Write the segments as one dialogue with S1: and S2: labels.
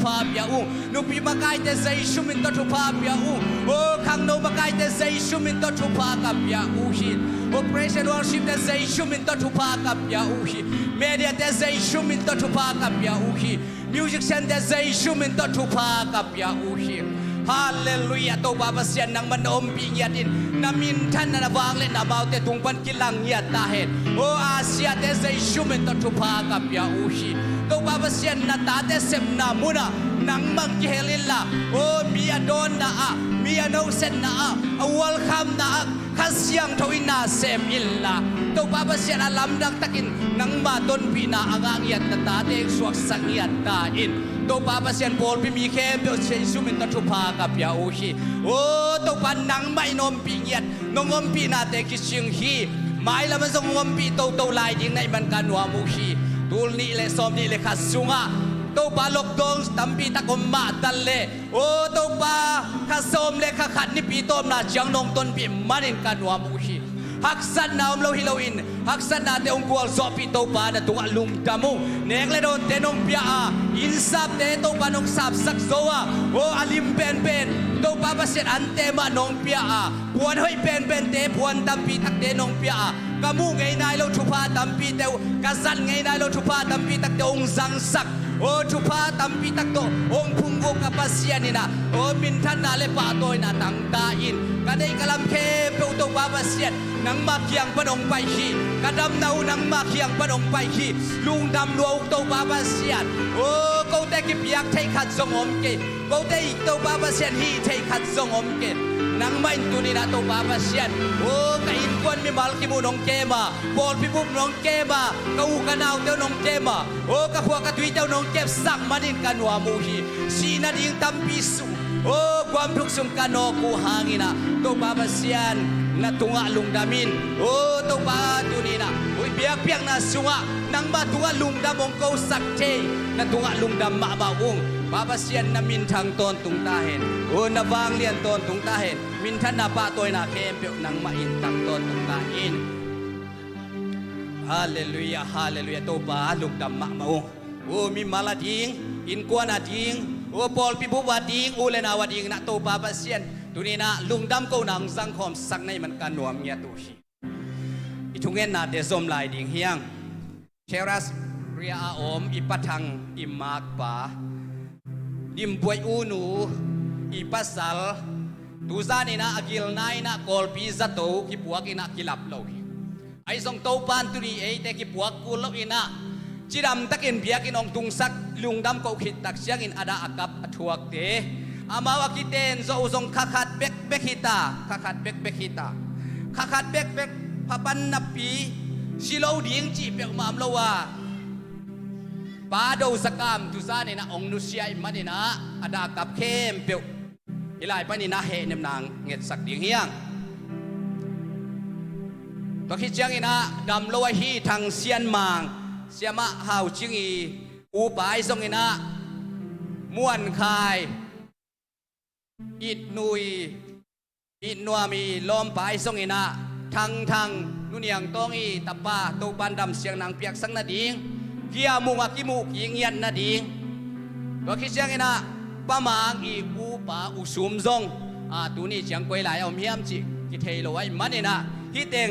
S1: pa pia u no pi makai te sei shumin to pa pia u o khang no makai te sei shumin to pa ka pia u hi o praise and worship te sei shumin to pa ka pia u hi media te sei shumin to pa ka pia u hi music center sei shumin to pa ka pia u hi Hallelujah to baba sian nang manom pi yatin namin than na wang le na mau te tung pan kilang ya ta het o asia te sei shumin to pa ka pia u hi to baba sian na ta te sem na muna nang mang ki helila o mi adon na a mi ano sen na a welcome na kasyang tawina sem illa to baba sian alam dak takin nang ma don pi na agang yat na ta te suak sang yat ta in to baba sian Paul pi mi kem to sei sumin ta thupa ka pia o hi o to pan nang mai nom pi yat nongom pi na te ki sing hi mai la man song ngom pi to lai ding nai man kan wa mu hi tul ni le som ni le khasunga to ba lok dong tampi ta kom ma dal le o to ba khasom le kha khat ni pi tom na chang nong ton pi manin kan wa mu hi haksan na om lo hilawin haksan na te ong kual zopi to pa na tunga lung damu nek le don te nong pia a insap te to pa nong sap sak zoa o alim pen pen to pa ba set ante ma nong pia a puan hoi pen pen te puan tampi tak te nong pia a kamu ngai nai lo thupa tampi te kazan ngai nai lo thupa tampi tak te ong sang sak o thupa tampi tak to ong phunggo kapasian ni na o min than na le pa toy na tang ta in kadai kalam ke pe to pa ba sian nang makiang panong pai hi kadam nau nang makiang panong pai hi lung dam luau to pa ba sian o ko te ki piak thai khat song om ke ko te to pa ba sian hi thai khat song om ke nang main tu ni na to pa ba sian o ka in kon mi mal ki mu nong ke ma bol pi bup nong ke ma ka u ka nau te nong ke ma o ka khwa ka tui te nong ke sak manin kan wa mu hi si na ding tam pi su o kwam thuk sum ka no ku hangina to pa ba sian na tunga lungdamin o to pa tu ni na oi biak biak na sunga nang ba tunga lungdam ong ko sakte na tunga lungdam ma ba ung baba sian na min thang ton tung ta hen o na wang lian ton tung ta hen min than na pa toy na kem pe nang ma in tang ton tung ta in hallelujah hallelujah to pa lungdam ma ma ung o mi malading in kwa na ding o pol pi bu wa ding o le na wa ding na to baba sian tu ni na lungdam ko nang sang khom sak nei man kan nuam nya tu hi i thungen na te zom lai ding hiang cheras ria a om i pathang i mak pa dim buai u nu i pasal tu za ni na agil nai na kol pi za to ki puak ina kilap lo ai song to pan tu ni ei te ki puak ku lo ina chiram takin biak in ong tung sak lungdam ko khit tak siang in ada akap athuak te amawa kiten zo uzong kakhat bek bek hita kakhat bek bek hita kakhat bek bek papan napi silo ding chi pe mam lo wa pa do sakam tu sa ni na ong nu sia man na ada kap kem pe ilai pa ni na he nem nang nget sak ding hiang to khi chiang ina dam lo wa hi thang sian mang siama hau ching i u pai song ina muan khai it nui itนัวมีลมปลายทรงอินะทางนุนยังต้องอีตะปาตัวบันดำเสียงนางเปียกสังนาดิงเกียมุงอากิมุกิงยันนาดิงก็คิดเสียงอินะป้ามางอีอูป่าอุสุมซงตัวนี้เสียงกวยไหลเอาเมียมจิกิเทโลไว้มันอินะฮิเต็ง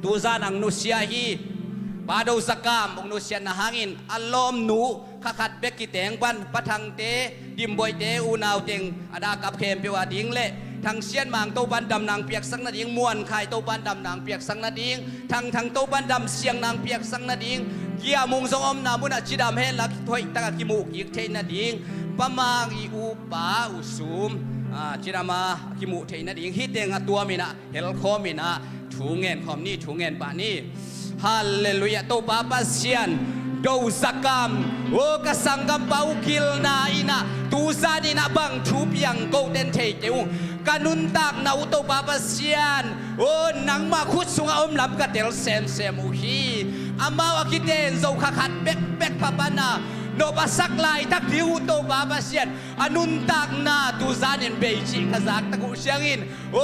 S1: ตัวซานังนุเซียฮีปาดูสกามองนุเซียนหางอินอารมณ์หนูขัดเบกกิเตงปันปะทังเตดิมบอยเตอูนาวเตงอดากับเข็มเปียวดิงเละทางเชียนมังโตบันดำนางเปียกสังนาดิงมวนไข่โตบันดำนางเปียกสังนาดิงทางโตบันดำเสียงนางเปียกสังนาดิงเกียมุงทรงอมนามุนาจิดามเฮลักถอยตะกิมูกิเทนาดิงปะมางอีอูปาอุสุมจิดามากิมูเทนาดิงฮิตเองตัวมินะเฮลคอมินะถูเงินคอมนี่ถูเงินปะนี่ฮาเลลูยาโตปาปัสเซียนdo sakam o kasangam paukil na ina tu sa di na bang thup yang golden thei teu kanun tak na uto papasian o nang ma khut sunga om lam ka tel sem u hi amaw akiten zo khakat bek papana no pasak lai tak diu to papasian anun tak na tu zanin beiji kazak taku siangin o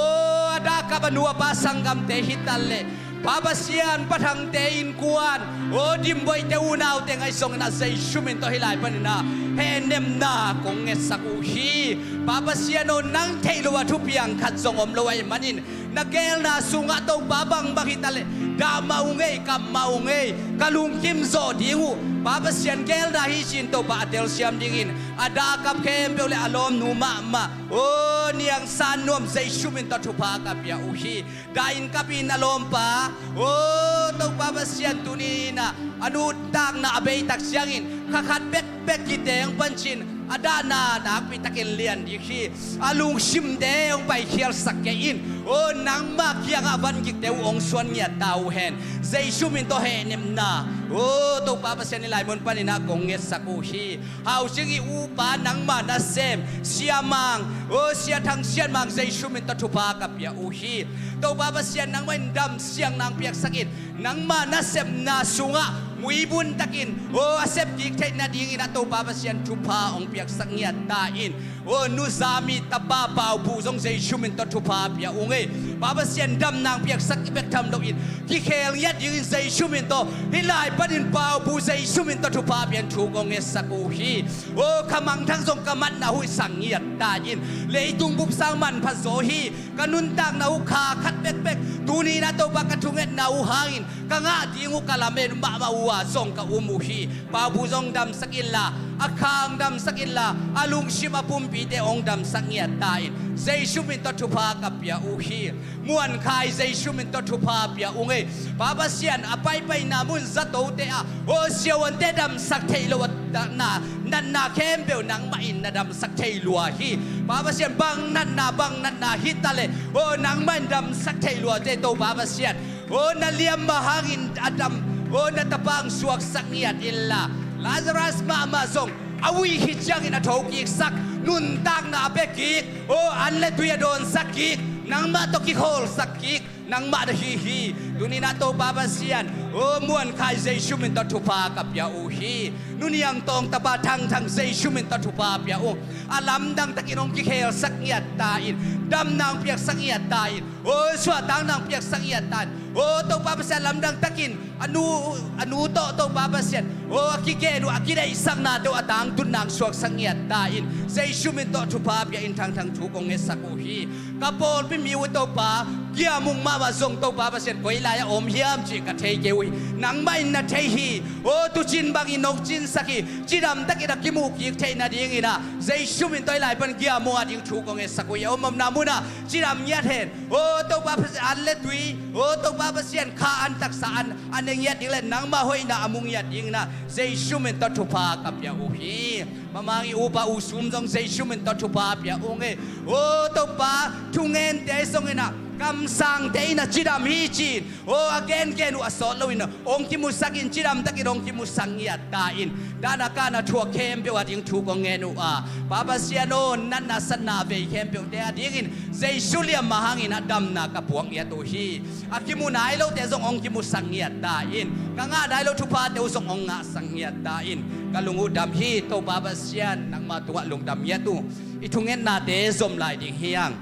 S1: ada ka banua pasangam te hitalle Babasian patang tein kuan o dimboy te unaw te ngai song na say shumin to hilai panina henem na kong esakuhi babasian o nang teiluwa tupiang kat song om lowai manin nagel na sunga to babang bakitale da maungay kam maungay kalung kim zo dingu babasian gel na hisin to ba atel siam dingin ada kap kem le alom numa ma o niang sanom say shumin to tupa kapya uhi dain kapin alom pa o to babasian tunina anu tang na abay tak siyangin kakat bek kiteng panchin adana nak pitakin lian dikhi alung simde ong pai khial sakkein o nang ma kiang aban gik teu ong suan nya tau hen zai sumin to he nem na o to babasian ni lai mon panina kong nge sakuhi hau singi upa nang ma na sem siamang o sia thang sian mang zai sumin to thupa kapya uhi to babasian nang main dam siang nang piak sakit nang ma na sem na sunga muibun takin o asep dik tek na dingin ato babasian thupa ong piak sangyat tain o nuzami tababa buzong zai shumin to thupa pia unge babasian dam nang piak sak ibek tham lo in ki khel yat dingin zai shumin to hilai panin pau bu zai shumin to thupa pian thu gong e sakuhi o kamang thang zong kamat na hui sangyat tain leitung bup sang man phazohi kanun tang na u kha khat bek tuni na to bakathunget na u hangin kanga dingu kalamen ma ma song ka umuhi pabuzong dam sakilla akhang dam sakilla alung shima pumpi te ong dam sangya tain zai shumin to thupa kapya uhi muan khai zai shumin to thupa pya unge babasian apai pai namun zato te a o siawan te dam sak thailo na nan na kembel nang main na dam sak thailo hi babasian bang nan na hitale o nang man dam sak thailo te to babasian o naliam mahangin adam o natabang suwag sakniat illa Lazarus mamazong awi hitjang ina thokik sak nun tang na apekik o anle tuya don sakik nang matokik hol sakik nang ma hi duni na to babasian o muan khai zai shumin to thupa kapya uhi nuniang tong tapa thang zai shumin to thupa pya o alam dang takinong ki khel sakniat tain dam nang piak sakniat tain o swa tang nang piak sakniat tain o to babasian lam dang takin anu to babasian o akike nu akidai sang na to atang tun nang suak sakniat tain zai shumin to thupa pya in thang thu kong e sakuhi kapol pi miu to pa kia mung mama zong to babasian koi la ya om hiam chi ka thei kewi nang mai na thei hi o tu chin bang inok chin saki chiram takira kimu ki thei na ding ina zai shumin toy lai pan kia mo ading thu kong e sakui om na muna chiram nya then o to babasian an le tui o to babasian kha an tak sa an aneng yat ding le nang ma hoi na amung yat ding na zai shumin to thupa kapya uhi mamangi upa usum zong zai shumin to thupa pya unge o to pa thungen te song ina kam sang te ina chiram hi chin o again ken u asol lo ina ong ki musakin chiram takin ong ki musang ya tain dana kana thua kem pe wa ding thu ko ngenu a babasiano nan na sanna ve kem pe te ding in zai sulia mahangin adam na ka puang ya to hi akimu nai lo te zong ong ki musang ya tain kanga dai lo thu pa te zong ong nga sang ya tain kalungu dam hi to babasian nang ma tuwa lung dam ya tu itungen na te zom lai ding hiang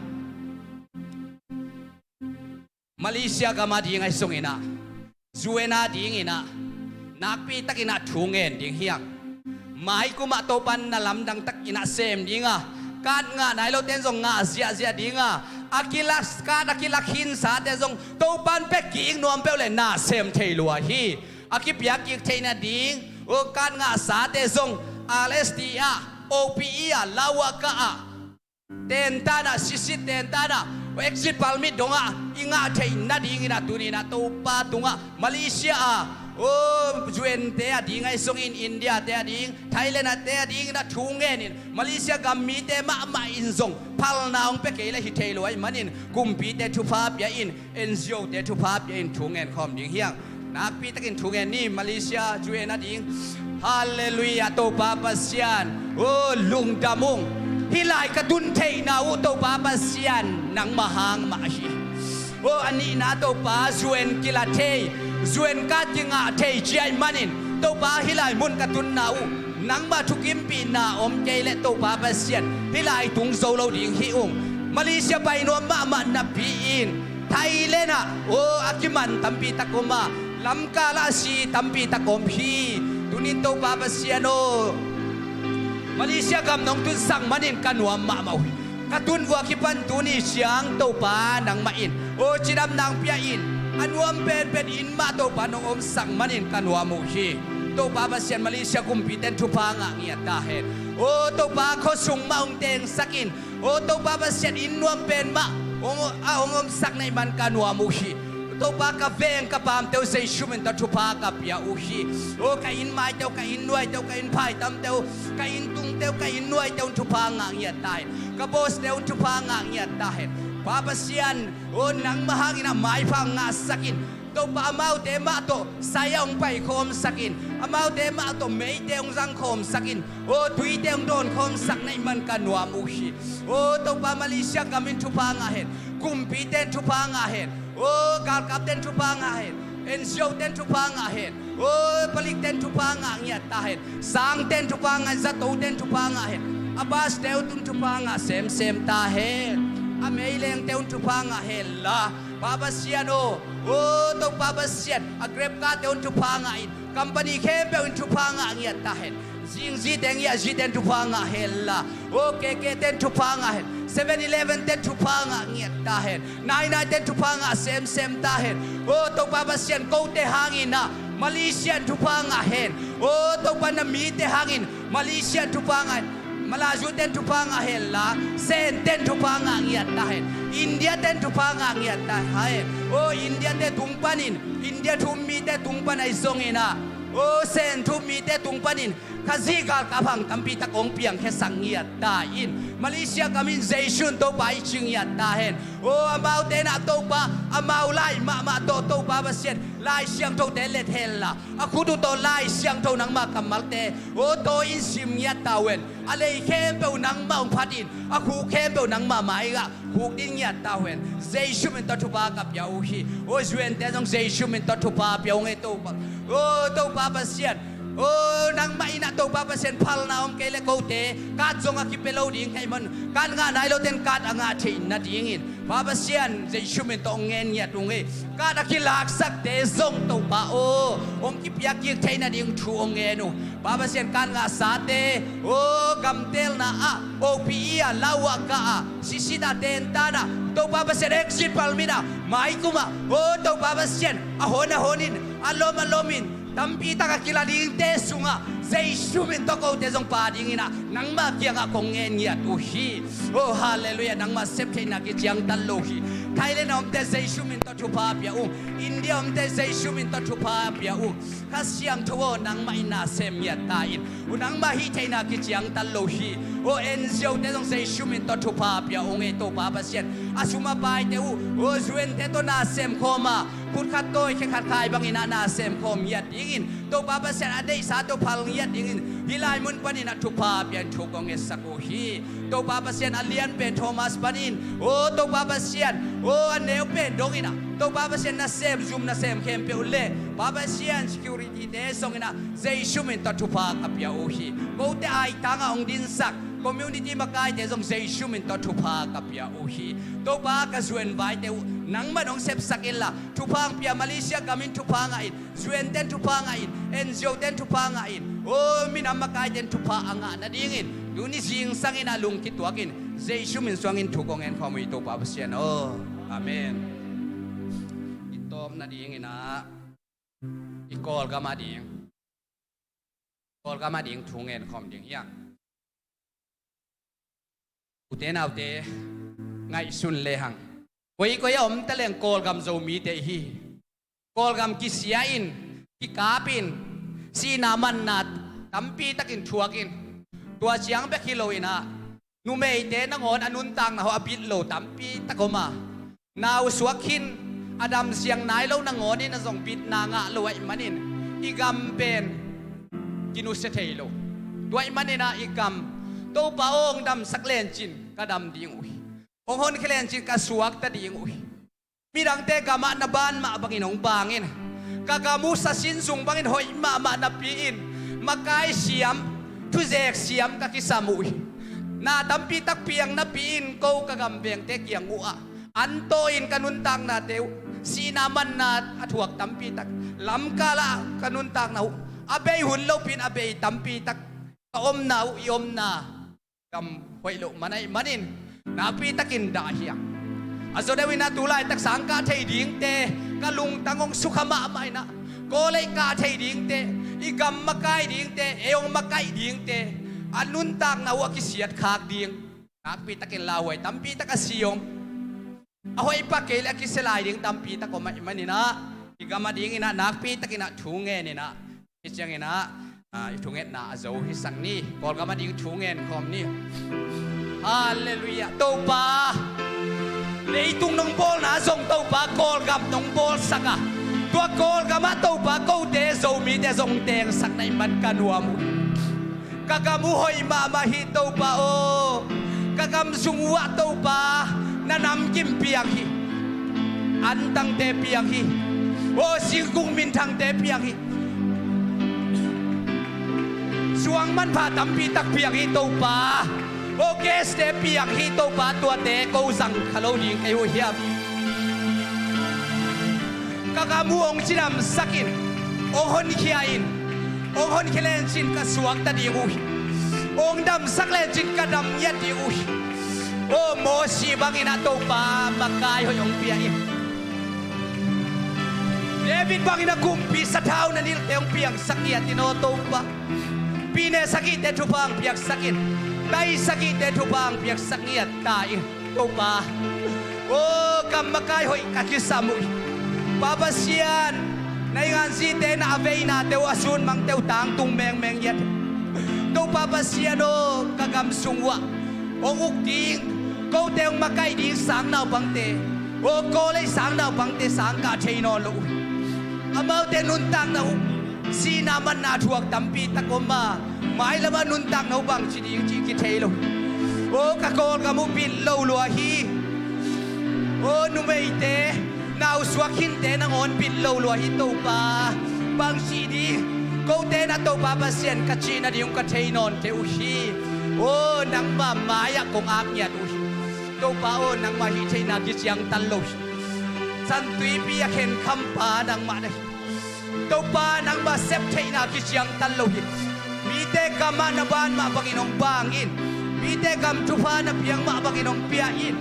S1: Malaysia kama di ngai songina zuena di ngina nakpi takina thungen ding hiang mai kuma topan na lamdang takina sem dinga kan nga nai lo ten zong nga zia dinga akilas ka akilak hin sa te zong topan pe ki nom pe le na sem theilua hi akipya ki theina ding o kan nga sa te zong alestia opia lawaka a tentana sisit tentana exit palmit donga inga thei na ding ina tuni na to pa tunga Malaysia o juen te ading ai song in India te ading Thailand te ading na thungen in Malaysia gammi te ma in zong pal naung pe ke le hi thei loi manin kumpi te thu pa pya in NGO te thu pa pya in thungen khom ding hiang nak pi takin thungen ni Malaysia juen ading hallelujah to babasian o lung damung hilai kadun thei na u to babasian nang mahang mahi o ani na to pa zuen kila thei zuen ka tinga thei chiai manin to pa hilai mun kadun na u nang ma thukim pi na om ke le to babasian hilai tung zo lo ding hi Malaysia pai no ma na pi in ไทยเลนะโอ้อากิมันตัมปีตะกมาลำกาลาสีตัมปีตะกมพีตุนินโตปาปเสียโนมาเลเซียกำนองตุนสั่งมันินกันวมมาเมากระตุนวัวคิปันตุนิเสียงโตปานังมาอินโอจิดำนางเปียอินอันวมเป็นอินมาโตปานองอมสั่งมันินกันวมุชีโตปาปเสียนมาเลเซียกุมปีเตนทุพางะเงียตาเห็นโอโตปาเขาสุงมาองเตงสักินโอโตปาปเสียนอินวมเป็นมาองอมสักในมันกันวมุชีโตปากาเวงกับปามเตวเซชุมินตะทุพากับยาอุชีโอ้กาอินไม้เตวกาอินนวยเตวกาอินพายตำเตวกาอินตุงเตวกาอินนวยเตวทุพางะเงียตายกะโบสเตวทุพางะเงียตายปาปเสียนโอ้นังมหากินะไม้พังงาสักินโตปามาเตมาโตสายองไปโคมสักินอามาเตมาโตเมยเตงรังโคมสักินโอ้ทุยเตงโดนโคมสักในมันกันวามุชีโอ้โตปามาเลเซียกามินทุพางะเห็นกุมปีเตนทุพางะเห็นโอ้การกับเต้นทุพางาเห็นเอ็นเซียวเต้นทุพางาเห็นโอ้ผลิตเต้นทุพางาเงียตาเห็นสางเต้นทุพางาจัตุเต้นทุพางาเห็นอาบาสเตวตุนทุพางาเซมตาเห็นอเมย์เลงเต้นทุพางาเห็นละปาบาเซียโนโอ้ตกปาบาเซียนอเกรบกาเต้นทุพางาอินคัมปานีเข้มเต้นทุพางาเงียตาเห็นจิงจีเตงยาจีเต้นทุพางาเห็นละโอ้เกเต้นทุพางาเห็น7-Eleven เต้นทุพางะเงียตาเห็นนายเต้นทุพางะเซมตาเห็นโอ้ตกปาบาเซียนโกเตหางินนะมาเลเซียทุพางะเห็นโอ้ตกปานามีเตหางินมาเลเซียทุพางะมาลาจูเต้นทุพางะเห็นละเซนเต้นทุพางะเงียตาเห็นอินเดียเต้นทุพางะเงียตาเห็นโอ้อินเดียเต้นตุงปานินอินเดียทุมมีเต้นตุงปานไอซงอินะโอ้เซนทุมมีเต้นตุงปานินข้าซีกาลกับพังตัมปีตะกงเปียงแค่สังเงียตาอินมาเลเซียกามินเซชุนโตไปชิงเงียตาเห็นโอ้อามาเตนะโตปาอามาไล่มาโตปาบาเซียนไล่เสียงโตเตเลเทลละอาคูดูโตไล่เสียงโตนังมากำมัลเตโอ้โตอินซิมเงียตาเวนอะไรเข้มเปวนังมาองพัดอินอาคูเข้มเปวนังมาไม่กะคูดินเงียตาเวนเซชุมินตทุปากับยาอุฮีโอ้จวนเตจงเซชุมินตทุปาเปียวเงโตปาโอ้โตปาบาเซียนโอ้นังไม่น่าโตปาเปอร์เซ็นต์พัลนาอมเกลโกเตการจงอาคิเปโลดิ้งให้มันการงานไหนเราเต้นการงานที่นาดิ้งอินปาเปอร์เซ็นต์จะชุ่มเป็นตองเงินเนี่ยตรงนี้การอาคิลักสักเตจงโตปาโอองคิปยากิเทนาดิ้งชูองเงินูปาเปอร์เซ็นต์การงานสาเตโอ้กำเตลนาอะโอพีอาลาวกาซิซิดาเตนตานาโตปาเปอร์เซ็นต์เอ็กซิปัลมินาไม่กุมาโอ้โตปาเปอร์เซ็นต์อะโหนินอารมมินตัมปีตากกิลาดิงเตสุงะเซชุมินตโกเตจงปาดิงินะนังมาเกียงะคงเงียนเงียตุฮีโอ้ฮาเลลูยานังมาเซฟเทนักจียงตัลโลฮีไทยแลนด์อมเตเซชุมินตทุพาเปียอุอินเดียอมเตเซชุมินตทุพาเปียอุข้าเสียงทวนังมาอินาเซมเงียตาอินอุนังมาฮิเทนักจียงตัลโลฮีโอเอ็นเซียวเตจงเซชุมินตทุพาเปียอุเงโตปาปะเซียนอาชุมาปายเตอุโอจวนเตโตนาเซมโคมาพูดขัดโต้แค่ขัดขายบางอินาเซมโคมยัดยิงโตปาปะเซียนอเดสาโตพัลยัดยิงฮิลายมุนปานินทุพาเปียนทุกองเอสักโอฮีโตปาปะเซียนอเลียนเป็นโทมัสปานินโอโตปาปะเซียนโออันเนวเป็นดงอินะโตปาปะเซียนนาเซมซุมนาเซมเข้มเปียวเล่ปาปะเซียน security เดสงอินะเซชุมินตทุพากับยาโอฮีโกเตไอตังองดินสักcommunity มากายเตจงเซชุมินตทุพากับยาโอฮีโตปากะจวนไว้เตนังมันองเซฟสักอิลละทุพางเปียมาเลเซียกามินทุพางอินจวนเต้นทุพางอินเอ็นเซียวเต้นทุพางอินโอ้มินามากายเต้นทุพางะนาดิ้งอินดูนี่สิงสังอินาลุงคิดตัวกินเซชุมินสวงอินทุกองเอ็นความวิโตปาเซียนโอ้อาเมนอิตอมนาดิ้งอินะอีกอลกามาดิ้งทุงเอ็นความดิ้งยังอุเทนเอาเตไงสุนเลหังวันก็ยอมตะเลงโกลกำโจมีเตฮีโกลกำกิเสียอินกิกาปินสีนามันนัดตัมปีตะกินชัวกินตัวเชียงเบกิโลอินะนูเมย์เตนังหอนอนุนตังนะฮะบิดโลตัมปีตะกมานาวสวกขินอดัมเสียงนายเรานังหอนนี่นะส่งบิดนางะโลไอมันนินอีกัมเป็นกินุเสเทโลตัวไอมันนินะอีกัมโตปาองดำสักเลนจินก็ดำดิ่งอุ้ยองคนเคลนจินก็สวกตะดิ่งอุ้ยมีดังเตกามานาบานมาบังอินองบางอินกากามูสสินสุงบังอินหอยมานาปีอินมากายเสียมทุเจกเสียมกะกิสามุยนาตัมปีตักเปียงนาปีอินโกกะกำเบียงเตกยังอุอะ อันโตอินกันุนตังนาเตวสีนามันนาอถวกตัมปีตักลำกาละกันุนตังนาอาเบยหุ่นโลปินอาเบยตัมปีตักอมนายอมนากำหอยโลมันไอมันอินนาปีตักินดาเฮียอาโซเดวินาตุลายตักสังกาเทดิ่งเตกะลุงตังองสุขมาไม่นะโกเลยกาเทดิ่งเตอีกำมาไกดิ่งเตเอวมาไกดิ่งเตอันนุนตังนาวกิเสียดขากดิ่งนาปีตักินลาวไอตัมปีตักสิยงahoy ipakil aki sliding tampi ta ko manina igama ding ina nakpi takina thunge ni na ichang ina thunget na azo hisang ni kol gama ding thungen khom ni hallelujah to pa leitung nong bol na zong to pa kol gam nong bol saka tua kol gama to pa ko te zo mi te zong teng sak nai man kanuamu kagamu hoy mama hi to pa o kagam sungwa to pa nanam kim piang hi antang te piang hi o singkung min thang te piang hi suang man pha tam pi tak piang hi to pa o kes te piang hi to pa tua te ko sang khalo ding ai ho hiam kakamu ong chinam sakin ong hon khiain ong hon khelen chin ka suak ta di u ong dam sak le chin ka dam yat di u o mo si bangin ato pa makay hoyong piyain David bangin na kumpi sa tao na nilteong piyang sakit tinoto pa pine sakit eto pa ang piyang sakit tay sakit eto pa ang piyang sakit tayo to pa o kam makay hoy kakisamu papasyan na yung ansite na avay na teo asun mang teo tang tung meng meng yat to papasyan o kagamsungwa o ukting câu teo makai đi sáng nào bằng tê ô cô lấy sáng nào bằng tê sáng cả thầy nó lũ amau tê nun tang nào si na man na thuộc tắm pi ta có mà mãi là mà nun tang nào bằng chỉ đi chỉ cái thầy lũ ô cả cô cả mu pin lâu lúa hi ô nu mày tê nào suak hin tê na ngon pin lâu lúa hi tàu pa bằng chỉ đi câu tê na tàu pa pasien cả chi na đi ông cả thầy non tê u hi ô nang mà mãi à công ác nhạt u to pa o nang ma hi thei na ki chiang tan lo san tui pi a khen kham pa nang ma dai to pa nang ma sep thei na ki chiang tan lo hi mi te kama na ban ma banginong bangin mi te kam tu pa na piang ma banginong pia in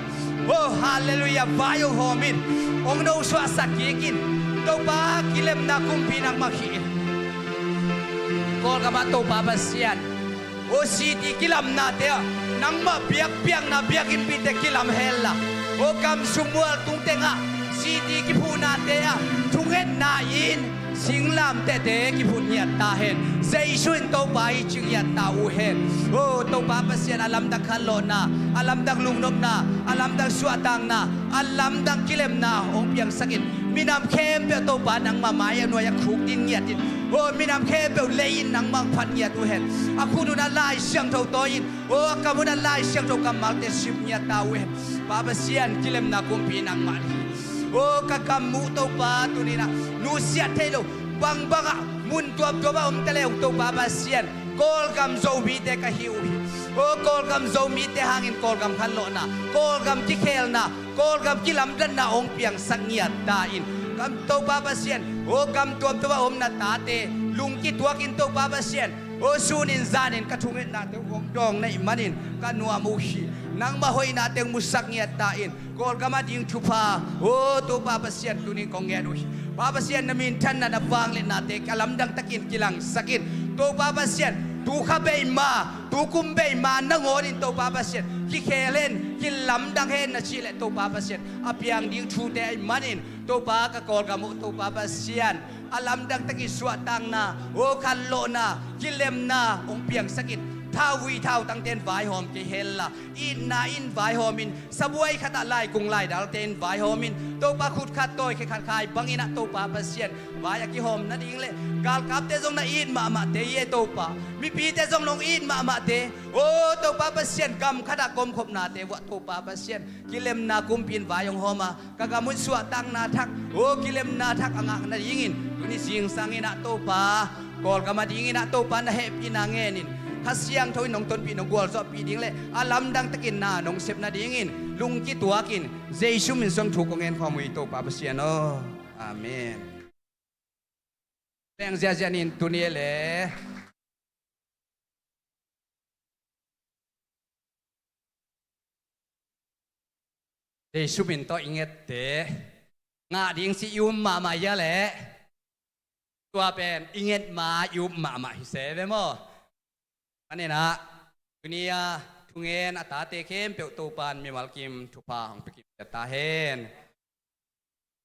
S1: oh hallelujah vayo homin ong no swa sakikin to pa kilem na kumpi nang ma hi kol kama to pa pasian o si ti kilam na te nang ma biak piang na biak in pite kilam hella o kam sumual tung tenga si ti ki phuna te a thunget na in singlam te te ki phunya ta hen sei suin to bai chung ya ta u hen o to pa pasien alam dak khalo na alam dak lungnop na alam dak suatang na alam dak kilem na ong piang sakit minam khem pe to pa nang ma mai no ya khuk tin ngiat tin o minam khem pe lein nang mang phan ngiat u hen aku nu na lai siang tho to in o kamu na lai siang tho kam mal te sip ngiat ta u hen pa pasien kilem na kum pi nang ma o kakamu to pa tu ni na nu sia thelo bang banga mun tuam ba tele to pa pasien kol kam zo mi te ka hiu o kol kam zo mi te hangin kol kam khan lo na kol kam ki khel na kol kam ki lam dan na ong piang sang ngiat ta in kam to pa pasien o kam tuam ba na ta te lung ki tuak in to pa pasien o sunin zanin ka thungin na te ong dong nei manin ka nuwa mu hi nang mahoy nating musak ngiat ta in kol kam ading thupa o to pa pasien tunin kong ngiat papasyan na mintan na nabanglit natin kalamdang takin kilang sakit to papasyan tu kabay ma tu kumbay ma nangonin to papasyan kikelen kilamdang hen na chile to papasyan apyang ding chute ay manin to pa kakol kamu to papasyan alamdang takiswatang na o kallo na kilem na ong piang sakit Tawi tau tang ten vai hom ki hella in na in vai homin sabuai khata lai kung lai dal ten vai homin to pa khut khat toy ke khat khai bangina to pa pasien vai ki hom na ding le gal kap te jong na in ma ma te ye to pa mi pi te jong long in ma ma te o to pa pasien kam khata kom khop na te wa to pa pasien kilem na kum pin vai yong homa kagamun suwa tang na thak o kilem na thak anga na yingin tuni sing sangina to pa kol kama dingina to pa na hep inangenin ฮัสยังทอยนงต้นปีนงกัวซอปีดิ้งเลยอาลัมดังตะกินนานงเสพนาดิ้งอินลุงกี่ตัวกินเจสุมินส่งถูกเงินความวิโตปาปเสียโนอาเมนแรงเสียนินตุนี้เลยเจสุมินโตอิงเอตเตงาดิ้งสิยุมมาเยอะแหละตัวเป็นอิงเอตมายุมมาฮิเซเวโมอันนี้นะตุนี้ทุงเงินอัตตาเตเข้มเปียวตูปันมีมัลกิมทุพาของปิกิตาเฮน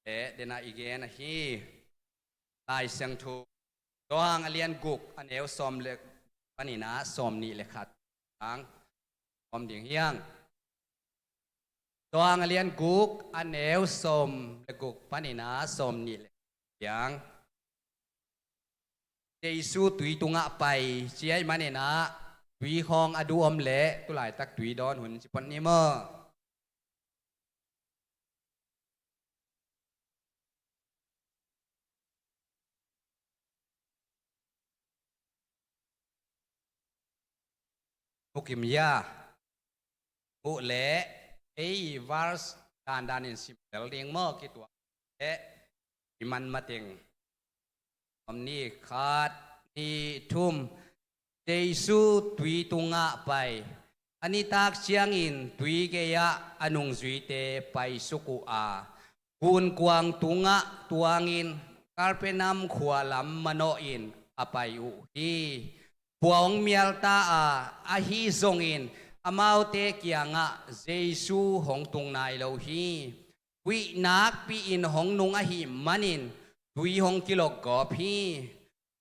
S1: เดน่าอีเกนฮีลายเสียงทูตัวหางเลียนกุกอันเอวสมเล็กปันนี้นะสมนี่เล็กขัดทั้งสมดิ่งเฮียงตัวงเลียนกุกอันเอวสมเลกุกปันนินาสมนี่เลยยังเจสุตุยตุงะไปเชียมันเนี่ยนะตุยห้องอดูอมเละตุหลายตักตุยดอนหุ่นสิปนนี่มั้งมุกิมยามุเละวาร์สการดานินสิบเดลเลียงเมื่อกี่ตัวอิมันมาเต็งอมนี้ขาดนี่ทุ่มเจสุตุยตุงะไปอันนี้ตักเชียงอินตุยเกียอนุงจุยเตไปสุกุอากุนกวางตุงะตัวงินการเป็นนำขวาลำมโนอินอไปอุฮีพวงเมียลตาอาฮีทรงอินอมาเตกียงะเจสุหงตุงนายโลฮีวินักปีอินหงนุงอหิมันินตุยหงกิโลกอพี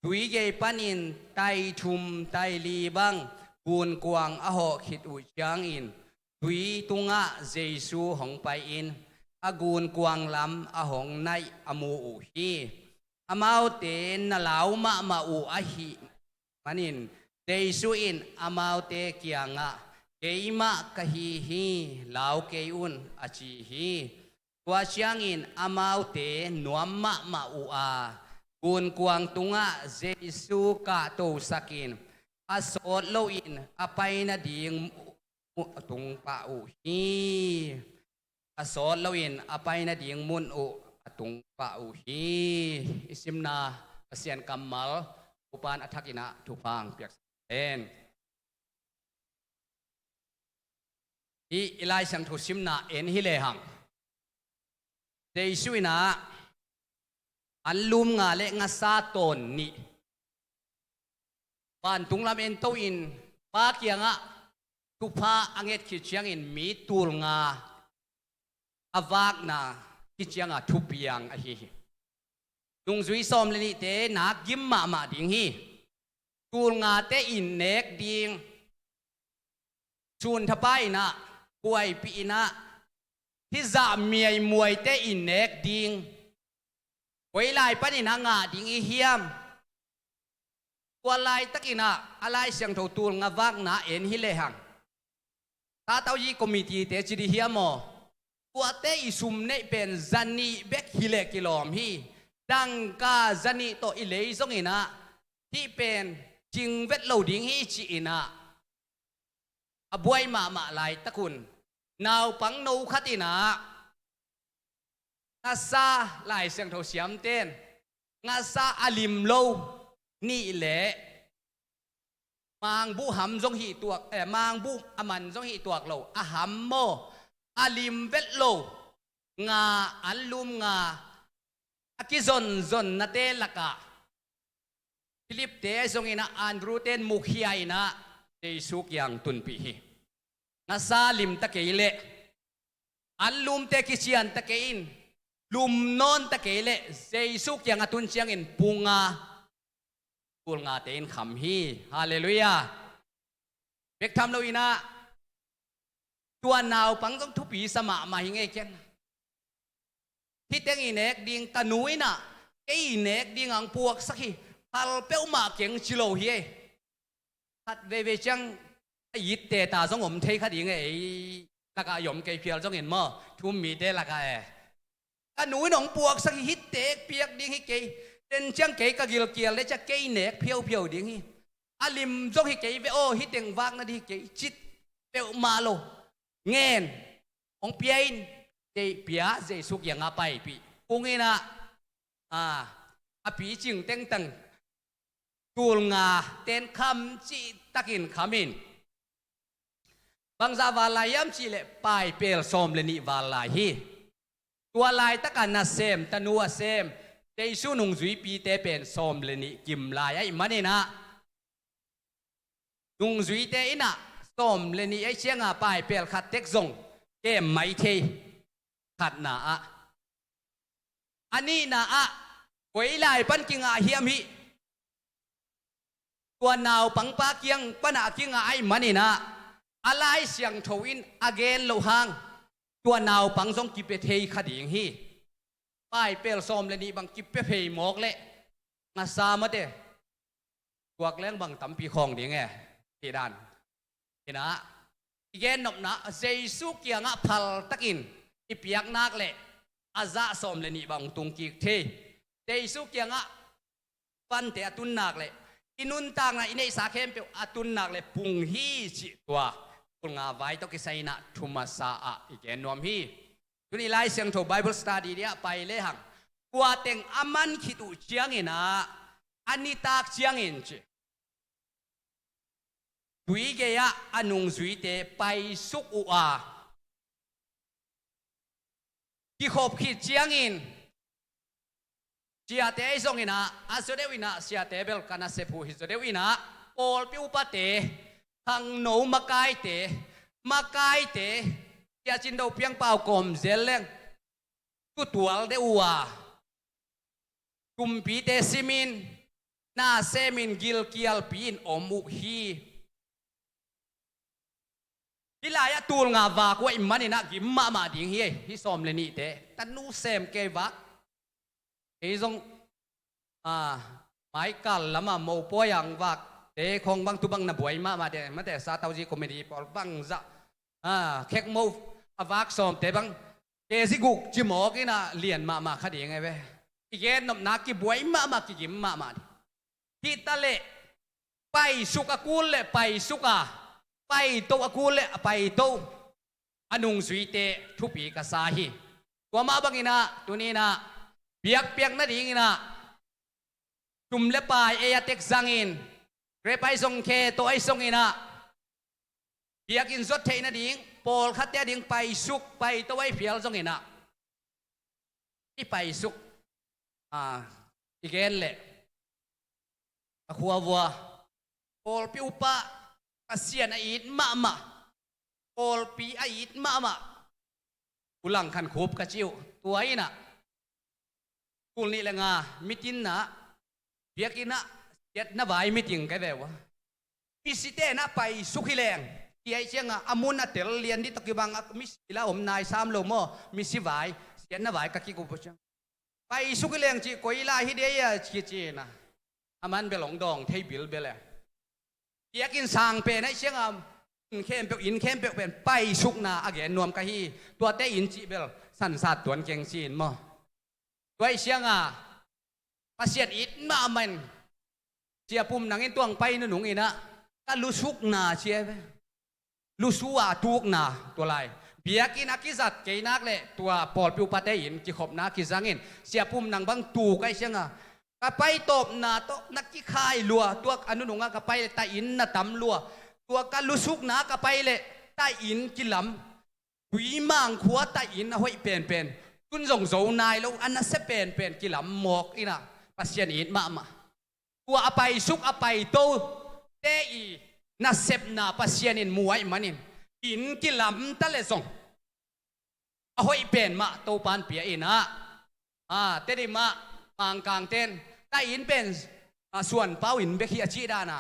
S1: ตุยเกปันินไตชุมไตลีบังกุนกวางอโหขิดอุจางอินตุยตุงะเจสุหงไปอินอากุนกวางลำอหงในอมูอุฮีอมาเตนลาวมาอุอหิมันินเจสุอินอมาเตกียงะเกยมะกะฮีฮีลาวเกยุนอาชีฮีตัวเชียงอินอามาเตนวมมาอูอากุนกวางตุงะเจสุกะโตสักินอาสอดโลอินอาไปนาดิงตุงปะอูฮีอาสอดโลอินอาไปนาดิงมุนอูตุงปะอูฮีอิสิมนาเสียนกัมมัลอุปานอัฐกินะทุพังเปียกเอ็นอีไลสังทุสิมนาเอ็นฮิเลหังเจสุยนาอันลุมงาเลงาซาตนนี่ปานตุงลำเอ็นโตอินปาเกียงะทุพาอังเอตคิดเชียงอินมีตูลงาอาวากนาคิดเชียงะทุบยังอหิลุงจุยซอมเลนิเตนักยิมมาดิ่งฮีตูลงาเตอินเนกดิ่งชุนทบายนะป่วยปีนะที่จะมีไอมวยเตอินเนกดิงไว้ลายปนินางาดิงอีเฮียมตัวลายตะกินะอะไรเสียงถูตูงาวักนะเอ็นฮิเลหังตาเต้ายีคอมมิตี้เตจิดิเฮียมตัวเตอิสุมเนเป็นจันนี่เบกฮิเลกิลอมฮีดังกาจันนี่โตอิเลซงอินะที่เป็นจิงเวทโลดิงฮีจีอินะอบวยมาลายตะคุณนาวปังนูขัตินะงาซาลายเสียงเท่าเสียมเต้นงาซาอลิมโลนี่แหละมางบุหำจงหีตัวมางบุอมันจงหีตัวเราอาหัมโมอลิมเวทโลงาอันลุมงาอากิซอนนาเตลกะฟิลิปเตจงอินะอันรูเตนมุขียนะเจสุกยังตุนปีฮีนาซาลิมตะเกยเลอันลุมเตกิเชียนตะเกอินลุมนอนตะเกยเลเจสุกยังตุนเชียงอินปุงาปุงาเตอินคำฮีฮาเลลูยาเบกทำเราอินะตัวนาวปังต้องทุปีสมามาหิงเอเกนที่เต็งอินเอกดิงตะนุยนะเออินเอกดิงอังพวกสักทีฮัลเปลมาเก่งชิโลเฮฮัดเวจังยิดเตตาสงผมเทคดีไงลักยมเกยเพียรจงเห็นมั้ยทุ่มมีเดลักหนูหนองปวกสักฮิตเตกเปียกดิ้งให้เกยเดินเชียงเกยกะกิลเกียร์เลยจะเกยเนกเพียวดิ้ง อาลิมจงฮิเกยเวโอฮิเต็งวากนั่นฮิเกยจิตเปลมาโลเงินองเปียนเจเปียเจสุกยังอาไปปีปุงเงินะอาปีจิงเต็งตังตูลงาเต็นคำจีตะกินคำมินบางซาวาลายมจีเลไปเปลสมเลนิวาลายฮีตัวลายตะกันนาเซมตะนัวเซมเจสุนุงจุยปีเตเป็นสมเลนิกิมลายไอ้มันนี่นะนุงจุยเตอินะสมเลนิไอ้เชียงอาไปเปลขัดเต็กซงเกมไม่เทขัดนาอันนี้นะไว้ลายปันกิงอาเฮียมฮีตัวนาวปังปาเกียงปนากิงอาไอ้มันนี่นะอะไรเสียงทวินอเกนโลหังตัวนาวปังซงกิเปเทยขดิ่งฮีป้ายเปลซอมเลนี่บังกิเปเพยหมอกเละงาซามาเดตัวแกล้งบังตั้มปีคองดิ่งไงที่ด้านเห็นนะอีเกนนกนะเจสุกยังพัลตะกินอีเปียกนักเละอาซาซอมเลนี่บังตุงกิเทเจสุกยังฟันเตอตุนนักเละอินุนต่างนะอินเอสาเข้มเปอตุนนักเละปุงฮีจิตัวปุงอาไว้ต้องกิใส่นะทุมาซาอีเกนนวมฮีทุนี่ไล่เสียงโถ Bible Study เนี่ยไปเลยหังกว่าเต็งอามันคิดอุเจียงอินะอันนี้ตากเจียงอินจีดุยเกียอนุงสุยเตไปสุกอุที่ขบขีดเจียงอินเจียเตยส่งอินะอาสุเดวินะเจียเตเบลกันนะเซพูฮิสุเดวินะโอลปิอุปเตทางโนมาไกเตมาไกเตยาจินโดเพียงเปล่ากลมเซลเลงกุตัวเดอัวกุมปีเตซิมินนาเซมินกิลกิลปีนอมุฮีฮิลายะตูลงาวากว่าอิมันนี่นะกิมมาดิ่งเฮฮิสอมเลนี่เตตันนูเซมเกวะเฮซงไมกัลละมาโมปอยังวักเตคงบังตุบังนับวยมาเดมาแต่ซาตาวจีคอมเมดี้ปอลบังจะเค็กโมวักสอมเตบังเกซิกุกจิโมกินะเลียนมาคดีไงเว้อีเกนนบนักกิบวยมากิมมาฮิตาเลไปสุกกูเลไปสุกไปโตกูเลไปโตอนุงสุยเตทุปีกษาฮีตัวมาบังอินะตัวนี้นะเปียกนั่นเองนะจุ่มเลปายเอยเต็กซังอินเรไปส่งเคตัวไอส่งอินะเปียกินสดเทนั่นเองปอลคัดเตียดิ่งไปสุกไปตัวไอเพียลส่งอินะที่ไปสุกอีกเกนเละขัววัวปอลปิวปะอาเซียนอิดมาปอลปีอิดมาอุลังคันคูบกระจิวตัวไอ้น่ะกุลนี่แหละงามิตินนะเบียกินะเจ็ดนะใบมิติงกันเลยวะมิสิเตนะไปสุขิแรงที่ไอ้เชียงอามุนนะเตลเลียนที่ตะกี้บางมิสิละอมนายสามโลโมมิสิไว้เจ็ดนะใบกักกิกุบเชียงไปสุขิแรงจีกุยลาฮิเดียจีนะอามันเบลงดองเทบิลเบลเบียกินสางเป็นไอ้เชียงอาเข้มเปอินเข้มเปเป็นไปสุกนาอาเกนนวมกะฮีตัวเตอินจีเบลสันสัตว์ตัวเก่งซีนมั้งด้วยเสียงภาษาอิดมามันเจียปุ่มนังอินตัวงไปนั่นหนุ่งอินะก็ลุสุกนาเชียลุสัวทุกนาตัวไรเบียกินักกิจัดเกยนักเลยตัวปอดปิวปะเตอินกิขบนากิจังอินเสียปุ่มนังบังตูกไอเสียงก็ไปตบนาโตนักกิคายลัวตัวอนุหนุ่งก็ไปตาอินนาตำลัวตัวกันลุสุกนาก็ไปเลยตาอินกิลำหุยมังขัวตาอินห้อยเป็นคุณส่งโซนายแล้วอันนั้นเสเป็นกิลำหมอกอีนะภาษาอินมาตัวอไปสุกอไปโตเตอีน่าเสพน่าภาษาอินมวยมันอินกิลำตะเลส่งห้อยเป็นมาโตปานเปียอินะเตดิมาอังกางเต้นตาอินเป็นส่วนเป้าอินเบคีอาชีดานะ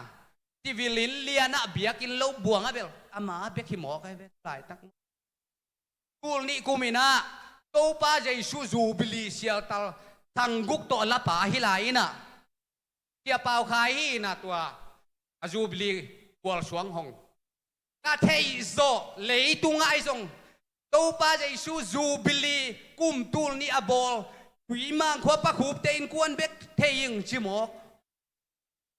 S1: ที่วิลินเลียนะเบียกินโลบวงอ่ะเบลอามาเบคีหมอกไอ้เบลหลายตั้งกูนี่กูมีนะตัวป้าใจชูจูบิลีเสียตาทางกุกตัวละป่าฮิลายนะเกี่ยเป่าขายนะตัวจูบิลีวอลสวงหงกาเทยโซเลยตุงไอซงตัวป้าใจชูจูบิลีกุมตูลนี่อบอลหุยมังขวบปะขูบเตนกวนเบ็ดเทยิงชิมอ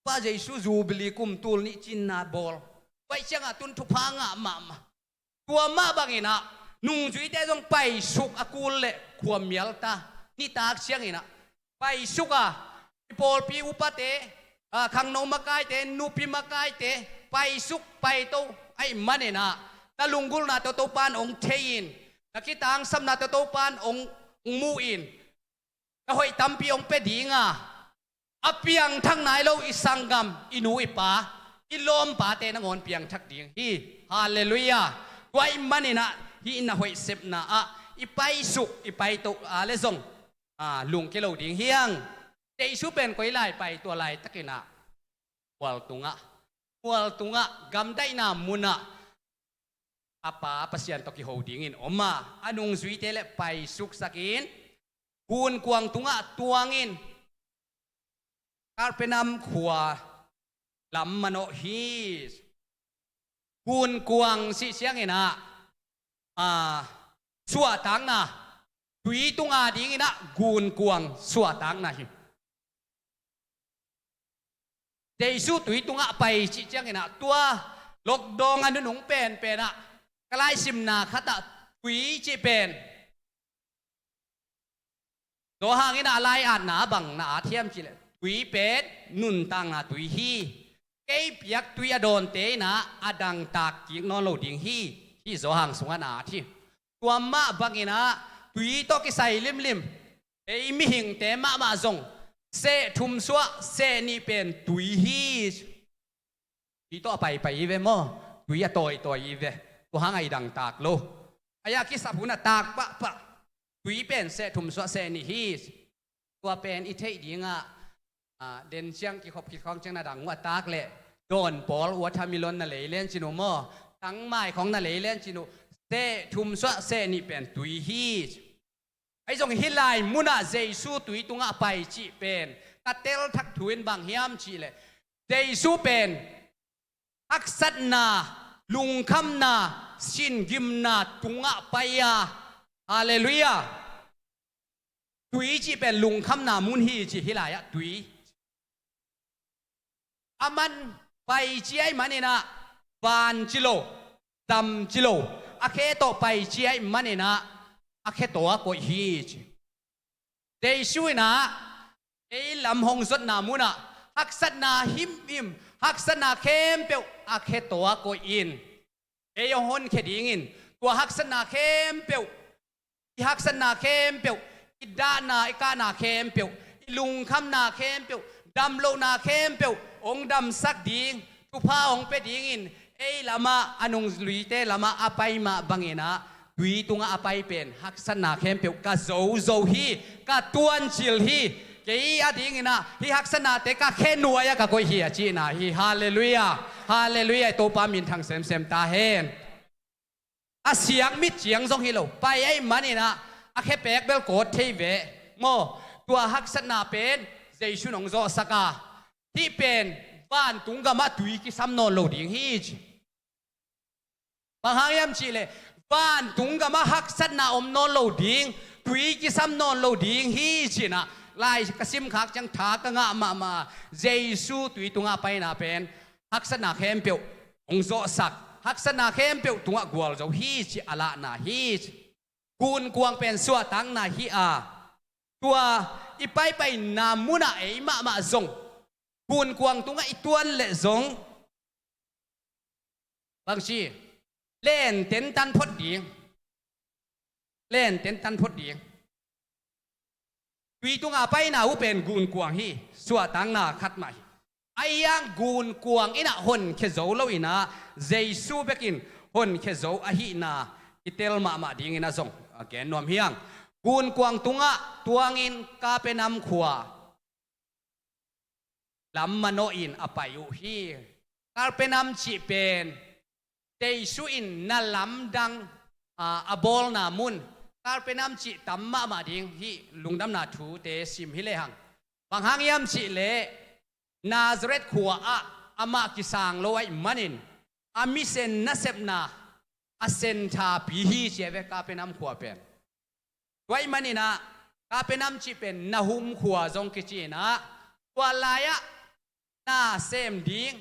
S1: ก ป้าเจสุจูบลีกุมตูลนิจินนาบอลไว้เชียงตุนทุพังอ่ะมาตัวมาบางอินะนุ่งจุยแต่ต้องไปสุกอากูลเละความเมียลตานี่ตากเชียงอินะไปสุกอ่ะปอลปีอุปเตขังโนมาไกเตนูปีมาไกเตไปสุกไปโตไอ้มันเองนะตะลุงกุลนาโตปานองเทียนตะกี้ต่างสำนักโตปานองมูอินตะหอยตั้มปีองเป็ดดิงอ่ะอเปียงทั้งไหนเราอิสังกัมอินูอิปาอิลอมปาเตนังอนเปียงทักดิงฮีฮาเลลูยาไว้มันนี่นะฮีน่าหอยเสพนะอิไปสุกอิไปโตเลซงลุงเกลูดิงเฮียงเจสุเป็นก้อยลายไปตัวลายตะกี้นะวัลตุงะกำได้นามุนะapa pasien toki holdingin oma anung zui tele pai suk sakin kun kuang tunga tuangin karpenam khua lam mano hi kun kuang si siang ina suwa tang na tui tunga dingina kun kuang suwa tang na hi Jesu tui tunga pai si siang ina tua lok dong anu nung pen penaกลายสิมนาขตะตุยจีเป็นตัวหางอินาลายอาจหนาบังหนาเทียมจีเลยตุยเป็ดนุนตังนาตุยฮีเก็บยักตุยอดอนเตนะอดังตากกิงนอนโลดิงฮีที่ตัวหางสงนาที่ตัวมาบังอินาตุยตอกิใส่ลิมเอ้ยมิหิงเตมาจงเสทุมสัวเสนี่เป็นตุยฮีที่ต่อไปอีเวมอตุยตัวอีเวตัวหางไอ้ดังตากโลอายาคิสับหุนตากปะตุยเป็นเสทุมสวะเสนิฮีตัวเป็นอิเทดิงเด่นเชียงกิขบกิของเชียงนาดังว่าตากเละโดนปอลวัฒมิลนนาเลเล่นจิโนมอทั้งไม้ของนาเลเล่นจิโนเสทุมสวะเสนิเป็นตุยฮีไอ้จงฮิลายมุนาเจสูตุยตุงะไปจีเป็นตัดเตลทักถุนบางเฮียมจีเลยเจสูเป็นอักษรนาลุงคำนาสินกิมนาตุงะไปยาฮาเลลูยาตุยจีเป็นลุงคำนามุนฮีจีฮิลายะตุยอามันไปจีไอมันนี่นะบานจิโลดำจิโลอาเคโตไปจีไอมันนี่นะอาเคโตก็ฮีจีเดช่วยนะไอ้ลำหงสดนามุนะฮักษนาหิมฮักษนาเข้มเปียวอาเคตัวก็อินเอยังฮอนเคดิงินตัวฮักษนาเข้มเปียวอีฮักษนาเข้มเปียวอีดานาอีกานาเข้มเปียวอีลุงคำนาเข้มเปียวดำโลนาเข้มเปียวองดำสักดิงทุพาองเป็ดิงินเอลามาอนุงลุยเตลามาอภัยมาบังเงินะดุยตุงอภัยเป็นฮักษนาเข้มเปียวกะโซฮีกะตวนจิลฮีเกี่ยดิ้งนะฮิฮักษณะเตกะแค่นัวยกะก็เฮียจีนะฮิฮาเลลูยาตัวปามินทางเซมตาเฮนอาเสียงมิดเสียงทรงฮิโลไปไอ้มันนี่นะอาแค่แปลกเบลโกดเทเวโมตัวฮักษณะเป็นเจชุนองโซสกาที่เป็นบ้านตุงกะมาตุยกิซัมโนโลดิ้งฮีจบางหางยามจีเลยบ้านตุงกะมาฮักษณะอมโนโลดิ้งตุยกิซัมโนโลดิ้งฮีจนะลายกสิมขักจังถากงะมาเจสูตุยตุงะไปนาเป็นฮักษณะเข้มเปียวองโซสักฮักษณะเข้มเปียวตุงะกวลเจ้าฮีจิอาละนาฮีจกุนกวงเป็นสัวตังนาฮีอาตัวอีไปนามุนาเอมาซงกุนกวงตุงะอีตวนเละซงบางทีเล่นเต็นตันพดดีวิตุงอาไปนาอุเป็นกูนกวางฮีสวตังนาขัดมาฮีไอยังกูนกวางอินะหนเคโซโลอินะเจสูเบกินหนเคโซอะฮีนาอิเตลมาดิงินะซงแกนนวมเฮียงกูนกวางตุงะตวงินกาเป็นนำขวาลำมโนอินอภัยอุฮีกาเป็นนำจีเป็นเจสูอินนาลำดังอบอลนามุนการเป็นน้ำจิตำมาดิ่งที่ลุงดำนาถูเตสิมฮิเลหังบางหางยามจิเลนาซาเรตขัวอามากิสังโลไอมันินอามิเซนนัสเซปนาอาเซนชาปีฮีเจเวกาเป็นน้ำขัวเป็นไว้มันินะกาเป็นน้ำจิเป็นนาหุมขัวจงกิจีนะตัวลายะ หน้าเซมดิ้ง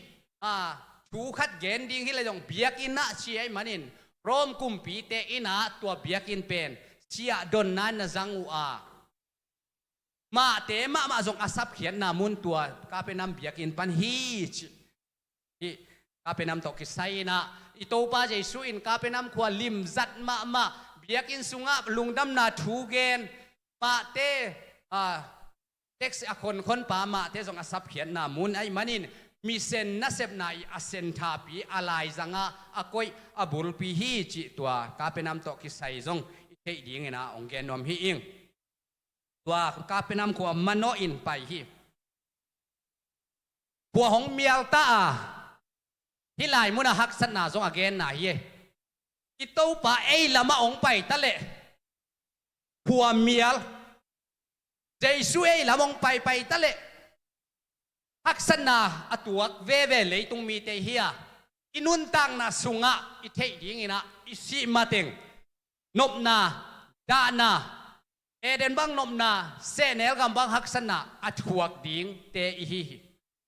S1: ถูขัดเกณฑ์ดิ้งที่เลยจงเบียกินนะเชียมันนินรวมกุมปีเตอินะตัวเบียกินเป็นเชียดนนั้นนะจังอูมาเตมาจงอาศับเขียนนามุนตัวกาเป็นนำเบียกินปันฮีกาเป็นนำตกิไซนะอิโตปาเจสุอินกาเป็นนำขวาลิมจัดมาเบียกินสุงะลุงดำนาถูเกนมาเตเท็กซ์คนป่ามาเตจงอาศับเขียนนามุนไอ้มันนินมีเซนนัสเซบนายอาเซนทาปีอะไรจังอะก้อยอบุลปีฮีจิตัวกาเป็นนำตกิไซจงเฮดิ้งนะองเกนวมฮีอิงตัวกาเป็นนำขวามันโนอินไปฮีหัวของเมียลตาที่ลายมุนหักสนาจงอเกนไหนเยอิโตปะเอละมาองไปตะเละหัวเมียลเจสุเอละมองไปตะเละหักสนาอตัวเวเลยตรงมีเตเฮียอินุนตังนาสุงะอิเทดิ้งนะอิสิมาเต็งนบนาดานาเอเดนบังนมนาเซเนลกัมบังฮักษณะอัจวกดิ่งเตอิฮิ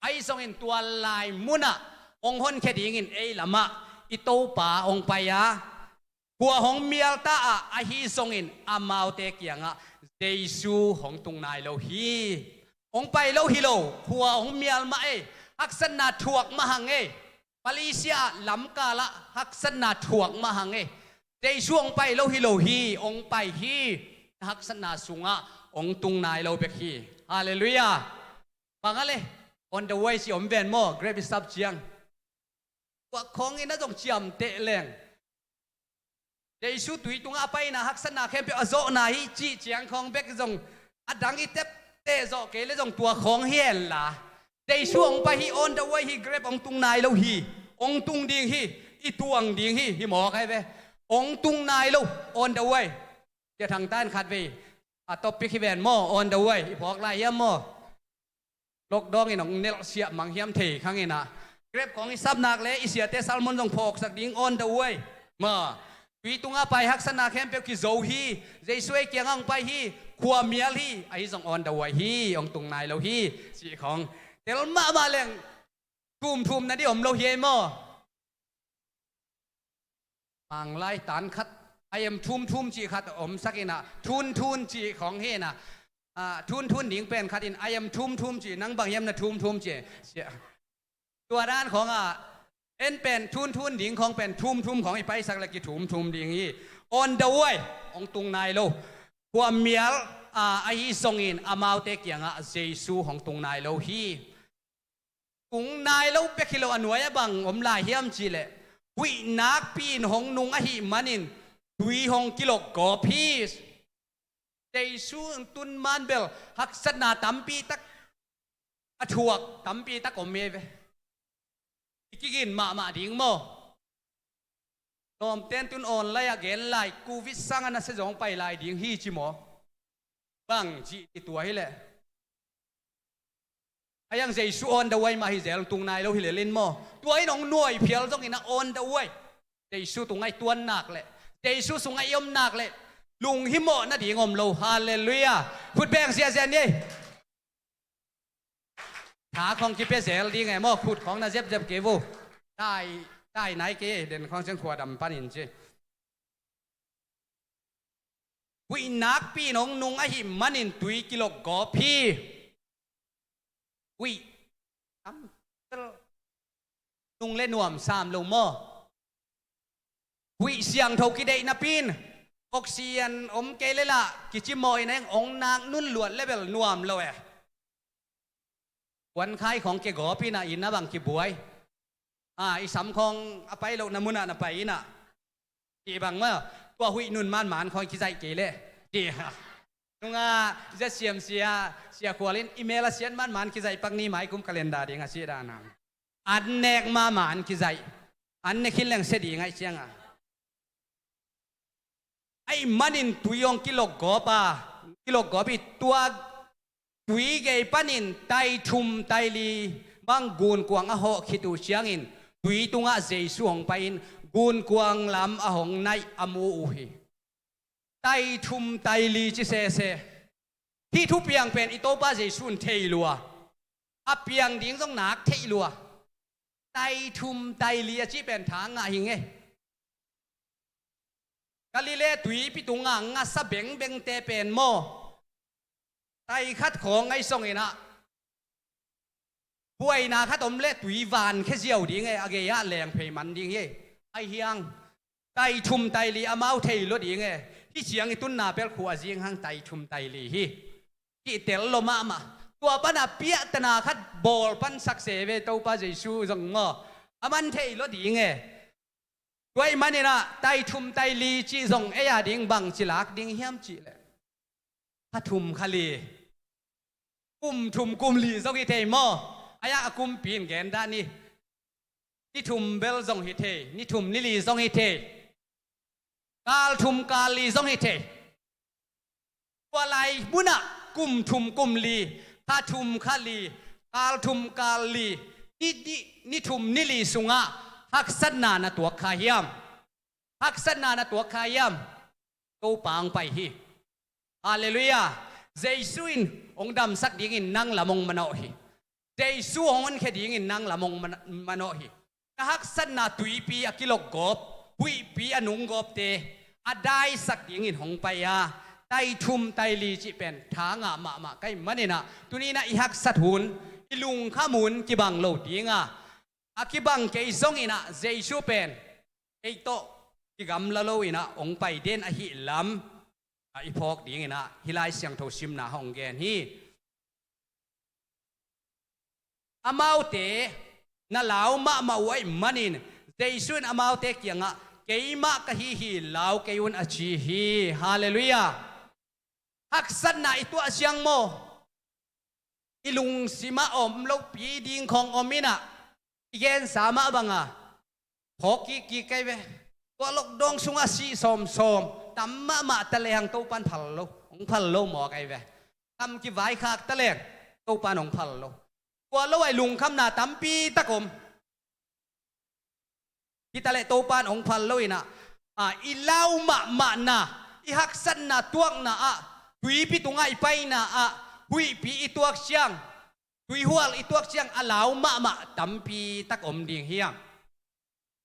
S1: ไอทรงอินตัวลายมุนะองหนแค่ดิ่งอินเอละมะอิโตปาองไปยะหัวของเมียลตาอะฮิทรงอินอามาวเตกียงะเจซูของตุงนายโลฮีองไปโลฮิโลหัวของเมียลมาเอฮักษณะถวกมาหังเอมาเลเซียลำกาละฮักษณะถวกมาหังเอเจซูองไปโลฮิโลฮีองไปฮีฮักษณะสุงะองตุงนายเราเบกีฮาเลลูยาฟังอะไร on the way สิอมเบนโมเกรบิสับเจียงว่าของอินะจงเจียมเตะแรงเจสุตุยตุงอาไปนะฮักษณะเข้มเปอโซนาฮิจีเจียงของเบกจงอดังอิเตปเตะโซเกลจงตัวของเฮียนล่ะเจสุองไปฮี on the way ฮีเกรบองตุงนายเราฮีองตุงดิ่งฮีอีตวงดิ่งฮีหมอใครเบองตุงนายเรา on the wayจะทางต้านขัดไปตบปิกแวนโม on the way อีพอกไล่ยามโมลกดองอีน้องเนลเสียมังเฮียมเทข้างอีน่ะเกร็บของอีซับนักเลยอีเสียเตซัลมอนจงพอกสักดิ้ง on the way มาวีตุงอาไปฮักษณะเข้มเปียกิโซฮีเจสวยเกียงอังไปฮีขวาเมียลฮีไอ้จง on the way ฮีองตุงนายเราฮีสีของเตลมาเล่งกุมทุมนะที่ผมเราเฮียโมมังไล่ตันคัดไอ้ยมทุ่มจีขัดอมสักอินะทุนจีของเฮนะทุนหนิงเป็นขัดอินไอ้ยมทุ่มจีนังบางยมนะทุ่มจีตัวด้านของเอ็นเป็นทุนหนิงของเป็นทุ่มของไอ้ไปสักละกี่ทุ่มดิ่งฮี on the way องตุงนายโลความเมียลไอ้ทรงอินอามาวเตกอย่างเจซูของตุงนายโลฮีตุงนายโลเป็กกิโลอันวยบังอมลายเฮียมจีเลยวินักปีนของนุงอหิมันินดุยหงกิโลกอพีสเจสูตุนมันเบลฮักษณะตัมปีตักอถวกตัมปีตักอมเมเวกินมาดิ่งโมนอมเต้นตุนอ่อนไล่เกณฑ์ไล่กูวิสังนะเสจงไปไล่ดิ่งฮีจิโมบังจีตัวให้แหละไอ้ยังเจสูออนเดวัยมาฮิเซลตุงนายเราฮิเลลินโมตัวไอ้น้องหน่วยเพียรต้องกินนะออนเดวัยเจสูตุงไอ้ตัวหนักเลยเจสุสุงไอยมนักเลยลุงหิโมนะดีงอมโลฮาเลลูยาพูดแบงเสียนี่ถาของกิเปเซลดีไงโมพูดของนะเจ็บเกวูได้ไหนเกเด่นของเชียงขวดำปันอินจีวินักปีน้องนุงไอหิมมันอินตุยกิโลกอพีวินุงเล่นนวมสามลงโมวิเสียงทกิเดนับปีนออกเสียนอมเกลละกิจิมอยนั่งองนางนุ่นหลวดเลเวลนวมเลยวันคายของเกกอปีน่ะอินนะบังกิบวยอีสำของอภัยโลกน้ำมุนะนะไปน่ะกี่บังเมื่อตัวหุยนุ่นมันหมานคอยกิใจเกลเลยกี่นุงจะเสียมเสียขวาลินอีเมลเสียนมันกิใจปักนี้หมายกุมกาเลนดาร์ดีงาเสียดานางอันเนกมาหมานกิใจอันเนคินแหลงเสดีไงเชียงไอ้มันอินตุยองกิโลกอปีตัวตุยเกยปันินไตทุมไตลีบางกูนกวางอโหคิตุเชียงอินตุยตุงะเจสุหงไปอินกูนกวางลำอหงในอมูอุฮีไตทุมไตลีจิเซที่ทุบยังเป็นอิโตปาเจสุนเทลัว อาเปียงดิ้งต้องหนักเทลัวไตทุมไตเลียจีเป็นทางงาหิงเงกาลิเลตุยปิตุงงาสะเบงเบงเตเป็นโมไตคัดของไงส่งเองนะป่วยนาคัดอมเล่ตุยวานแค่เจียวดิ้งเงอเกียแรงเพย์มันดิ้งเงไอเฮียงไตทุมไตลีอามาเทลดิ้งเงที่เสียงไอตุนนาเปลขวาเสียงหังไตทุมไตลีฮีที่เตลโลมาตัวปันอาเปียตนาคัดบอลปันสักเสเวตัวป้าเจสูจงงออามันเทลดิ้งเงตัวไอมันนี่นะไตทุมไตลีจีจงเอียดิ้งบังจิลักดิ้งเฮียมจีเลยพัทุมขลีกุมทุมกุมลีจงฮิเทมออายะกุมปีนแกนด้านนี้นี่ทุมเบลจงฮิเทนี่ทุมนิลีจงฮิเทกาลทุมกาลีจงฮิเทว่าไรบุญะกุมทุมกุมลีถ้าทุมขลีกาลทุมกาลีนี่ทุมนิลีสุงะฮักสันนานะตัวขายามฮักสันนานะตัวขายามตัวปางไปฮีฮาเลลูยาเจสุอินองดำสักดิ่งนั่งละมงมโนฮีเจสุองอันแค่ดิ่งนั่งละมงมโนฮีฮักสันนาตุยปีอกิโลกบปุยปีอนุงกบเตอได้สักดิ่งหงไปยาไตทุมไตลีจิเป็นทางอ่ะมาใกล้มันนี่นะตัวนี้นะอีฮักสัตหุนอีลุงข้ามุนกิบังโลดิ่งอ่ะอากิบังเกยซงอินะเจสุเป็นไอโตกิกำละโลอินะองไปเด่นอหิลัมอีพอกดิ่งอินะฮิไลเสียงโทชิมนะฮองแกนฮีอามาเตน่าลาวมาไว้มันนี่เจสุนอามาเตเกียงอ่ะเกยมะกะฮีลาวเกยุนอชีฮีฮาเลลูยาฮักสันนะอีตัวเสียงโมอีลุงสิมาอมโลปีดิ่งของอมินะอีเกนสามะบังอ่ะพอกี่ไกเวตัวลูกดองสุงอาศีสมตัมมาตะเลงตัวปันพัลโลองพัลโลหมอไกเวทำกี่ไว้ขากตะเลงตัวปันองพัลโลตัวโลไอลุงคำนาตัมปีตะกมที่ตะเลตัวปันองพัลโลนะอีเล่ามานะอีฮักสันนะตัวนะหุยปีตุงไอไปนะหุยปีอีตัวเชียงตุยหัวอีตัวเชียงอาลาวมาตัมปีตะกมดิ่งเฮียง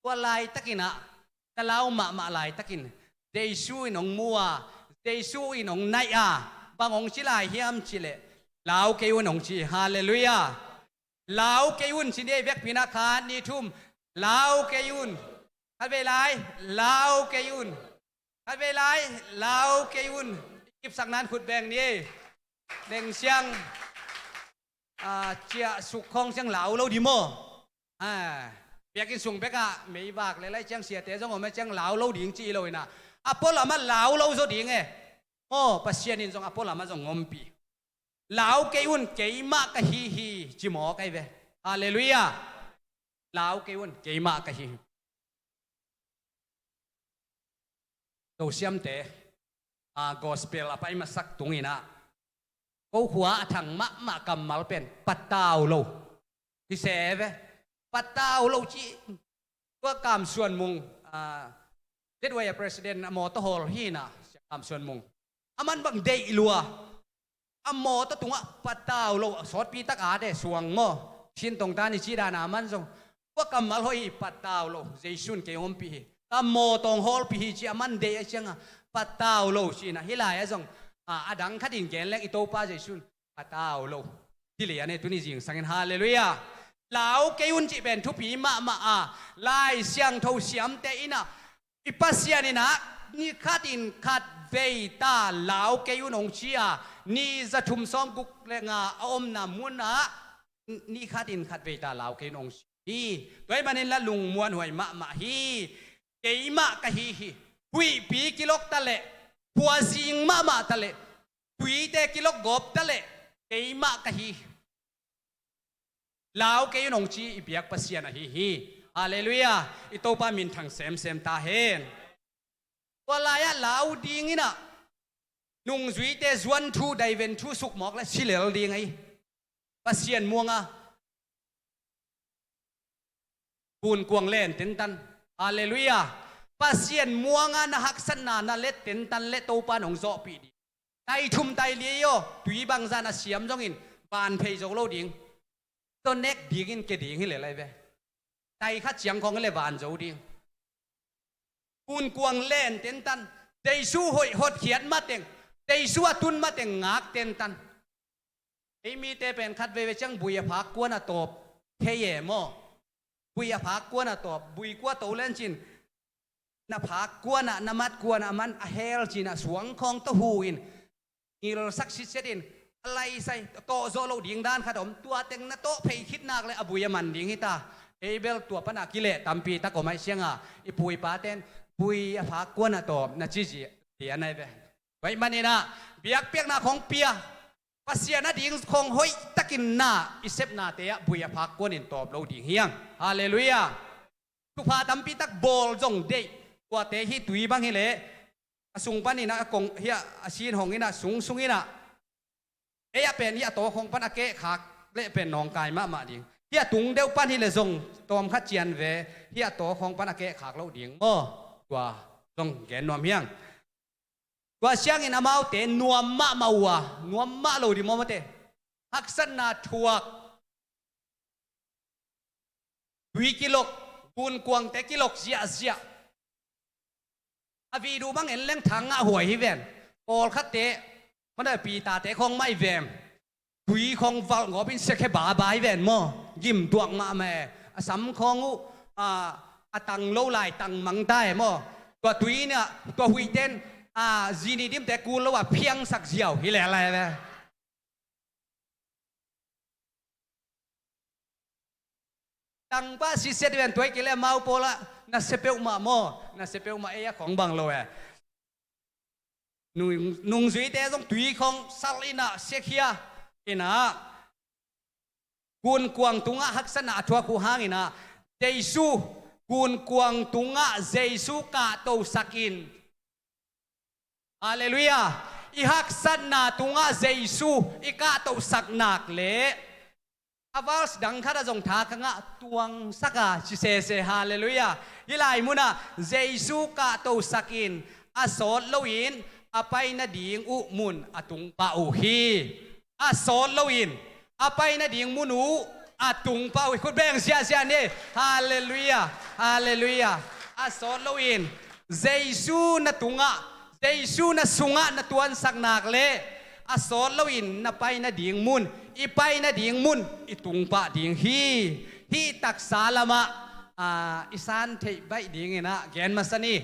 S1: ว่าลายตะกินะตะลาวมาลายตะกินเดซูอินองมัวเดซูอินองไนบางองชิลายเฮียมชิเลลาวเกยุนองชิฮาเลลูยาลาวเกยุนชินเดเวกพินาคานนี่ทุ่มลาวเกยุนฮัดเวลายลาวเกยุนฮัดเวลายลาวเกยุนกิบสักนั้นขุดแบงนี่เด้งเสียงเจียสุขของเสียงเหลาเราดีมั้งเปียกินสุ่งเปียกไม่บากเลยเจียงเสียเตะจังหวะไม่เจียงเหลาเราดิ่งจีเลยนะพอเรามาเหลาเราจะดิ่งโอ้ปัสเซียนินจงพอเรามาจงงมปีเหลาเกยุนเกยมากะฮีจิหมอไกเวฮาเลลูยาเหลาเกยุนเกยมากะฮีตัวเสียมเตะกอสเปลไปมาสักตรงนี้นะกูหัวถังมะกำมัลเป็นปัตตาวโลที่เสวปัตตาวโลจีก็กำส่วนมุงเด็ดไว้ประธานมอตโฮลฮีนะกำส่วนมุงมันบังเดย์ลัวมอตตุงปัตตาวโลสอดปีตักอาเดสวงโมชินตรงตานิจีดานามันส่งก็กำมัลฮอยปัตตาวโลเจสุนเกยอมปีมอตองฮอลปีจีมันเดย์เชียงปัตตาวโลชีนะฮิลายส่งดังขัดินแกนเล็กอีโตป้าเจสุนปัตตาวโลที่เหลือเนี่ยตุนิจิงสังเกตฮาเลลูยาลาวเกยุนจีเป็นทุพีมาลายเสียงเท่าเสียมเตอินะอีปัสยานี่นะนี่ขัดินขัดเวตาลาวเกยุนองเชียนี่จะทุ่มซ้อมกุกเลงอมนามุนนี่ขัดินขัดเวตาลาวเกยุนองเชีด้วยมันนี่ละลุงมวนหวยมาฮีเกยมะกะฮีหุยปีกิโลกตะเลผัวสิงมาตะเลหุยเตกิโลกบตะเลเกยมะกะฮีลาวเกยุนองชีอีเปียกปัสยานะฮีฮาเลลูยาอิโตปามินทังเซมตาเฮนว่าลายลาวดีงี้นะนุ่งจุยเตจวนทูไดเวนทูสุกหมอกและชิเลลดีไงปัสยานมัวงปูนกวงเล่นเต็นตันฮาเลลูยาปัสยานมัวงนะฮักสันนาเล็ดเต็นตันเล็ดโตปานองโซปีดีไตทุมไตเลียโยตุยบังซานะเสียมจงอินบานเพยจงโลดิง ตัวเน็กดีกินเกดีกินเลยเว้ยใจข้าเจียงของเลยบานเจ้าดิกุนกวางเล่นเต็นตันใจสู้หอยหดเขียนมาเต็งใจสู้ตุนมาเต็งงักเต็นตันไอ้มีเตเป็นคัดเวจังบุยพักกวนตบเทเยโมบุยพักกวนตบบุยกวนโตเล่นจินน่ะพักกวนน่ะมัดกวนมันเฮลจินสวงของตะหูอินนี่เราสักชิดเสดินอะไรใส่โตโซโลดิ่งด้านขนมตัวเต็งน่ะโตเพยคิดนักเลยอบุยมันดิ่งฮิตาเอเบลตัวปนักกิเลตัมปีตะกไม่เชียงอ่ะอีปุยป้าเต้นปุยพักกวนตบน่ะจีจีเดียนไหนเว้ยไว้มันนี่นะเปียกเปียกหน้าของเปียปัสยานาดิ่งคงหอยตะกินหน้าอิเซปนาเตะบุยพักกวนินตอบเราดิ่งเฮียงฮาเลลูยาทุกพาตัมปีตักบอลจงเดย์กว่าเตะฮิตุยบังฮิเลสุงปันนี่นะกงเฮียอาชีนหงนี่นะสุงนี่นะเฮียเป็นเฮียโตคงปันอาเกะขากเละเป็นนองกายมาดิ่งเฮียตุงเดวปันฮิเลจงตอมขัดเจียนเวเฮียโตคงปันอาเกะขากเราดิ่งโอ้กว่าจงแกนนวมเฮียงว่าเชียงอินอามาเตนัวมะมาวัวนัวมะเราดิมอมเตฮักษณะทัววิกิโลกุนกวงเตกิโลเสียเสียอวีดูบังเห็นเรื่องทางอ่ะหวยฮิเวนโอลคัดเตมันได้ปีตาเตคงไม่เวมคุยคงฟังงอเป็นเสกบาบายเวนมอยิ้มดวงมาแม่สำคงตังโลไหลตังมังได้มอตัวตุยเนี่ยตัวหุยเต้นจีนี่ดิมแต่กูแล้วว่าเพียงสักเสียวฮิเลอะไรไหมตังป้าสิเสด็จตัวกิเลมาอุปละน่าเสพอุมาโมน่าเสพอุมาเอยของบังโลเอนุ่งสุยเตต้องตุยของสัลลินะเสียขียอินะกุนกวางตุงะฮักษณะทัวคูหางอินะเจซูกุนกวางตุงะเจซูกะโตสักินฮาเลลูยาอีฮักษณะตุงะเจซูอีกะโตสักนักเละอาวาสดังข้าราชงทาขังะตวงสักะชิเซเซฮาเลลูยาฮิลายมุนะเจซูกะโตสักินอาสอนโลอินอาไปนาดิ่งอุมุนอาตุงปาอุฮีอาสอนโลอินอาไปนาดิ่งมุนูอาตุงปาอุฮีคุณแบ่งเสียเสียนี่ฮาเลลูยาฮาเลลูยาอาสอนโลอินเจซูนาตุงะเจซูนาสุงะนาตวนสักนักเละอาสอนโลอินนาไปนาดิ่งมุนอีไปนาดิ่งมุนอีตุงปาดิ่งฮีตักสาลามะอีสานเทใบดิ่งนะแกนมาสนี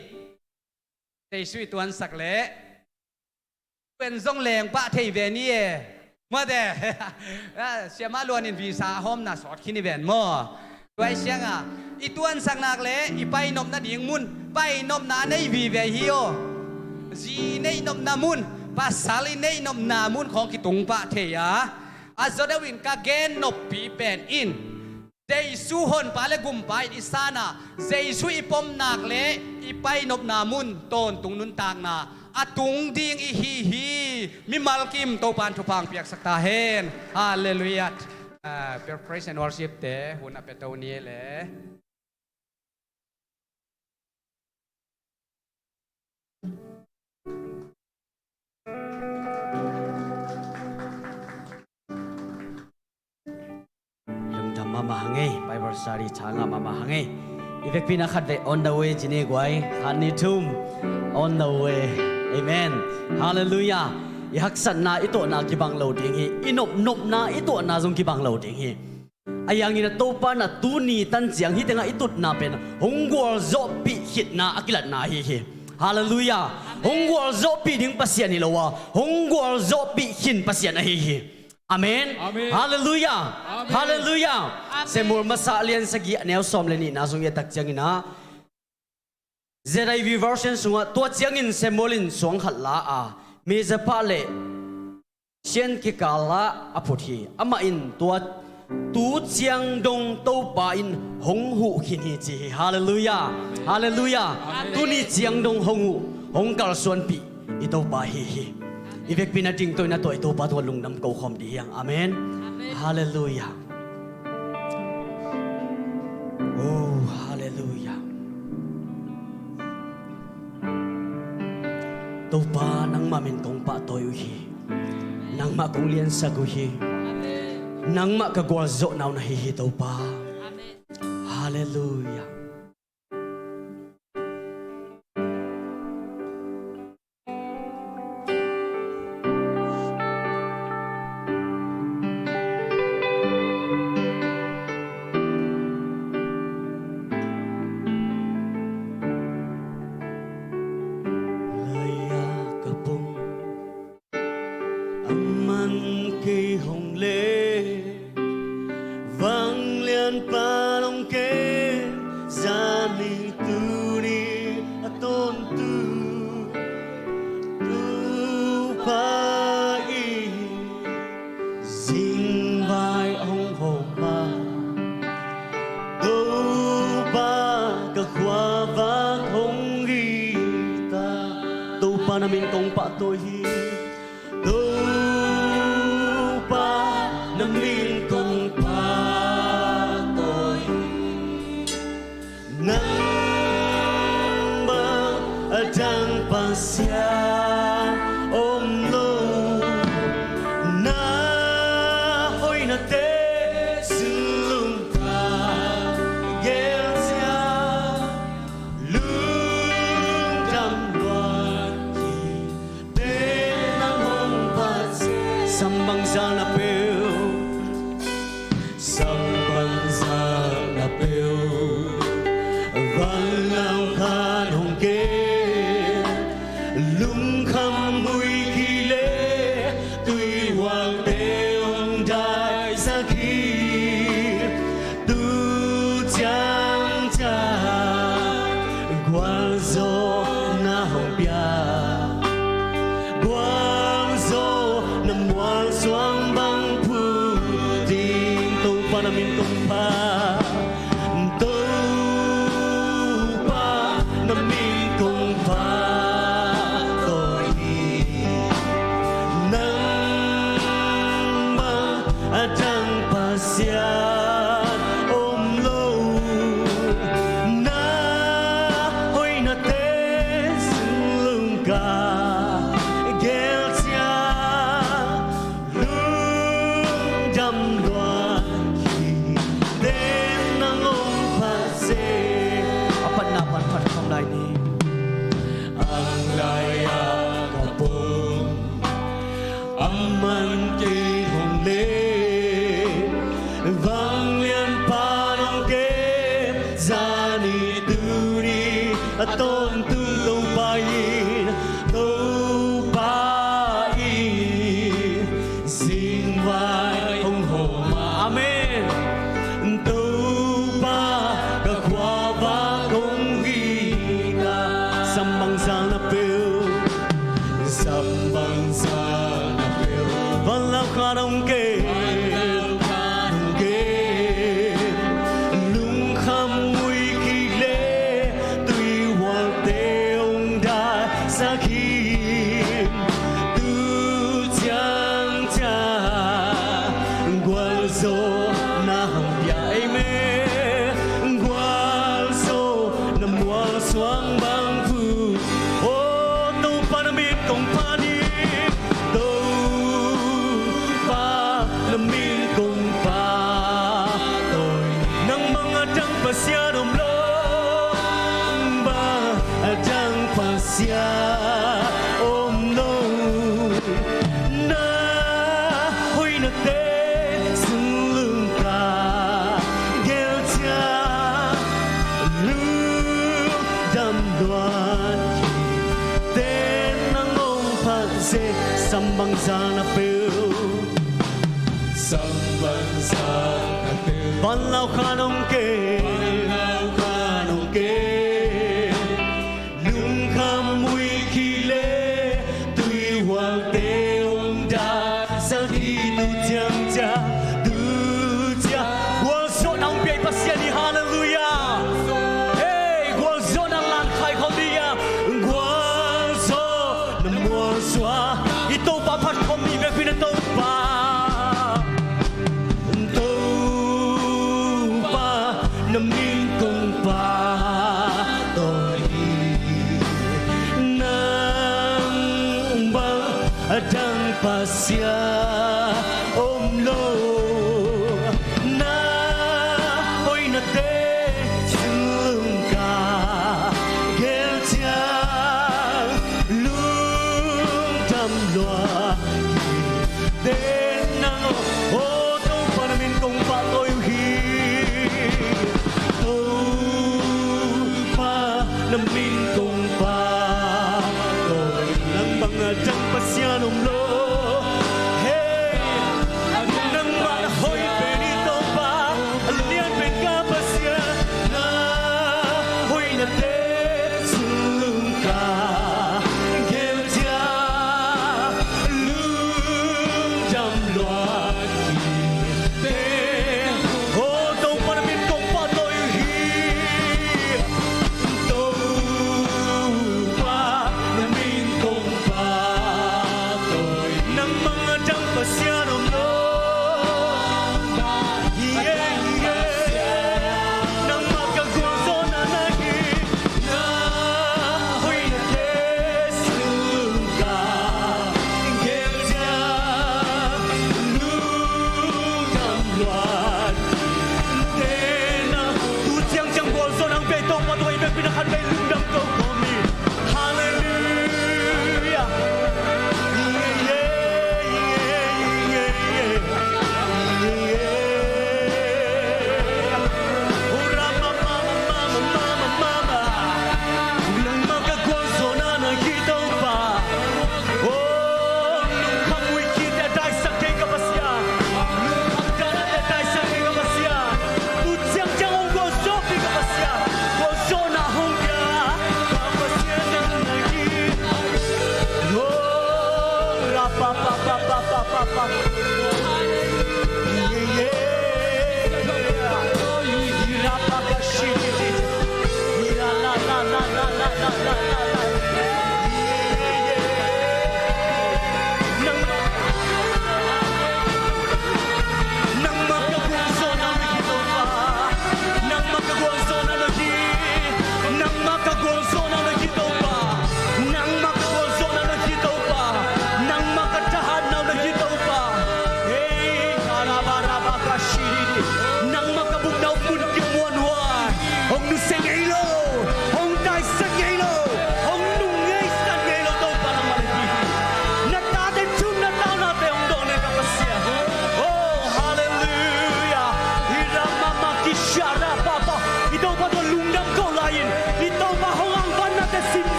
S1: เจซูตวนสักเละเป็นทรงแรงปะเทเวนี่เมื่อแต่เสียมาลวนอินวีซ่าหอมน่ะสอดขินิเวนมั่วไว้เสียงอีตวนสักนักเละอีไปนมนาดิ่งมุนไปนมนาในวีเวฮิโอจีในนมนามุนภาษาลิในนมนามุนของกิตุงปะเทียอาจจะวินกาเกนนบปีเป็นอินเจสุฮอนปาเลกุมไปอิสานาเจสุอีปมนักเละอีไปนบนามุนต้นตุงนุนตางนาอาตุงดิ่งอีฮีมิมัลกิมโตปานทุพังเปียกสักตาเฮนฮาเลลูยาเปียก praise and worship เตหุ่นอเปโตเนียเลย
S2: Mamahangay Bible study changa mamahangay Ivek pinakat de on the way jinigway hanitum on the way Amen Hallelujah Ihaksan na ito na kibang loading hi Inop na ito na zong kibang loading hi Ayang ina topa na tuni tan siyang hiti nga itut na pen Honggual zopi hit na akilat na hi Hallelujah Honggual zopi ding pasyan nilawa Honggual zopi hin pasyan na hi Amen.
S3: Amen.
S2: Hallelujah.
S3: Amen.
S2: Hallelujah. Semur masalian sagi neo som leni na sung yetak changina. Zerai version sunga to changin semolin song khatla a. Me zapale. Sian ki kala aputhi. Ama in to tu chiang dong to pa in hong hu khin hi chi. Hallelujah. Hallelujah. Tu ni chiang dong hong hu hong kal suan pi ito pa hi. Ivek pinating to na to ito pa to lungnam ko khom di yang amen hallelujah oh hallelujah to pa nang mamin kong pa to hi nang ma kong lian sa gu hi nang makagwal zo naw nahihitaw pa. Hallelujah. Kỳ hồng lễ vang liên pa long kê gia ni tu ni tôn tu pa y dinh vai ông hồn ma tu pa cả khoa vác hồng ghi ta tu pa na min công pa tôi hi Namin kong patoy Nang ba adang pasya omlo Na hoy na te sulung ka Gel siya lung dam luan ki Te nang hong pasya Sambang sana pe Valang khan hong ke lung kham mui khi lễ tuy hoàng tế ông đại sa khi tu chang cha quang gió na hồng bia quang gió nam quang xoang băng phu tin tu pa nam in tung pa man kỳ hồng lễ vang liên pa nong kế gia ni tu đi tôn tu tôn ba in xin vai ông hồ mà amen tu ba cả khoa ba công ghi ta sambang sang na piu sambang sang Valang khan hong ke lung kham mui khi lễ tuy hoàng tế ông đại sa khi tu chang cha quang gió na hồng bia mê quang gió nam quang xoang băng phu ô tu pa na min công pa ni Namin kong patoy ng mga dang pasya nomlo ba dang pasya omno na hoy na te sulung ka gel cha lu dam duan te nang ong pagse sambang sana pe Sambang sang katil Valang khan hong ke lung kham mui khi lễ tuy hoàng tế ông đại sa khi tu chang cha quang gió nang bia pasya ni hallelujah hey quang gió nang lan khai không đi à quang gió nam quang xoa ito pa phat không đi về phía tông pa Namin kong patoy nang ba adang pasya omlo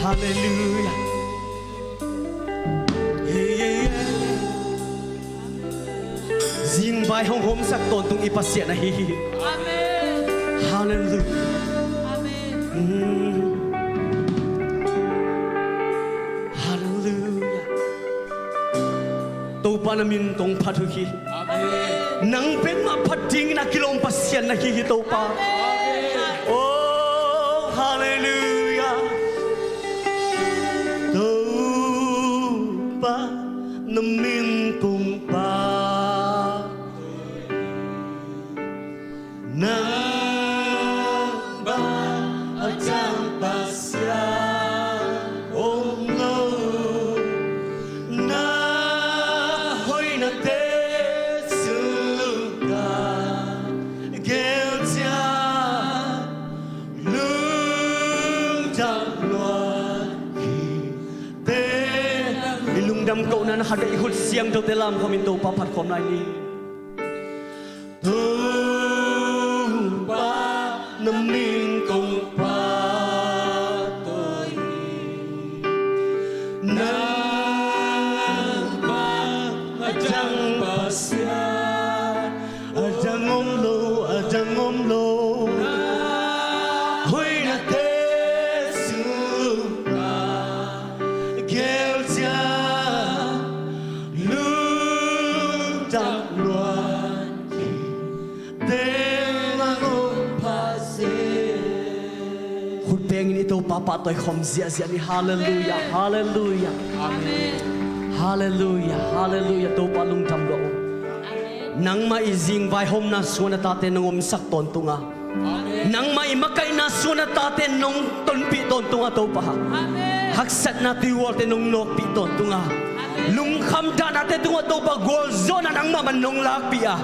S2: Hallelujah. Zing vai hong hom sak ton tung ipasya na hi.
S3: Amen.
S2: Hallelujah.
S3: Amen.
S2: Hallelujah. To pa namin tong patuhi. Nang pen ma pating na kilong pasyan na hi to pa. Oh, hallelujah. To pa namin tong pa. Nang ba ajang pasyan. Oh no. Na hoy na te suluka. Kêu cha lương trăng loan khi te ilung đam cậu na hạt đại hút xiang đâu te làm không in đâu pa phát khom lại ni tu pa nam min công pa tôi na ba ajang pasyan ajang om lo huy na te suka kêu cha lương trăng loan tên là ông pa se hụt beng ini to papa tôi không zia zia ni hallelujah hallelujah hallelujah hallelujah to pa lung tam do nang ma izing vai hom na suana ta te nongom sak ton tunga nang ma imakai na suana ta te nong ton pi ton tunga to pa hak sat na ti wol te nong nok pi ton tunga lung kham da na te tunga to pa gol zona nang ma man nong lak pi a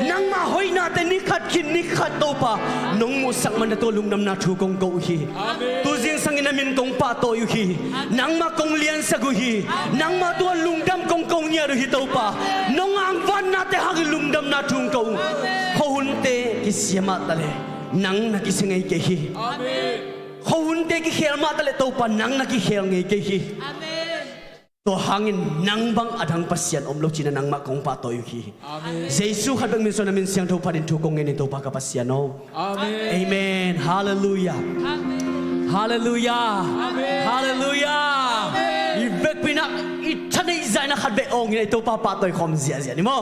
S2: nang ma hoi na te ni khat kin ni khat to pa nong mu sak man to lung nam na thu kong go hi tu jing sang in min kong pa to yu hi nang ma kong lian sa gu hi nang ma to lung dam kong kong nya ru hi to pa nong ang van na te hak lung dam na thung ko ho hun te ki siama ta le nang na ki singai ke hi ho hun te ki khel ma ta le to pa nang na ki khel ngai ke hi to hangin nang bang adang pasyan om lo china nang ma kong pa to yu hi jesu khat bang min so na min siang tho pa din thu kong ngai ni to pa ka pasyan no amen hallelujah hallelujah hallelujah ibek pina itani zaina khat be ong ni to pa pa toy khom zia zia ni mo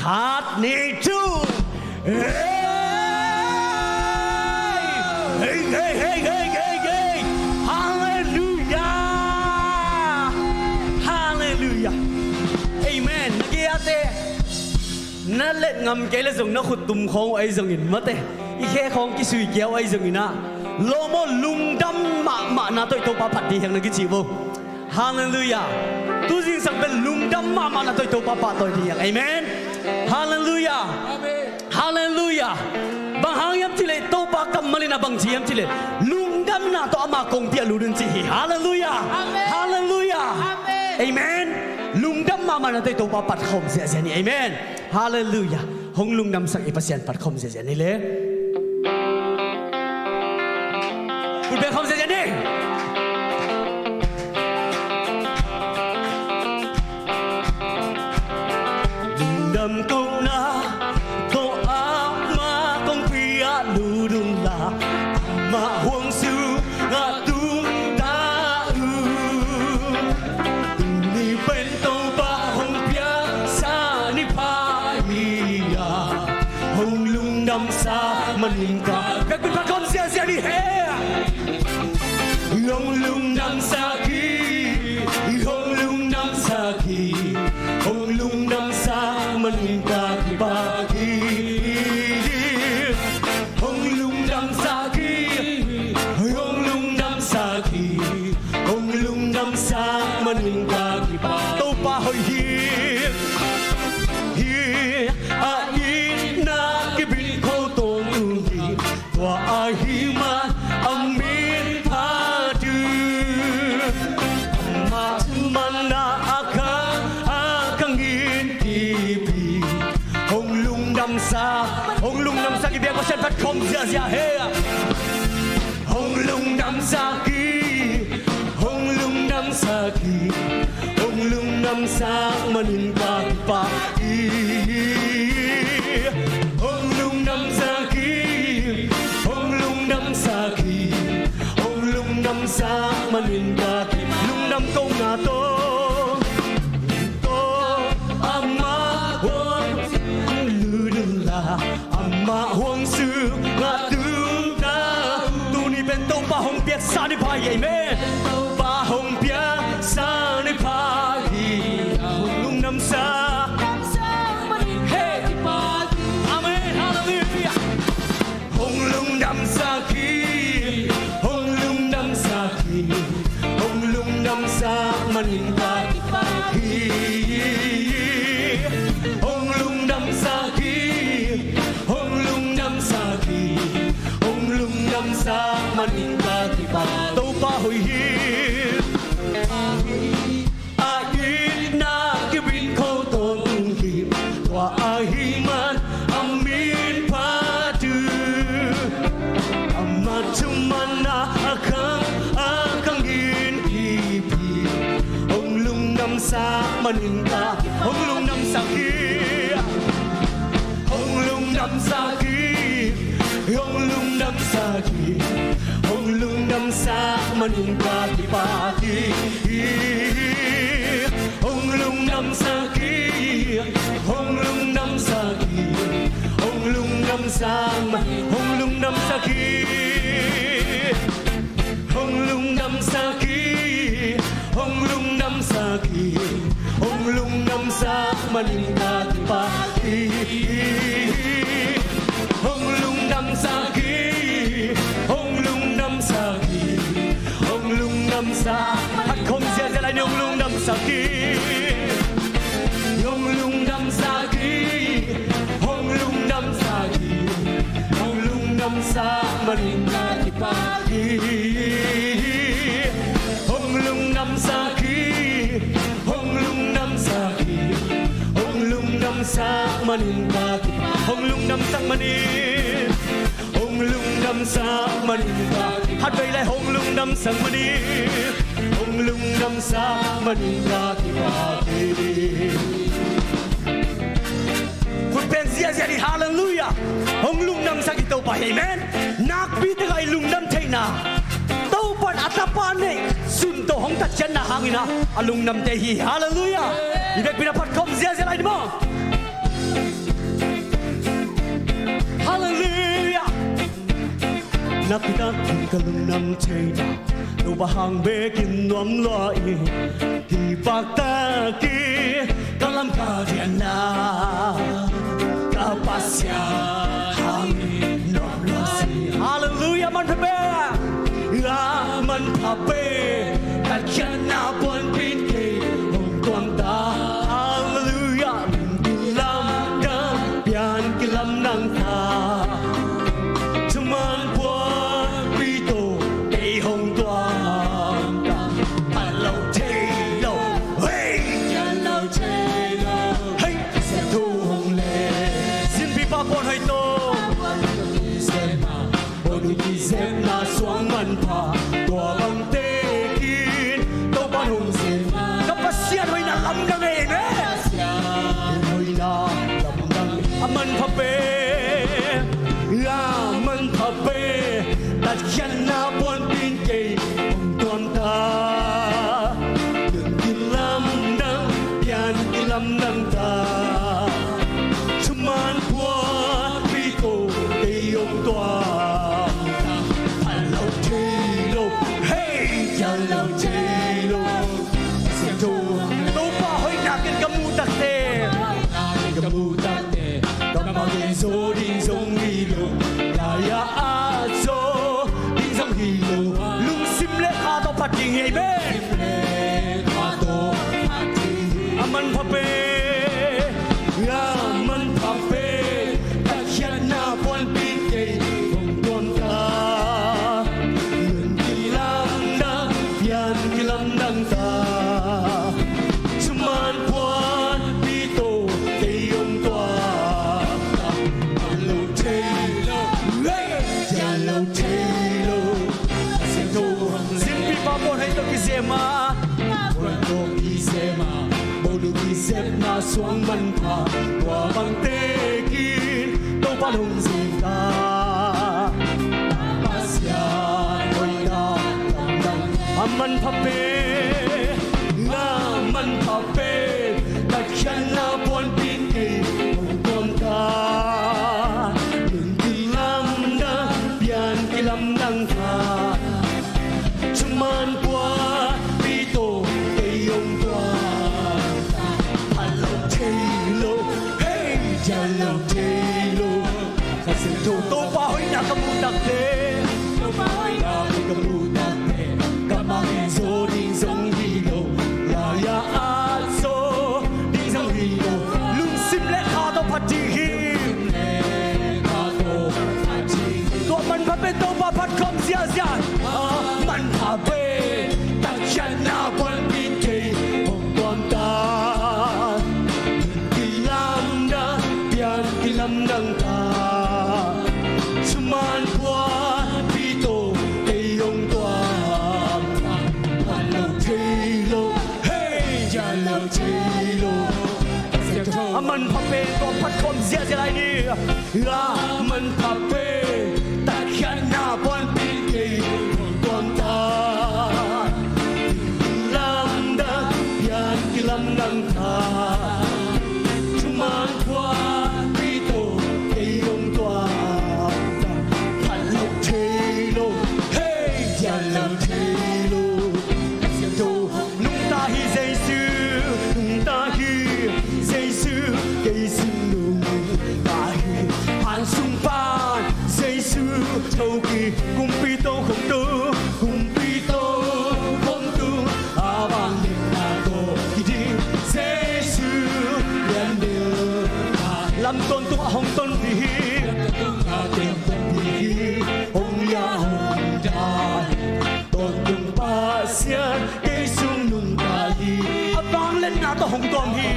S2: khat ni tu hey hey hey hey hey hey hallelujah hallelujah amen nagiate na let ngam ke le zong na khut tum khong ai zong in mate i khe khong ki sui kiao ai zong ina lomo lung dam ma na toi to pa phat di hang na ki chi bo hallelujah tu jing sang ben lung dam ma na toi to pa pa toi di hang amen hallelujah hallelujah bang hang yam chi le to pa kam mali na bang chi yam chi le lung dam na to ama kong pia lu dun chi hi hallelujah hallelujah amen lung dam ma na toi to pa pat khom sia sia ni amen hallelujah hong lung dam sak ipasian pat khom sia sia ni leคุณเป็นคำเสียงนี่ดำกงนาโตอามาคงพิอาลูดุนลามาห่วงสูงาตุงตาอูนี่เป็นโตบาหงเปียสานิพาฮียาหงลุงดำซามันกาเป็นพันคนเสียนี่เฮHong lung nam sa ki, hong lung nam sa ki, hong lung nam sa man ka ki ba ki. Hong lung nam sa ki, hong lung nam sa ki, hong lung nam sa man ka ki ba. To pa hoi hi, a hi na ki bin ko to tu hi, wa a hi ma ami. Mana akang intipi Hong lung nam sa ki biar ko siya pat kom zia zia he Hong lung nam sa ki nam sang manin ka pa i hong lung nam sa ki hong lung nam sa ki hong lung nam sang manin ka lung nam công na to amma huang lư đừng là amma huang sư ngã tướng ta tu ni bên tông ba hong biếc sa ni pa ye me ba hong biếc sa ni pa hi hong lung nam sa hey amen hallelujah hong lung nam sa ki hong lung nam sa ki hong lung nam sa manin ka hi hong lung nam sa ki hong lung nam sa ki hong lung nam sa manin ka tâu ba hồi hi a in na ki bin ko to tung hi wa a hi man amin pa tu amma chumana akang in ki pi hong lung nam sa manin ka hong lung nam sa ki hong lung nam sa ki hong lung nam sa ki hong lung nam sa manin ka ki pa ki hong lung nam sa ki hong lung nam sa ki hong lung nam sa hong lung nam sa ki hong lung nam sa ki hong lung nam sa ki hong lung nam sa manin ka ki pa ki hong lung nam sa ki hong lung nam sa ki hong lung nam sa hát không dễ dễ lại hong lung nam sa ki hong lung nam sa ki hong lung nam sa ki hong lung nam sa manin ka ki pa ki hong lung nam sa ki hong lung nam sa ki hong lung nam sa manin ka ki hong lung nam sang manin hong lung nam sa manin ka hát vậy lại hong lung nam sang manin hong lung nam sa manin ka ki pa kiคุณเป็นเสียเสียดีฮาเลลูยาหงลุงนำสักกิโตไปเอเมนนักบิดไอลุงนำเทนาเต้าปันอัตปานเนสุนโตหงตัดเชนนาหางินะอลุงนำเตฮีฮาเลลูยาอีเด็กพินาพัดคมเสียเสียไรดิมั้งฮาเลลูยานักบิดกลุงนำเทนาตัวบางเบกินนวมลอยกีปากตะกีกลัมกาเดียนาKapasya hangin nomlosi Hallelujah man pape man pape Katyan na buwan pinke Hong tuang ta Hallelujah Kilam dam Pian kilam nang ta Cuman buwan pito Kay hong tuang ta Hello Taylor Hey Hello Taylor Hey Seto hong le Pon hay to Bonu ki sem na suang man pa Tua bang te kin To ban hong sem Kapasyan hoy na lam kang e me Hoy na lam kang Aman pa pe Aman pa pe Tat yan na buwan pin kay Hong tuan ta Dun kilam nang Yan kilam nang ta Chuman buwan pito Kayong tuwan Hello Taylor Hey Hello Taylor Sito Ito pa hoy nakin kamutak te Nakin kamutak te Kamagin so din song hilo Laya aso Din song hilo Lung simle kato pating hebe Simle kato pating Aman pape Aman pape Takyan na buwan pinke Hong tuan ka Yun kilam na Yan kilam nang ta Cuman buwan pito Kayong tuan ta Hello Taylor Hey Hello Taylor Simpi pa po na ito kisema Puerto kisema
S4: 無路其實那雙文化，我幫得見都不弄自家，不想回答等等，阿們拍背，阿們拍背，但係那半邊嘅冇講他，論啲諗得變嘅諗能他。Cuman buat itu keyong buat Halo Taylor, hey Jalo Taylor Kasih tutup pahoy na kamutak de Tutup pahoy na kamutak de Kamangin so ding song hilo Yaya at so ding song hilo Lung sim le kato patihim Kato patihim Tua man papet to papat kom siya-siyaมันพาเป้ตักฉันหน้าบนบินเกยหกความตากิลำดาเปียนกิลำดังตาชุมันบัวปีโตเกยยงตัวฮัลโหลเทโลเฮ้ยฮัลโหลเทโลมันพาเป้ตัวพัดคมเสียใจนี่มันพาเป้ตักฉันหน้าบนบินเกยKilam nang tha Chuman kwa pito kayong tua Halok Taylor Hey Yalok Taylor Siento Nung tahi Giêsu Nung tahi Giêsu Giêsu nung tahi Han sung pan Giêsu Thâu kỳ Cùng pito không tu Cùng pito không tu Abang Lâm tôn tung hồng tôn vì hồng ya hồng đà tôn tung ba xiên cây sung nung ta hi vang lên na to hồng tôn hi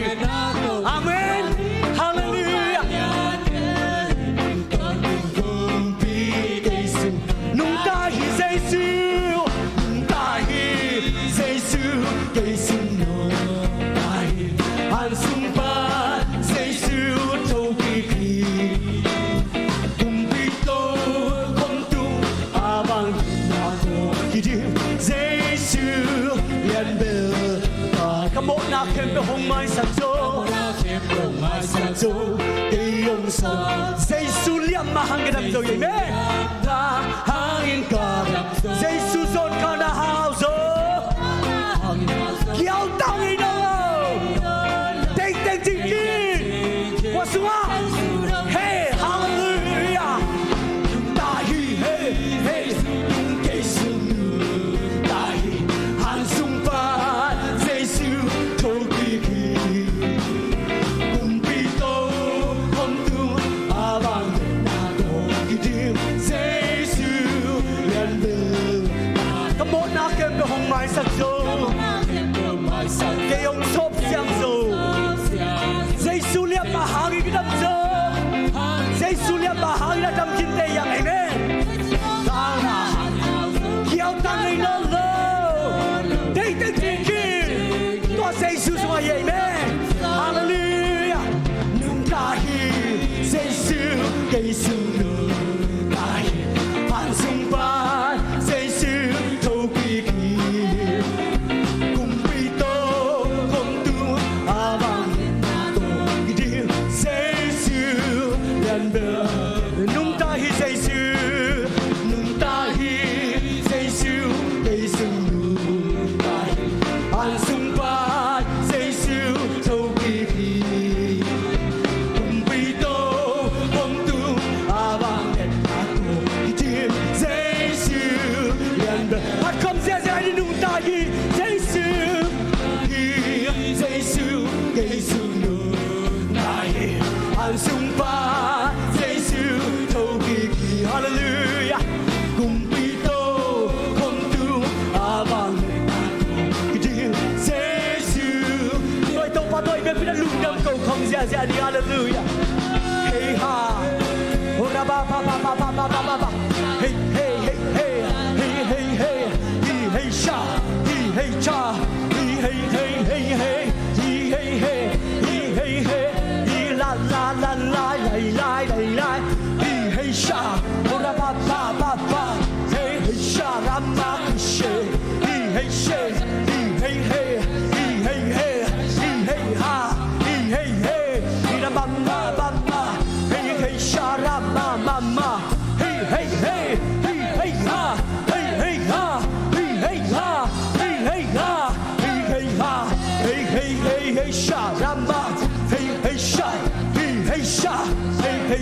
S4: Amen Hallelujah tôn tung pi cây sung nung ta hi Giêsu nung ta hi Giêsu cây sung nung ta hi han sung ba Kem pe hong mai san zo cây yong son Giêsu liam ma hang gedam zo ye me ta hangin ka Giêsu zon ka na hao zo kiao tao ni no teng teng ting ting wa sunga hey hallelujah ta hi hey hey cây sung ta hi han sung pa Giêsu hong mai sắc dô cây ông xốp xiang dô Giêsu liam mà hàng cái đâm dô Giêsu liam mà hàng cái đâm kinh tế yang amen ta là kiao tăng người nó lô đây tên gì kia toa Giêsu xung quanh amen hallelujah nung ta hi Giêsu cây sung nung ta hi han sung ba Giêsu thâu kỳ nung ta hi Giêsu nung ta hi Giêsu cây sung nung ta hi han sung ba Giêsu thâu kỳ cùng bi tô không tu abang et aku hitim Giêsu yang ber hat kom sia sia di nung ta hi Giêsu cây sung nung ta hi han sung ba Hallelujah Kumpito Kuntu Abang Kidil Giêsu Tôi tông pa tôi biết lung đâm cầu không ra ra đi Hallelujah Hey ha Ora ba ba ba ba ba ba ba ba Hey hey hey hey hey hey hey hey sha hey hey cha hey hey hey hey hey hey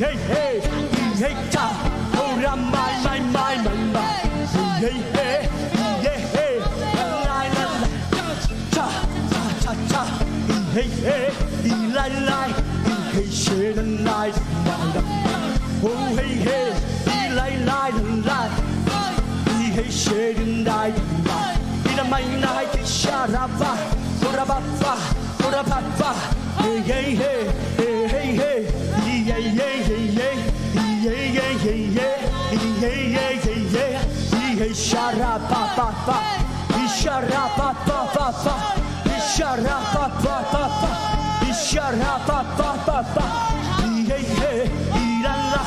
S4: hey hey hey cha oh ram mai mai mai mai mai hey hey hey hey lai lai cha cha cha cha hey hey lai lai hey she lai lai oh hey hey lai lai lai hey she lai lai ina mai lai sharaba ora ba ba ora ba ba hey hey hey hey hey yeah yeah yeah yeah yeah yeah yeah yeah yeah yeah yeah sharaba ba ba sharaba ba ba ba sharaba ba ba ba sharaba ba ba ba hey hey la la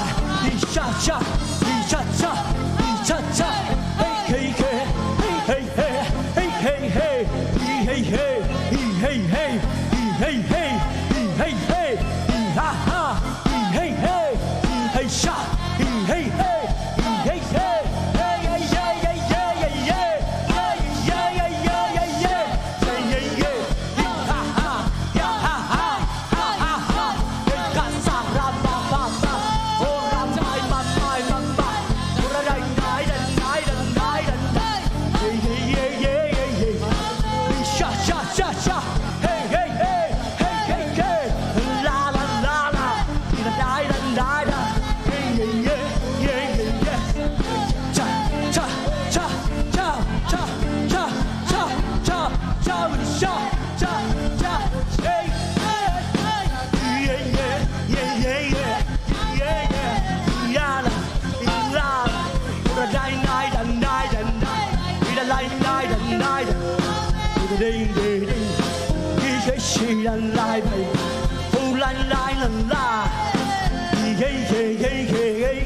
S4: cha cha cha cha cha cha hey hey hey hey hey hey hey hey hey hey hey hey hey hey hey hey ha ha hey hey hey sha hey hey hey hey lai bay oh lai lai la la hey hey hey hey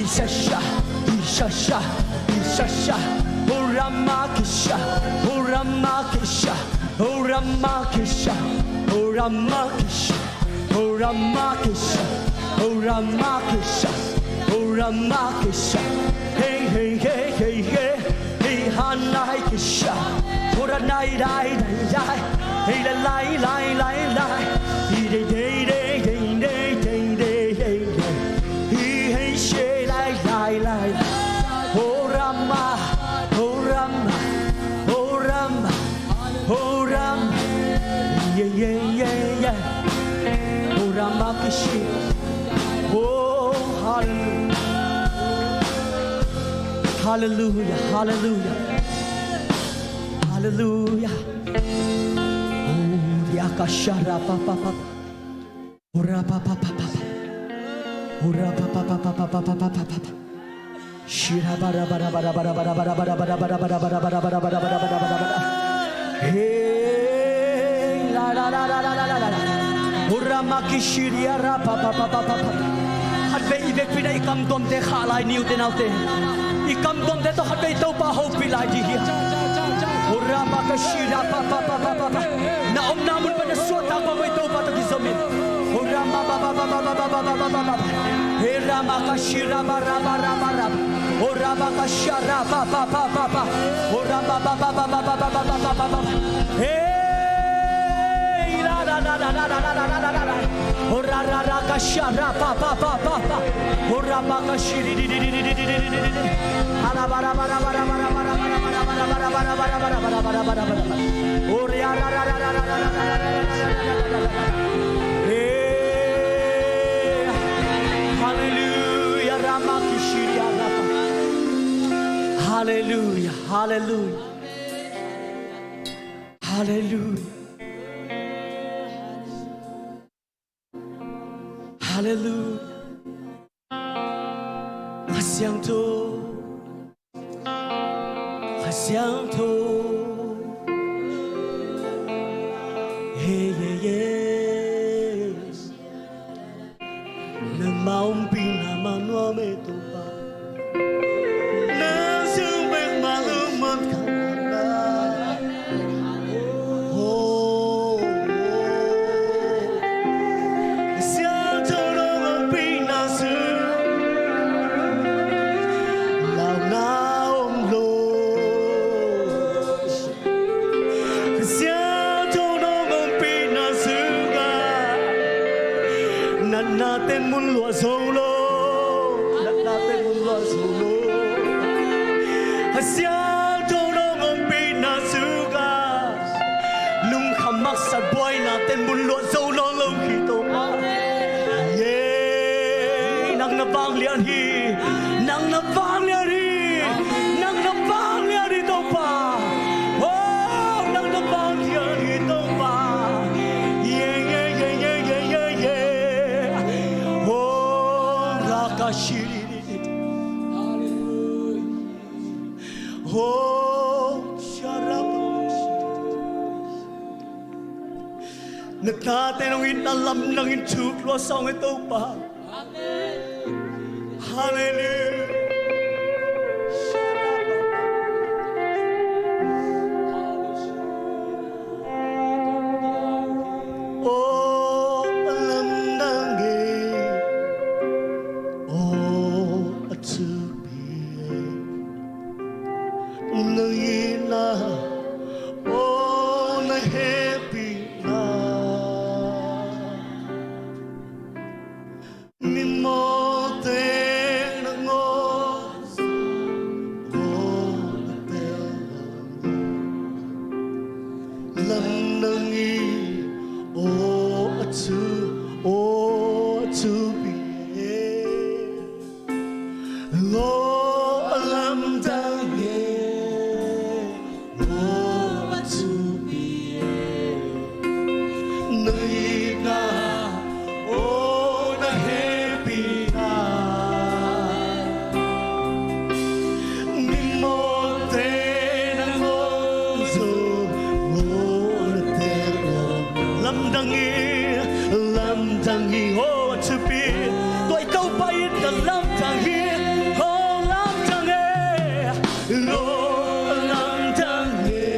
S4: isha sha isha sha isha sha oh ramakisha oh ramakisha oh ramakisha oh ramakisha oh ramakisha oh ramakisha oh ramakisha hey hey hey hey hey hey hanai kisha oh nai dai dai hey la lai lai lai lai he de de de de de de de he hey she lai lai lai oh rama oh rama oh rama oh rama yeah yeah yeah yeah oh rama kishi oh hallelujah hallelujah hallelujah hallelujah Yakashara papa papa ora papa papa ora papa papa papa papa papa shira bara bara bara bara bara bara bara bara bara bara bara bara bara bara bara bara bara hey la la la la la la la ora makishiria ra papa papa papa hatbe ibek pina ikam dom te khalai niu te naute ikam dom te to hatbe to pa ho pilai ji hi ora makashira papa papa papa na om namun pada suata pa mai to pa to gizomin ora papa papa papa papa papa he rama kashira bara bara bara ora makashara papa papa papa ora papa papa papa papa papa hey la la la la la la la la la ora ra ra kashara papa papa papa ora makashiri di di di di di di ala bara bara bara bara bara hallelujah ramakishiria hallelujah hallelujah hallelujah hallelujah香头，香头，嘿耶耶，能毛病那么我没多吧，能生病嘛能么看吧，哦，香头那么病那是。natin mulwa solo Let natin mulwa solo Hasyang tulong ang pinasugas Nung hamak sa buhay natin mulwa solo Long hito Yay Nang nabanglian hi Nang nabanglian hi Nang nabanglian ito pa Oh Nang nabanglian ito pa Nagtatanungin alam ng intuklo sa ito pa Hallelujah Oh, alam ng Oh, atubiye Nangina Oh, nahebi na Mimote ng os Oh, natelang Landangi Oh, atubiye Lo alam dangi Oh, atubiye Naina Oh, nahebi na Mimote ng oso Oh, natero Lamdangi Oh, atubiye Kung ikaw ba yun na lamdangi Oh, lamdangi Lo lamdangi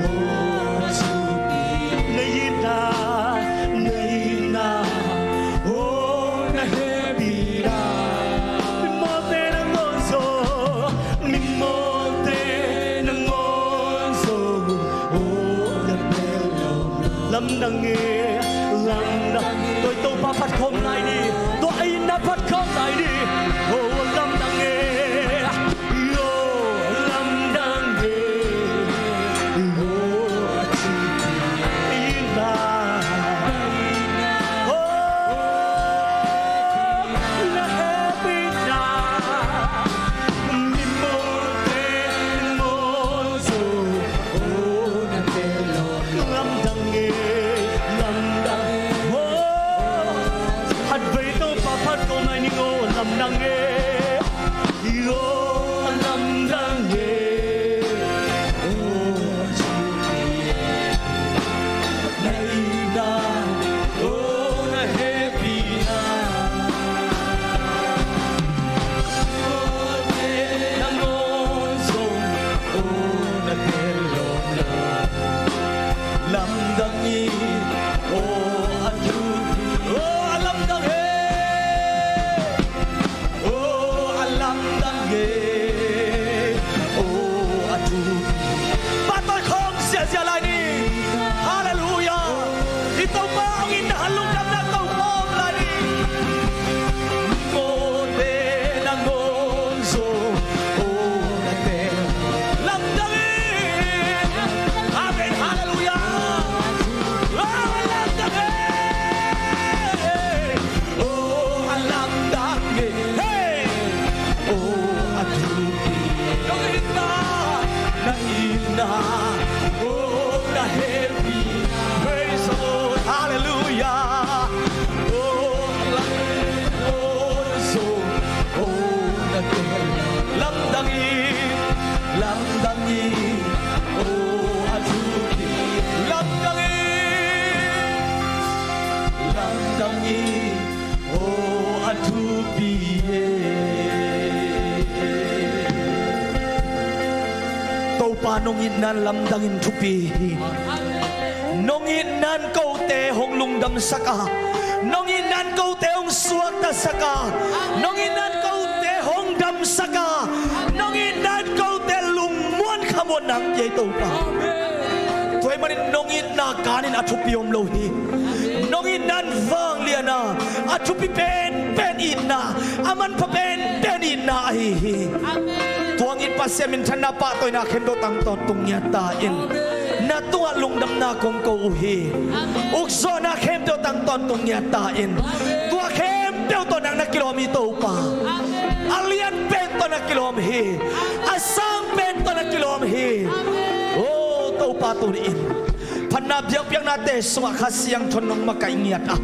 S4: Oh, atubiye Naina Oh, nahebira Mimote ng oso Mimote ng oso Oh, natero Lamdangi Tôi tu ba phát không này đi Tôi ai na phát không này đi Oh lâm đăng nghe Yo lâm đăng nghe Oh chị Ina Oh na happy na Mi mô te mô so Oh na te lo lâm đăng nghe lâm đăng Hạt vây tâu phá phát câu này ni ngô lâm đăng nghe Yo lâm đăng nghe Oh chị Này na Oh na happy na Oh te na ngôn sông Oh na te lộn lộn Lâm đăng nhi Oh anh chú Oh alam dange Oh alam dange Oh atu Patay kong siya lại đi Hallelujah Ito ba ang inahalong na ito mo lại đi Mote ng monso Oh nate Lam dange Amen hallelujah Oh alam dange Oh alam dange Hey Oh atubi Naina Oh nahebi Praise the Lord Hallelujah Oh alam Oh so Oh natehe Lam dangi Oh atubi Lam dangi Oh atubi Tau pa nong inan lamdangin tupi Nong inan kau te hong lungdam saka Nong inan kau te hong suwata saka Nong inan kau te hong dam saka Nong inan kau te lumuan kamon nang yay tau pa Tuay manin nong ina kanin atupi om lohi น้องอินนันฟังเลียนาอาชุปิเป็นอินนาอามันพะเป็นอินนาฮี
S3: Amen.
S4: ตัวงินปัสเซมินชนะปะตัวนักเข็มโดตังตอนตุงยาตาอินนาตัวลุงดำนาคงโกอุฮีอุกโซนักเข็มโดตังตอนตุงยาตาอินตัวเข็มเดียวตัวนักกิโลมีตัวป่าอาเลียนเป็นตัวนักกิโลมีฮีอาซังเป็นตัวนักกิโลมีฮีโอ้ตัวป่าตัวนี้อินพันนาเบียกเบียงนาเตสวะข้าเสียงชนน้องมาไก่เงียดอ่ะ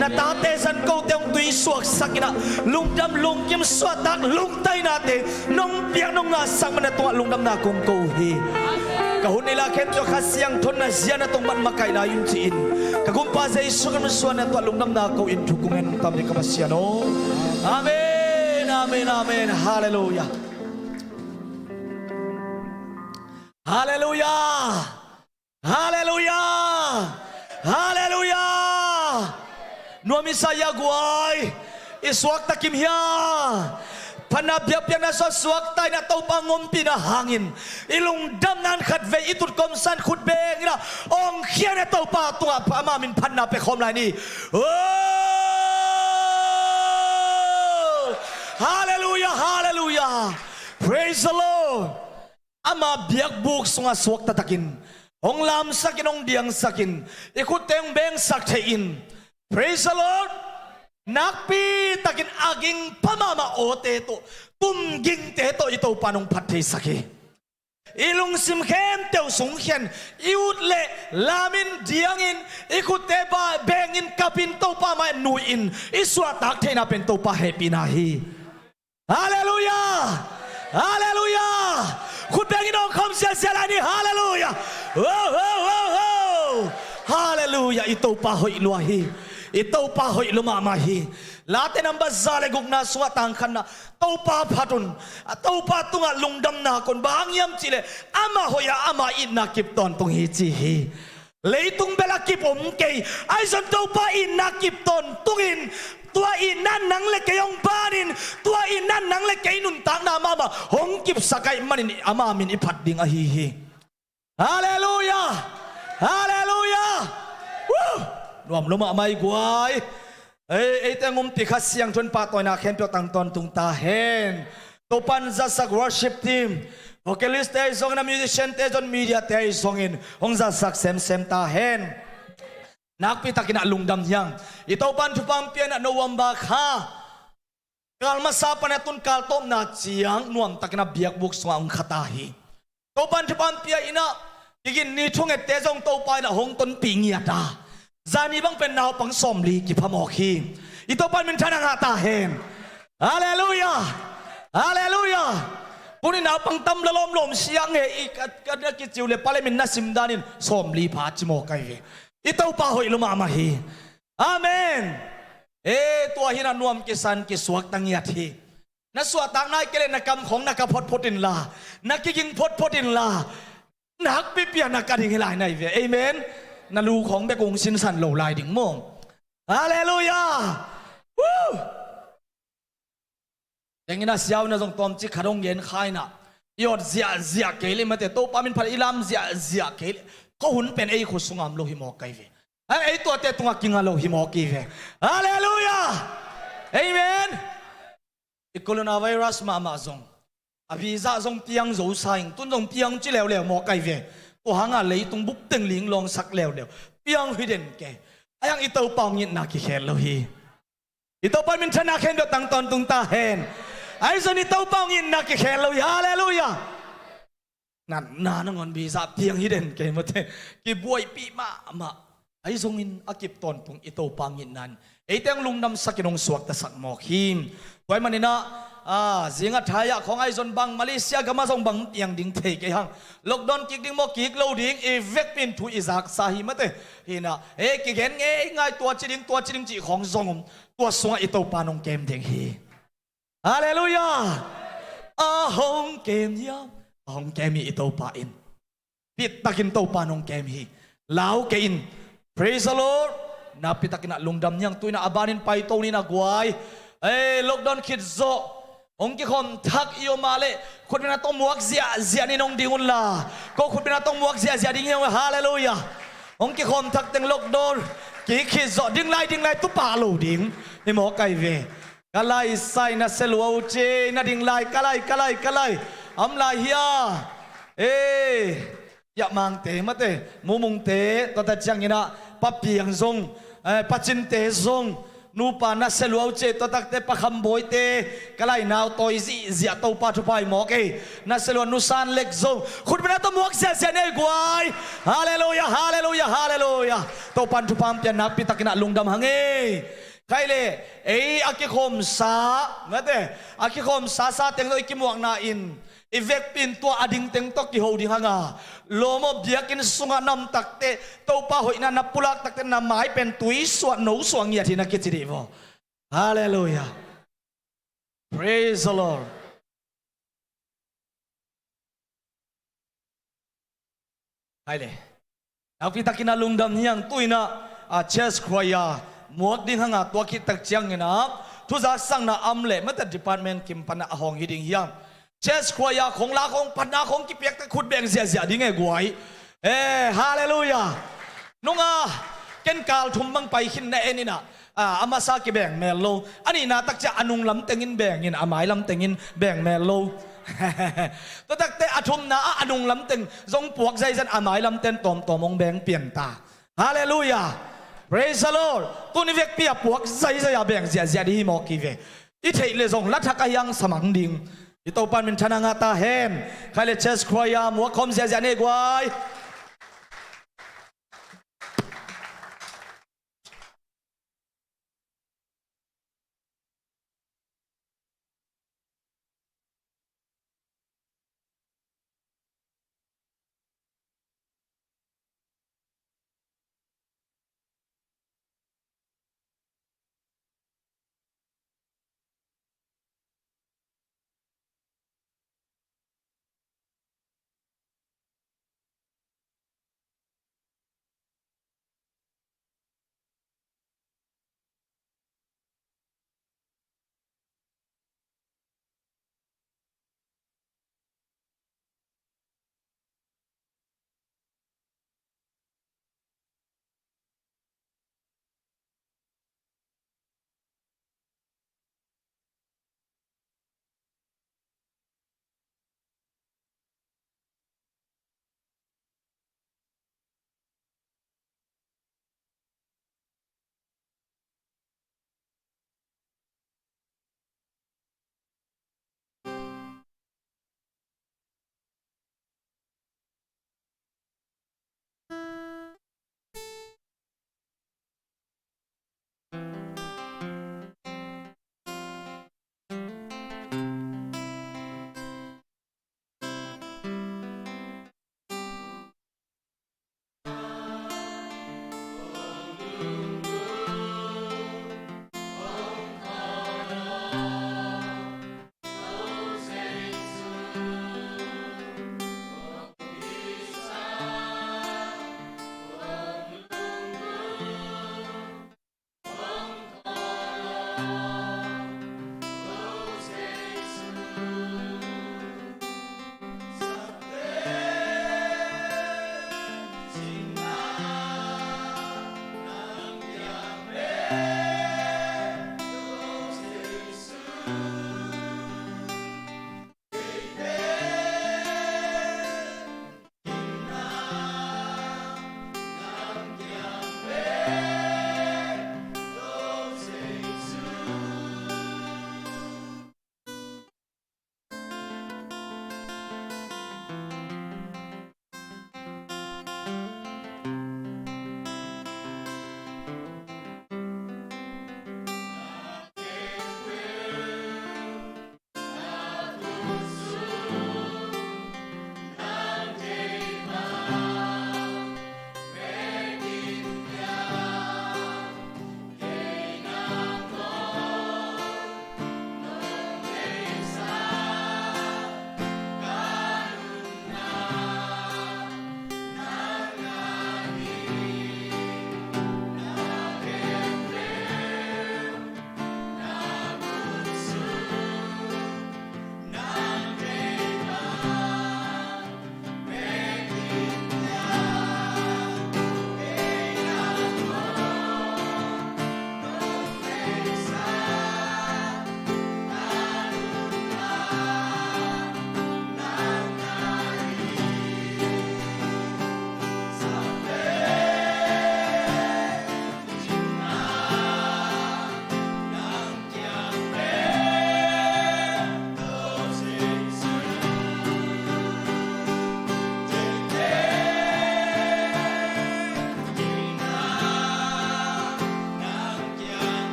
S4: นาตาเตสันโกเตงตุยสวกสักนะลุงดำลุงกิมสวดตักลุงไตนาเตน้องเบียงน้องนาสังมันตัวลุงดำนาคงโกฮีกะหุ่นในลาเข้มตัวข้าเสียงทนนาเสียนาตรงมันมาไก่นายุนจีนกะกุมปาเจสุกันมันสวนนาตัวลุงดำนาโกอินทุกุเงินตามนี้กับเสียโนอาเมนอาเมนอาเมนฮาเลลูยาฮาเลลูยาฮาเลลูยาฮาเลลูยานวมิสายกวยอิสวกตะกิมเฮียพนับเบียบเบียงนาสวกไตนาเต้าปังงมปีนาหางินอิลุงดำนันขัดเวอิตุดกอมสันขุดเบงนะองเขียนนาเต้าปาตัวพระมามินพันนาไปคอมลายนี่โอ้ฮาเลลูยาฮาเลลูยา praise the Lord อามาเบียกบุกสงสวกตะตะกินองลามสักินองเดียงสักินอิคุเตงเบงสักเทอินPraise the Lord นักปีตะกินอากิงพม่ามาโอเตโตตุมกิงเตโตอิโตปานงพัดเทสักอีลุงซิมเข้มเตียวสงเขียนอิวดเล่ลามินเดียงอินอิคุเตบาเบงอินกับอินโตปามาหนูอินอิสวาตักเทนาเป็นโตปาเฮปินาฮีฮาเลลูยาฮาเลลูยาคุณเบงอินองคำเสียเสียลานี่ฮาเลลูยาโอ้โหฮาเลลูยาอิโตปาหอยลัวฮีIto pa hoy lumamahi. Lahat ng bazalegog na suwatang kana. Tau pa patun. Tau pa tunga lungdam na kon bahangyam chile. Ama hoya ama inakip ton tung hichihi. Leitung belakip omkay. Ay son tau pa inakip ton tungin. Tua inan nang lekayong banin. Tua inan nang lekay nuntang na mama. Hongkip sakay manin amamin ipading ahihi. Hallelujah! Hallelujah! Woo! รวมลงมาไม่กวยแต่งมติขัดเสียงชนปาตัวนาเข้มเปียวตังตอนตุงตาเห็นตัวปันจัสัก worship team vocalist เตยส่งนะ musician เตยจน media เตยส่งอินองจัสักเซมตาเห็นนักพิทักษ์นักลุงดำยังอีตัวปันทุปังเปียนะโนวัมบาคากาลมาซาปนตุนกาลต้มนาเจียงนวมตักนับเบียกบุกสวงขตาฮีตัวปันทุปังเปียอินะยินนี่ช่วงเตยจงตัวปันนะหงต้นปีเงียดาจานี่บังเป็นนาวปังสมลีกิพมอคีอิโตปันเป็นชนะงาตาเห็นฮาเลลูยาฮาเลลูยาปุณินาวปังตำละลมเสียงเฮอีกันนักกิจิวเลปาเลมินนัสิมดานินสมลีพาจิโมกายอิโตปาหอยลุมามาฮีอาเมนตัวหินันวมกิสันกิสวกตังยาทีนัสวตังนายเกเลนกรรมของนักพดพดินลานักกิงพดินลานักปิเปียนักการหิงหลายในเวเอเมนนาลูของเบกงสินสันโลลายดิ่งมงฮาเลลูยาวู้อย่างนี้นะเสียวนะจงตอมจิขดงเย็นคายนะยอดเสียเกลิมาแต่โตปามินพันอิลามเสียเกลิก็หุ่นเป็นไอ้ขุสุงามโลหิมอไกเวไอ้ตัวเตตุงกิงโลหิมอกีเวฮาเลลูยาเอเมนอีโคโรนาไวรัสมาจงอภิษาจงเตียงโจสายตุนจงเตียงจิเลวมอไกเวตัวหางอะไรตรงบุบตึงลิงลองสักแล้วเดียวเปียงหิเด่นแกไอ้ยังอิโตปองยินนักเขียนเราฮีอิโตปองมินชนะเขียนเดียวตั้งตอนตุงตาเห็นไอ้ส่วนอิโตปองยินนักเขียนเราฮีฮาเลลูยานั่นนานงอนบีซาเปียงหิเด่นแกมาเถอะกีบวยปีมาไอ้ส่งอินอากิบตอนตุงอิโตปองยินนั้นไอ้เตียงลุงนำสักยนงสวกตะสักหมอกหิมไว้มันนี่นะเสียงทายาของไอ้จนบังมาเลเซียก็มาส่งบังยังดิ่งเทกไอ้หังล็อกดอนกิกดิ่งโมกิกโลดิ่งเอเวกเป็นทุอิซักสาหิมะเตฮินะกิกเห็นง่ายตัวจิดิ่งจีของทรงตัวสวงอิโตปานงเกมเด็กฮีฮาเลลูยาหงเกมยามหงเกมมีอิโตปาอินปิดตะกินโตปานงเกมฮีลาวเกอิน praise the Lord นับปิดตะกินลุงดำยังตุยนะอาบานินไปโตนี่นะกวยล็อกดอนคิดโซองค์ที่คนทักอิโอมาเลคนเป็นนักต้องมวกเสียนี่น้องดิ่งอุลลาก็คนเป็นนักต้องมวกเสียดิ่งเฮงฮาเลลูยาองค์ที่คนทักเต็งล็อกดอน kỹ khi dọ đinh lai tu pa lo ding ni mo kai ve kalai sai na selo che na ding lai kalai am lai hia ê ya mang te ma te mu mung te to ta chang ina pa piang zong pa chin te zong nu pa na selo che to tak te pa kham boi te kalai naw toi zia to pa thu pai mo ke na selo nu san lek zong khut bena to muak sia ne guai hallelujah to pan thu pam pian nak pi takina lungdam hange kai le ei akikhom sa ngate akikhom sa teng lo ikimuak na in evek pin tua ading teng tok ki ho ding hanga lomo biakin sunga nam takte to pa hoina na pulak takte na mai pen tui suat no suang ya thina ke chiri vo hallelujah praise the lord hai le au pi takina lungdam hiang tuina a chess khoya muak ding hanga tua ki tak chiang ina thu za sang na amle mata department kim pana ahong hiding hiang chess khoya khong la khong pana khong ki pek ta khut beng zia ding e guai hallelujah nunga ken kal thum mang pai hin na enina amasa ki beng melo ani na tak cha anung lam tengin beng in amai lam tengin beng melo to tak te athum na anung lam teng zong puak zai zan amai lam ten tom ong beng pian ta hallelujah praise the lord tu ni vek pia puak zai ya beng zia di mo ki ve i thei le zong la thak ayang samang ding ito pan min chana nga ta hen khai le chess khoya mo khom zia ne guai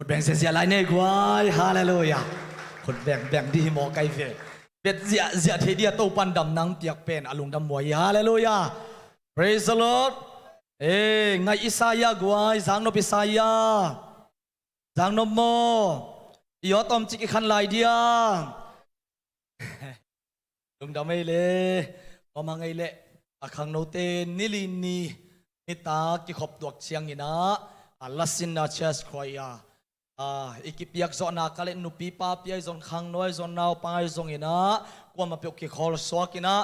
S4: แบ่งเสียหลายเน่กว่าฮาเลลูยาคนแบ่งดีหมอไกเวเป็ดเสียเทียโตปันดำนังเปียกเป็นอลุงดำมวยฮาเลลูยา praise the Lord ไงอิสายากว่าจางนบอิสายาจางนบโมยอตอมจิกขันลายเดียลุงดำไม่เล่ก็มาไงเล่อาคังโนเตนิลินีนิตากิขบตัวเชียงอินะอัลลัสินนาเชสคอยาอีกิปียกจอนาคาเลนุปีปาปียจอนขังน้อยจอนนาวปายจงอินะกว่ามาเปียกกิขอลสวกินะ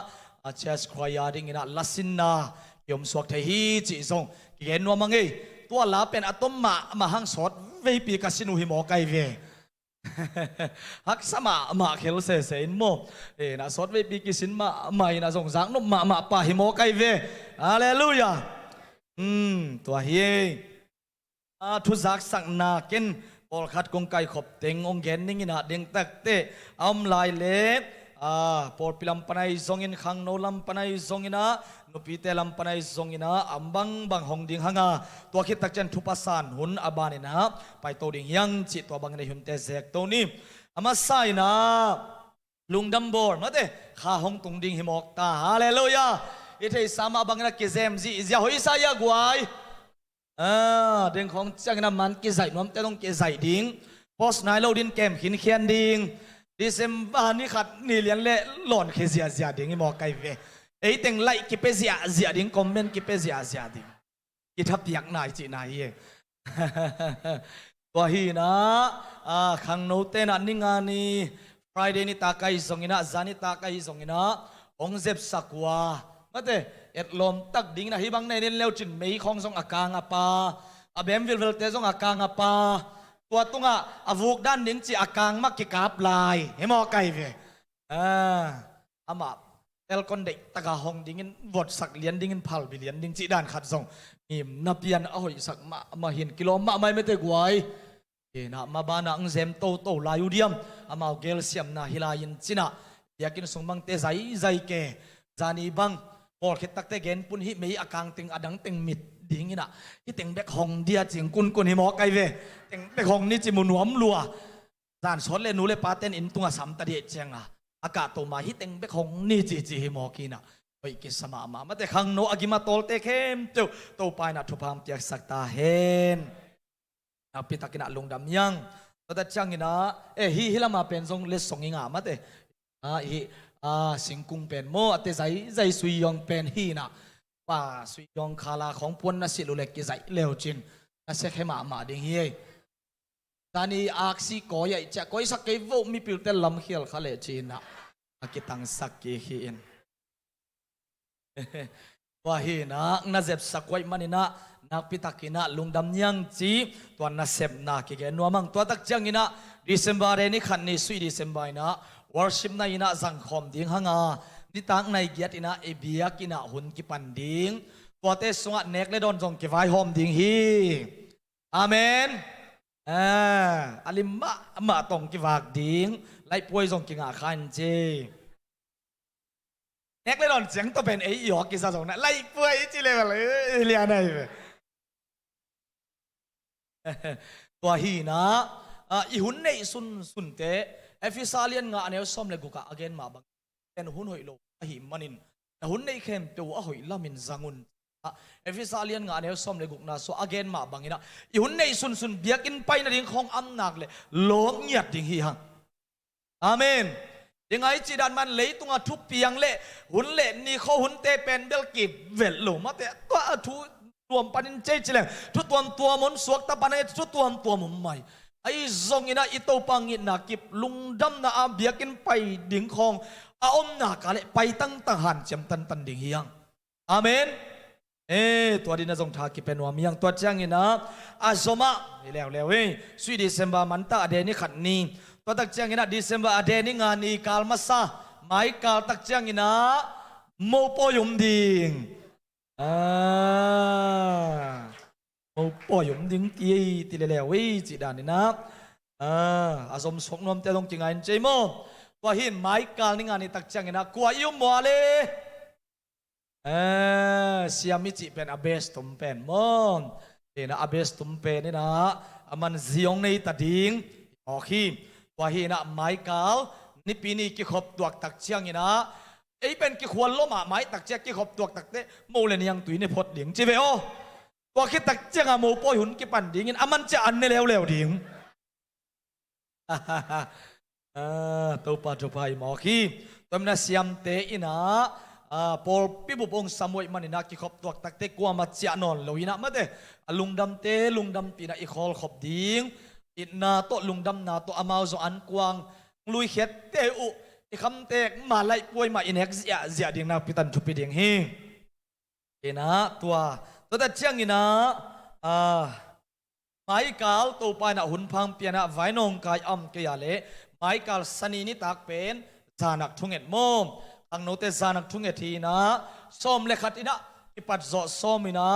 S4: เชสคอยาดิ่งอินะลัสินนายมสวกเทฮีจิจงกิเห็นว่ามังเอตัวลาเป็นอะตอมมาหังสอดเวปีกัสินุหิมอไกเวฮักสมาเคลเซอินโมนะสอดเวปีกิสินมาไม่นะจงสังนมาปาหิมอไกเวฮาเลลูยาตัวเฮทุจักสักนาเกนปอลขัดกงไก่ขบเต็งองเกนนิ่งนะเด้งตักเตะอมลายเล็บปอลพิลัมปนัยซงอินขังโนลัมปนัยซงอินะนุปีเตลัมปนัยซงอินะอัมบังหงดิ่งหังตัวคิดตักเจนทุปัสสานหุนอบานินะไปตัวดิ่งยังจิตตัวบังในหุนเตเซกตัวนี้อามาไซนะลุงดัมโบร์มาเตะข้าหงตุงดิ่งหิมอกตาฮาเลลูยาอิเทสามาบังนักกิเซมซีอิยาหอยสายกวายเรื่องของจังน้ำมันกิใส่น้ำแต่ต้องกิใส่ดิ้งพอสไนเราดินเกมหินเขียนดิ้งดิเซมบานี่ขัดนี่เลี้ยงเละหล่อนเคเสียดิ้งอีหมอไก่เวไอ้เต็งไล่กิเปเสียดิ้งคอมเมนต์กิเปเสียดิ้งกิทับเปียกนายจีนายเองตัวฮีนะขังโนเตนันนิงานีฟรายเดย์นี่ตาไก่ส่งอินะจานี่ตาไก่ส่งอินะองเจ็บสักว่ามาเตเอ็ดลมตักดิ่งนะฮิบังในเล่นเลี้ยวจินไม่คงส่งอากางอปาเบมวิลเตส่งอากางอปาตัวตุงอาวุกด้านนิ่งจีอากางมักกิกาบลายเฮมอไก่เวอามาเอลคอนเด็กตะกาหงดิ่งวดสักเลียนดิ่งพัลบิเลียนดิ่งจีด้านขัดส่งมีนับยันเอาหอยสักมาเห็นกิโลมาไม่เตกไว้นะมาบานังเซมโตลายูเดียมอามาเกลเซียมนะฮิลายินจินะอยากกินส่งบังเตใจเกจานีบังพอคิดตักเตเกนปุ่นฮิมีอากางติงอดังติงมิดดิ่งนะฮิติงเบกหงเดียจิงกุนฮิมอไกเวติงเบกหงนี่จิมุนหวมลัวจานสอนเลนูเลปาเตนอินตุงสัมตะเดียเจียงอากาศตัวมาฮิติงเบกหงนี่จีฮิมอกีนะไปกิสมาแต่ขังโนอากิมาโตลเตเข้มเจ้าโตไปนะทุพามเตียกสักตาเห็นปิตากินะลงดำยังแต่จังกินะฮิลามาเป็นทรงเลสทรงอิงามาเตฮิสิงคุงเป็นโมแต่ใจสุยองเป็นฮีนะป่าสุยองคาลาของปวนนัสิลุเล็กใจเลวจินนัสเซขมาดิ่งเฮตานีอักซิโกยจะก้อยสักเกวมีปิลเตลลำเขียลขาเลจินนะกิตังสักเกฮีนว่าฮีนะนัเจ็บสักไว้มันนี่นะนักพิทักษ์นะลุงดำยังจีตัวนัเซบนักเกนัวมังตัวตักจังนะดิเซมบาร์นี่ขันนี่สุยดิเซมบาร์นะworship na ina zang khom ding hanga ni tang nai giat ina ebia kina hun ki pan ding pote sunga nek le don jong ki vai hom ding hi amen alim ma tong ki wak ding lai poi jong ki nga khan che nek le don jeng to ben ei yo ki sa jong na lai poi chi le ba le lia naiตัวฮีนะอีหุ่นในสุนเตเอฟิซาเลียนงาเนี่ยซ้อมเลยกูกะ again มาบังเป็นหุ่นหอยโลหิมมันินหุ่นในเข้มตัวหอยลามินจังุนเอฟิซาเลียนงาเนี่ยซ้อมเลยกูน่ะ so again มาบังอีนะอีหุ่นในสุนเบียกินไปนะดิ่งของอำนาจเลยโลกเงียบดิ่งฮีฮังอาเมนยังไงจีดันมันเลยตุงทุบเปียงเละหุ่นเละนี่เขาหุ่นเตเป็นเบลกิบเวลโลมาแต่ตัวทุตัวปันเจจิเลทุตัวมนสวกตะปันทุตัวมุมใหม่ไอ้ซงอินะอิโตปังอินะกิบลุงดำนะอาเบียกินไปดิ่งของอาอมนากาเลไปตั้งหันเจมตันดิ่งเฮียงอาเมนตัวดินนะจงทากิเป็นวามียังตัวจังอินะอาซมาแล้วสุยดิเซมบามันตาเดนี่ขันนี้ตัวตักจังอินะดิเซมบาเดนี่งานนี้กาลมาซาไม่กาลตักจังอินะโมโปยุมดิ่งโอ้ปอยมดิ้งตีเลวจีดานี่นะอาสมสงนมแต่ต้องจริงไงเจมตัวหินไม้กาลนี่งานนี่ตักจังนะกว่ายุ่มมัวเลยเสียมิจิเป็นอาเบสตุมเป็นมอนนะอาเบสตุมเป็นนี่นะ มันเสียงในตาดิ่งโอเคว่าเฮนะไม้กาลนี่ปีนี้กี่ขบตัวตักเชียงนี่นะไอ้เป็นกี่ควรล้มไม้ตักเชียงกี่ขบตัวตักเตะโมเลนี่ยังตุยในพดดิ่งจีเบโอว่าคิดตักเชียงอะโมปอยหุ่นกี่ปันดิ่งอินมันจะอันในเร็วดิ่งตัวปัจจุบันหมอขี้ตัวมันเสียมเตอินะพอพี่บุปผงสมุยมันนักกี่ขบตัวตักเตะกว่ามาเจ้านอนลอยนะมาเตะลุงดำเตลุงดำปีนะอีกอลขบดิ่งอินาโตลุงดำนาโตอามาโซอันกวางลุยเข็ดเตอุอีคำเตกมาไล่ป่วยมาอินเอกเสียดิ่งนาพิตันทุบดิ่งเฮงเอ็นะตัวแต่เชียงอินะไม้กาลตัวไปนะหุ่นพังเปียนะไว้นองกายอ้ำเกียเละไม้กาลสนีนิตากเป็นจานักทุ่งเอ็ดโมมอังโนเตจานักทุ่งเอ็ดทีนะส้มเลขัดอินะอิปัดโจส้มอินะ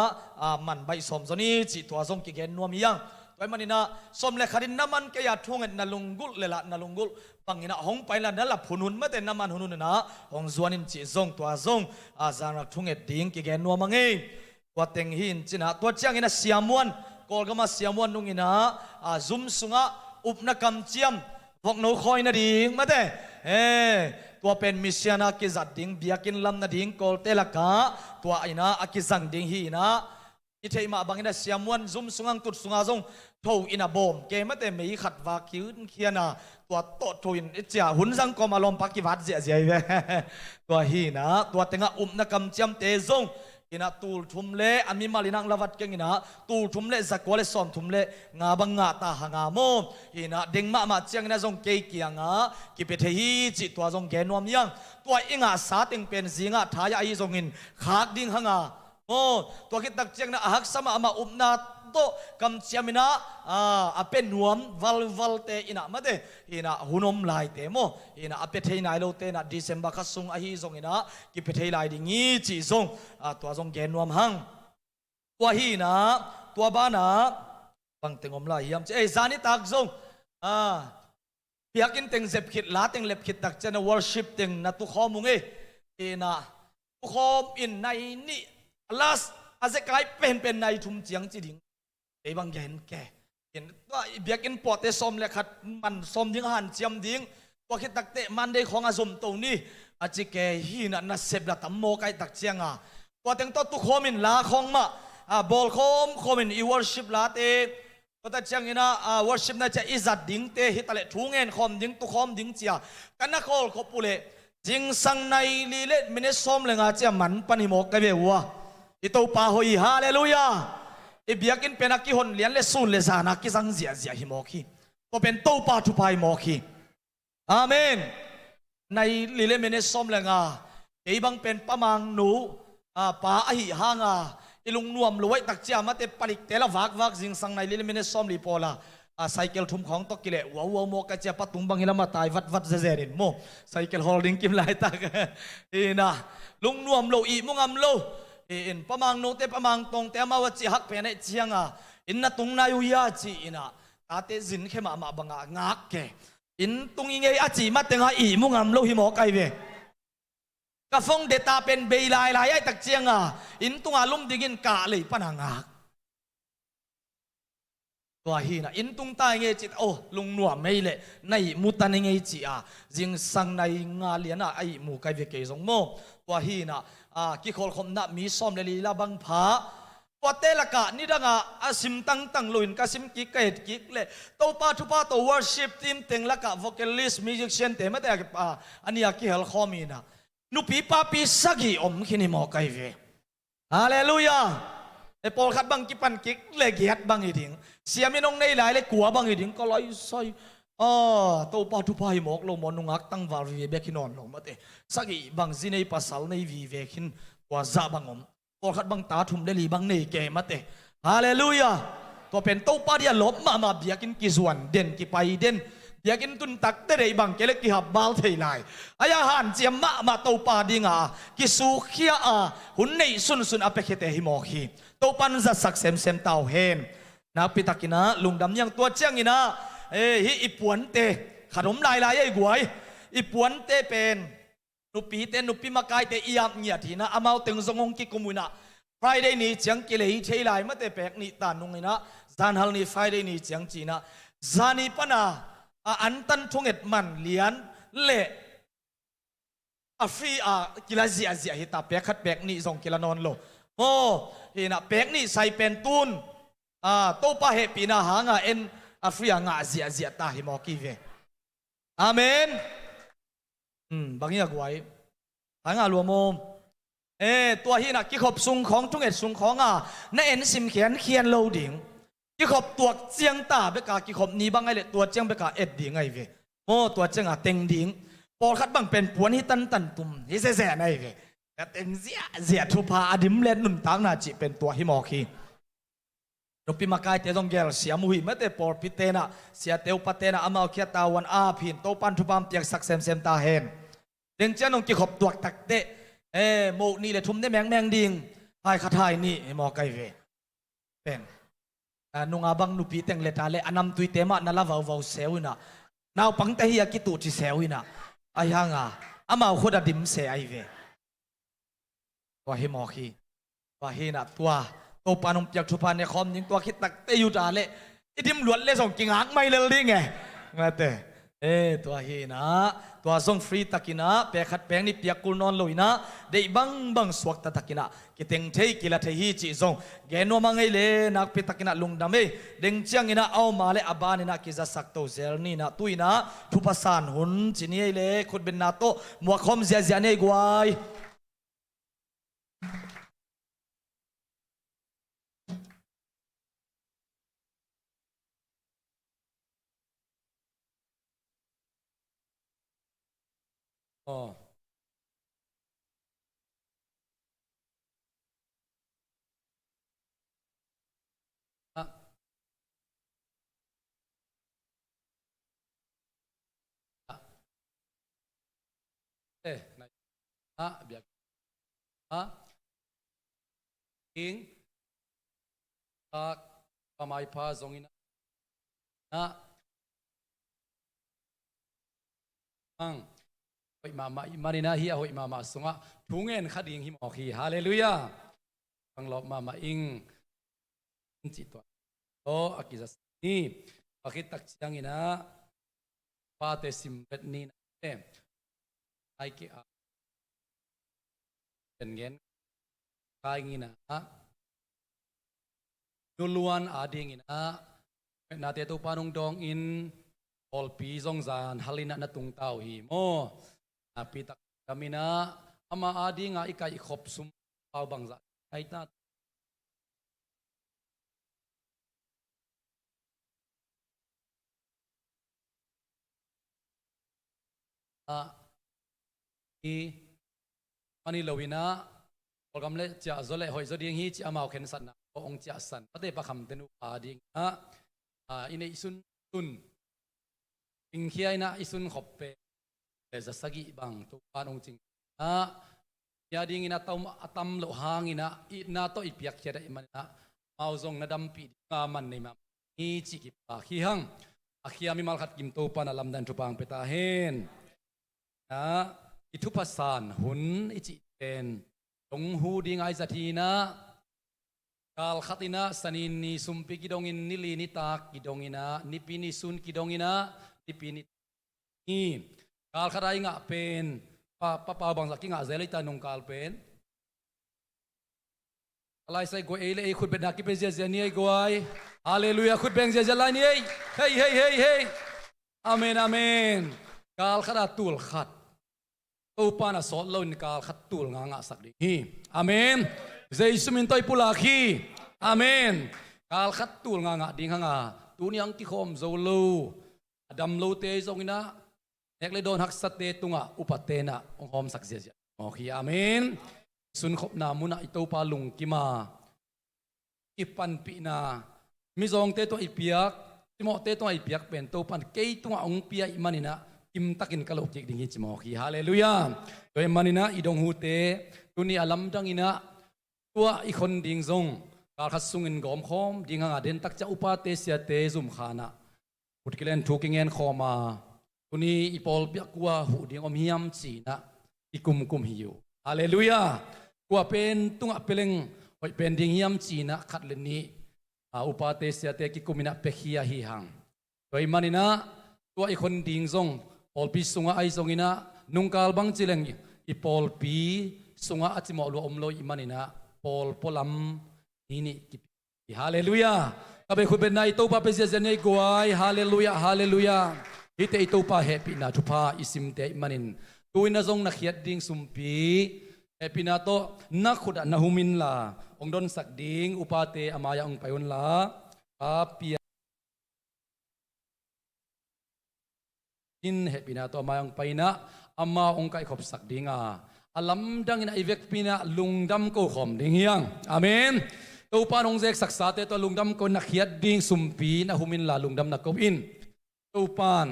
S4: มันใบส้มโซนี้จิตัวทรงกิเกนนัวมียังตัวมันอินะส้มเลขัดอินะมันเกียทุ่งเอ็ดนาลุงกุลเลละนาลุงกุลปังอินะหงไปละนั่นละพุนุนไม่แต่น้ำมันหุนุนนะหงจวนินจิทรงตัวทรงจานักทุ่งเอ็ดดิ่งกิเกนนัวมังเองตัวเต็งหินจินะตัวเจียงอินะเสียมวนกอลก็มาเสียมวนนุ่งอินะซุ่มสุงะอุปนักกำเจียมพวกโนคอยนาดิ่งมาเต้ตัวเป็นมิเชียนากิจัดดิ่งเบียกินลำนาดิ่งกอลเตลักะตัวไอ้นะอากิจังดิ่งฮีนะอิเทมาบังอินะเสียมวนซุ่มสุงังตุดสุงาจงทูอินะบอมเกมาเต้ไม่ขัดวาคิวเขียนะตัวโตทูอินเจ้าหุ่นจังก็มาลอมปักกิวัดเจียเว้ตัวฮีนะตัวเต็งอุปนักกำเจียมเตจงอินะตูลทุมเล่อันมีมาลินังลาวัดเก่งอินะตูลทุมเล่จักวาเลสอนทุมเล่งาบังงาตาหางาโมอินะเด้งมาเจียงอินะจงเกยเกียงากิเปเทฮีจิตัวจงแกนวมยังตัวอิงาสาติงเป็นสิงาทายาอีจงอินขากดิ่งหางาโอ้ตัวคิดตักเจียงนะหักสมามาอุปนาโตกำเจียมินะเป็นนวมวัลเตอินะมาเตอินะหุนอมลายเตโมอินะอเปเทนายโลเตนะดิเซมบาคัสซุงอหิจงอินะกิเปเทลายดิ่งงี้จีจงตัวจงแกนวมหังตัวฮีนะตัวบ้านะบังเต็งอมลายยามเจจานิตักจงเปียกินเต็งเจ็บขิดลาเต็งเล็บขิดตักเจนะวอร์ชิปเต็งนะตุขอมุงอินะตุขอมอินในนี่ลาสอาจจะกลายเป็นในทุ่มเจียงจีดิ่งไอ้บางเห็นแก่เห็นว่าเบียกินปอดเตะส้มเลยขัดมันส้มยิงหันเจียมดิ้งว่าคิดตักเตะมันได้ของอาสมตรงนี้อาจจะแก่ฮีนันเสพละตั้มโมไกตักเจียงว่าแต่งตัวตุกโคมินลาของมาบอลโคมินอีวอร์ชิปลาเตะก็แต่เจียงนี่นะวอร์ชิปน่าจะอิจัดดิ้งเตะฮิตเลทุ่งเงินคอมดิ้งตุกคอมดิ้งเจียกันนักโคลขบุเลจิงสังในลีเล่มินิส้มเลยเจียมันปนิโมกไกเบวัวอิตัวปาหอยฮาเลลูยาไอเบียกินเป็นนักกิฮอนเลี้ยนเลสูนเลซานักกิสังเสียหิมอคีก็เป็นตัวปาทุพายมอคีอาเมนในลิเลเมเนสอมเลงาไอบังเป็นปะมังหนูปาอหิฮางาอิลุงนวมรวยตักเจียมาเตปลิกเตละวักจิงสังในลิเลเมเนสอมลีโพลาไซเคิลทุ่มของตกกิเลว้าวโมกะเจียปตุงบังฮิลามาตายวัดเจริญโมไซเคิลฮอลดิ้งกิมไลตักอีนะลุงนวมโลอีมุงอัมโลอินปะมังโนเตปะมังตรงเตมาวัจิฮักเพนเอเจียงอินนัตุงนายุยาจีอินะตาเตจินเข้มาบังงักเกอินตุงอิงเออาจีมาเตงาอีมุงอัมโลหิมอไกเวกะฟงเดตาเป็นเบลายลายไอตักเจียงอินตุงอาลุมดิกินกะเลยปะนังงักตัวฮีนะอินตุงตายเงจิตโอลุงหนัวไม่เลยในมุตันเงจิจิงสังในงาเลียนะไอมูไกเวเกจงโมตัวฮีนะกิโคลคมนับมีซ้อมเลลีลาบังผาปเตลกะนี่ดังอาซิมตั้งลุยนกาซิมกิกเกตกิกเล่ตัวปาทุปาตัววอร์ชิปทีมเต็งละกะวอคาลิสต์มิวสิกเชนเตไม่แต่อันนี้กิเฮลคอมีนะนุปีปาปีสักอมขินิมอไกเวฮาเลลูยาไอปอลขัดบังกิปันกิกเล่เกียดบังอีดิ่งเสียมีน้องในหลายเลยกัวบังอีดิ่งก็ลอยซอยตัวปาทุพายหมอกลงมอนุงักตั้งวารีเบคินอนลงมาเตสักบางสิในภาษาในวีเวคินว่าซาบังอมพอขัดบังตาทุ่มเดลีบังในเกมาเตฮาเลลูยาตัวเป็นตัวปาเดียลบมาเบียกินกิส่วนเด่นกิไปเด่นเบียกินตุนตักเตะบังเกล็กกิฮับบาลเทไลอายาหันเจียมมาตัวปาดิงกิสุขียหุ่นในสุนอเปเคเตหิมอคีตัวปันจะสักเซมเต่าเฮนนักปิตากินะลุงดำยังตัวเจียงอินะฮิอีปวนเตขนมลายไอ้กวยอีปวนเตเป็นนุปีเตนุปีมากายเตอียมเงียทีนะอามาเต็งสงงกิกุมุนะไฟได้นี่เจียงกิเลสเทไลมาเตแปกนี่ตานุงนะ จานฮัลนี่ไฟได้นี่เจียงจีนะจานี่ปนาอันตันทงเอ็ดมันเลียนเละฟรีกิลาเซียเซียฮิตาเปียขัดเปียกนี่ส่งกิลานอนโลโอ้เห็นเปียกนี่ใส่เป็นตุนโตปะเฮปีนาหางเอ็นฟรีงาเซียเซียตาฮิมอกีเวอาเมนบางอย่างไว้หางาลัวโมตัวฮินะกิขบซุงของทุงเอ็ดซุงของในเอ็นซิมเขียนโลดิ่งกิขบตัวเจียงตาเบกากิขบนี้บางไงเลยตัวเจียงเบกาเอ็ดดิ่งไงเวโอ้ตัวเจียงเต็งดิ่งพอคัดบังเป็นปวนฮิตันตันตุมฮิเซ่ไงเวแต่เต็งเสียทุพาอดิมเล่นนุ่นตังนาจิเป็นตัวฮิมอคีรบปีมากายเตจงเกลเสียมุหิเมื่อเตปอร์พิเตนะเสียเตวปเตนะอามาเคียตาวันพินโตปันทุบามเตียกสักเซมตาเฮนเดงเจ้านงกิขบตัวตักเตโมนี่เลยทุ่มได้แมงดิ่งไฮคาไทยนี่มอไกเวเป็นนุงอาบังนุปีเต็งเลตาเลอันนำตุยเตมะนั่นละวาวเซวินะนาวปังเตฮียกิตูจิเซวินะไอ้ยังอามาขดดิมเซไอเวว่าฮิมอคีว่าฮินะตัวปานมเปียกทุพานในคอมยิงตัวคิดตักเตยูตาเละอิดิมหลวนเละส่งกิ่งหางไม่เลยดิไงมาเตตัวฮีนะตัวส่งฟรีตักินะเปียขัดแปงนี่เปียกกุลนอนลอยนะเดี๋ยวบังสวกตักินะกิเต็งเทกิละเทฮีจีส่งแกนัวมังไงเลยนักปิตักินะลุงดำเด้งเชียงอินะเอามาเลยอบานินะกิจะสักโตเซลนี่นะตุยนะทุพสานหุนจีนี่เลยขุดเป็นนาโตมัวคอมเสียนี่กวยอ๋อไหนเบียกอิงปามายพาซงอินะหอยมาอินะเฮียหอยมาสงะทุงเงินขัดยิงหิมอคีฮาเลลูยาฟังหลอกมาอิงจิตตัวโตอากิจัสนี่อากิตักจังอินะปาเตซิมเบตนี่นะไอเกอเป็นเงินกายงินะนุลวนอาดิงินะนาเตตุปานุงดองอินออลปีซงจานฮัลินะนัตุงเต้าฮีโมนาปิตักกามินะอามาอาดิงาอิกายขบซุมเต้าบังจักไอตัดมันนี่เลวินะโปรแกรมเล่จะจะเล่หอยจะดิ้งฮีจะมาเอาเข็นสันนะองค์จะสันประเดี๋ยวประคำเตนุอาดิ้งอินอิสุนตุนอิงเขียนะอิสุนขบเปแต่จะสกิบังตุปานองจริงยาดิ้งอินะตัมโลหางอินะอินาโตอิเปียกเขียได้มันนะมาเอาทรงนาดัมปีงามันในมันนี่จิกิปะขี้หังอาขี้ยามิมาลขัดกิมตุปานลำดันทุปังเปตาเฮนอิทุปัสสานหุนอิจิเป็นตงหูดิงไอสัทีนะกาลขัตินะสันินีสุมปิกิดงอินนิลีนิตากิดงอินะนิปินิสุนกิดงอินะนิปินินี่กาลขัดไองะเป็นปาบังสักกิงะเซลิตานงกาลเป็นอะไรใส่กวยเอเลยคุณเป็นนักกิเป็นเจเจนี่ไอ้กวยฮาเลลูยาคุณเป็นเจเจลานี่เฮ้ยอาเมนอาเมนกาลขัดตูลขัดตัวปานะสอนเราในการขัดตูลงาสักดีอาเมนเจสุมินตัวปุลาคีอาเมนการขัดตูลงาดิ้งงาตัวนี้อังกิคอมโซโลดัมโลเตจงอินะเอกเลยโดนหักสัตเตตุงะอุปเตนะองหอมสักเสียโอเคอาเมนสุนขบนามุนะอิตัวปาลุงกิมาอิปันปีนามิจงเตตัวอิเปียกจิโมเตตัวอิเปียกเป็นตัวปันเกยตัวองเปียอิมันนะอิมตักินกะโลกจิกดิ่งจิโมคีฮาเลลูยาโดยมันนะอีดงหูเตตุนีอลัมดังอินะตัวอีคนดิ่งซงการขัดสุงินกอมคอมดิ่งหาเดนตักจะอุปาเตเสียเตซุมขานะพุทธกิเลนทุกิเงินคอมาตุนีอีปอลเปียกัวหูดิ่งอมฮิยมจีนะอีกุมฮิวฮาเลลูยากัวเป็นตุงะเปลงหอยเป็นดิ่งฮิยมจีนะขัดเลนนี้
S5: อุปาเตเสียเตกิกุมินะเปขียฮีหังตัวมันนี่นะตัวไอคนดิ่งซงปอลปีสุงะไอซงอินะนุงกาลบังจิเลงอีปอลปีสุงะอจิมอลอมโลอิมันนี่นะปอลปอลัมนี่กิฮาเลลูยาก็ไปคุยเป็นนายตัวป้าเป็นเสียเนยกวยฮาเลลูยาฮาเลลูยาฮิตไอตัวป้าเฮปินะทุพาอิสิมเตอิมันนินตัวอินะซงนักเขียดดิ่งสุมปีเฮปินะโตนักขุดนะฮุมินลาองดอนสักดิ่งอุปาเตอามายาองไปวันลาป้าปีอินเฮปินะโตอามายาองไปนะอามาองไก่ขบสักดิ่งอาลัมดังอินะอีเวกปีนะลุงดำโกขมดิ่งยังอาเมนตัวปานองเซกสักษาเตตัวลุงดำคนนักเขียดดิ่งสุมปีนะฮุมินลาลุงดำนักกบอินตัวปาน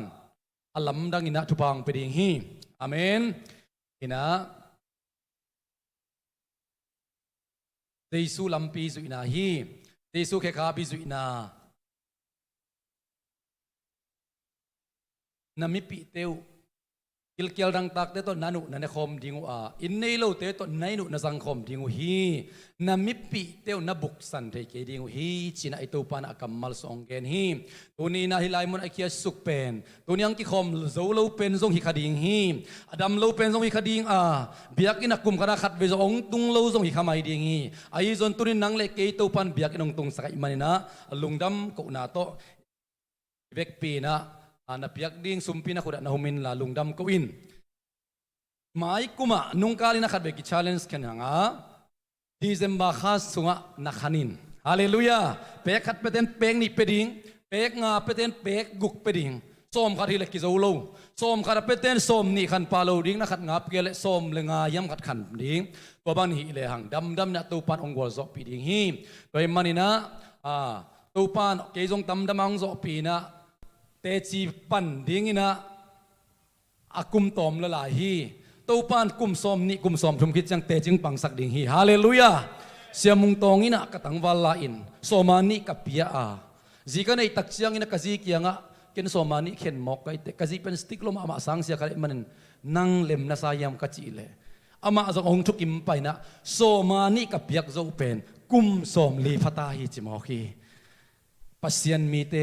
S5: อาลัมดังอินะทุบางไปดิ่งฮีอาเมนอินะเตซูลัมปีสุอินาฮีเตซูเคคาปีสุอินานามิปิเตวกิลเกียลดังตักเตตัวนานุนันคอมดิงูอินเนโลเตตัวนานุนัสังคมดิงูฮีนามิปิเตวนาบุกสันเทเกดิงูฮีชินาไอตัวปานะกัมมัลสองเกนฮีตัวนี้นาฮิไลมุนไอเคียสุกเป็นตัวนี้อังกิคอมโซโลเป็นทรงฮิคดิงฮีอดัมโลเป็นทรงฮิคดิงเบียกินักกุมคณะขัดเวจองตุงโลทรงฮิคามัยดิงฮีไอซอนตัวนี้นังเล็กเกตัวปานเบียกินองตุงสักอิมันนะลุงดำกุนาโตเวกปีนะanak piak ding sumpi na kuda na humin la lungdam ko in mai kuma nung kali na khat beki challenge ken hanga December khas sunga na khanin hallelujah pek khat peten pek ni peding pek nga peten pek guk peding som khat hi le ki zo lo som khat peten som ni khan palo ding na khat ngap ke le som le nga yam khat khan ding ko ban hi le hang dam dam na tu pan ong gol zo pi ding hi toy manina tu pan ke jong tam damang zo pi naเตจีปันดิ้งนะอากุมตอมละลายฮีตัวปานกุมซอมนี่กุมซอมทุมคิดจังเตจิงปังสักดิ้งฮีฮาเลลูยาเสียมุงตองอินะกตังวาลาอินโซมานี่กับเปียจีกันในตักเชียงอินะกะจีเกียงเกินโซมานี่เข็นหมอกไปแต่กะจีเป็นสติกลมอามาสังเสียกันมันนั่งเล็มนาสายามกะจีเลอามาจะองทุกิมไปนะโซมานี่กับเปียกโจเป็นกุมซอมลีพัตาฮีจิมอคีปัสยันมีเต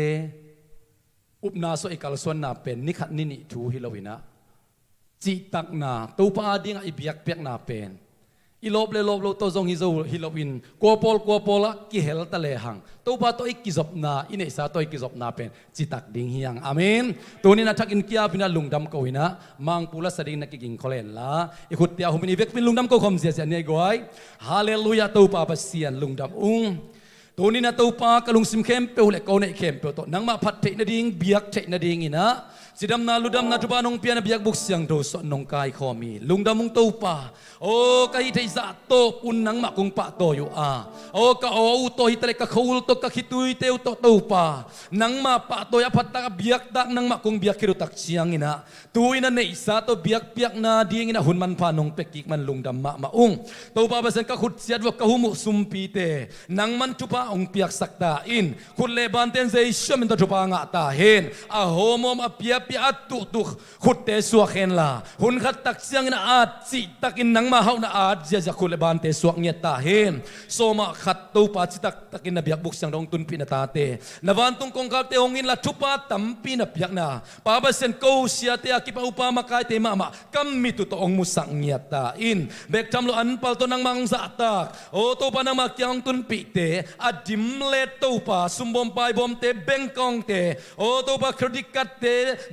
S5: อุปนาโซเอกาลส่วนนาเป็นนิขัดนินิทูฮิโลวินะจิตักนาตัวปาดิ้งไอเบียกเปียกนาเป็นอีลบเลลบโลตัวจงฮิโลวินกัวปอลกิเฮลตะเลหังตัวปาตัวอีกิจบนาอินเอซาตัวอีกิจบนาเป็นจิตักดิ้งฮิยังอาเมนตัวนี้นะทักอินเกียบินาลุงดำกวินะมังปุระสดิงนักกิงคอเลนละอีขุดเตียหุมินิเวกเป็นลุงดำก็คมเสียเนยกวยฮาเลลูยาตัวปาปัสเซียนลุงดำตัวนี้นะตัวปากระลุงซิมเข้มเปลวเล็กเอาในเข้มเปลวตัวนังมาพัดเทนดิ่งเบียกเทนดิ่งนะสิดำนาลุดำนาจุบานงเปียนเบียกบุกเสียงโดสนงกายคอมีลุงดำมุงตัวปาโอ้กายเทยะโตปุนนังมากุงปะโตอยู่โอ้กะโอ้โตฮิตเล็กกะคูลโตกะคิตุยเตวโตตัวปานังมาปะโตยาพัดตะเบียกดักนังมากุงเบียกคิรุตักเสียงอินะตัวอินะเนอิสาโตเบียกเปียกนาดิ่งอินะหุ่นมันพานงเป็กกิกมันลุงดำมาอุ้งตัวปาเปเซนกะขุดเสียดวกกะหุมุสุมปีเตนังมันจุปาองเปียกสักตาอินคุณเลบันเตนเซชั่มินตจุปางะตาเห็นอาโฮมอมอเปียปีอัตุตุขุดเตสัวเข็นลาหุ่นขัดตักเสียงอินะอาจิตักอินนังมาเฮานะอาจะคุณเลบันเตสัวเงียตาเห็นโซมาขัดตัวปาจิตักอินนะเบียกบุกเสียงดงตุนปีนะตาเตนะวันตุงกงกับเตองอินละจุปาตัมปีนะเบียกนะปาเปเซนโกเสียเตอากิปาอุปามากายเตมากัมมิตุตองมุสังเงียตาอินเบกจำโลอันปัลตัวนังมังสะตักโอตัวปานังมาเกียงตุนปีเตอดิมเลตัวปาสุมบอมไปบอมเตเบงกองเตโอตัวปาเครดิตกัดเต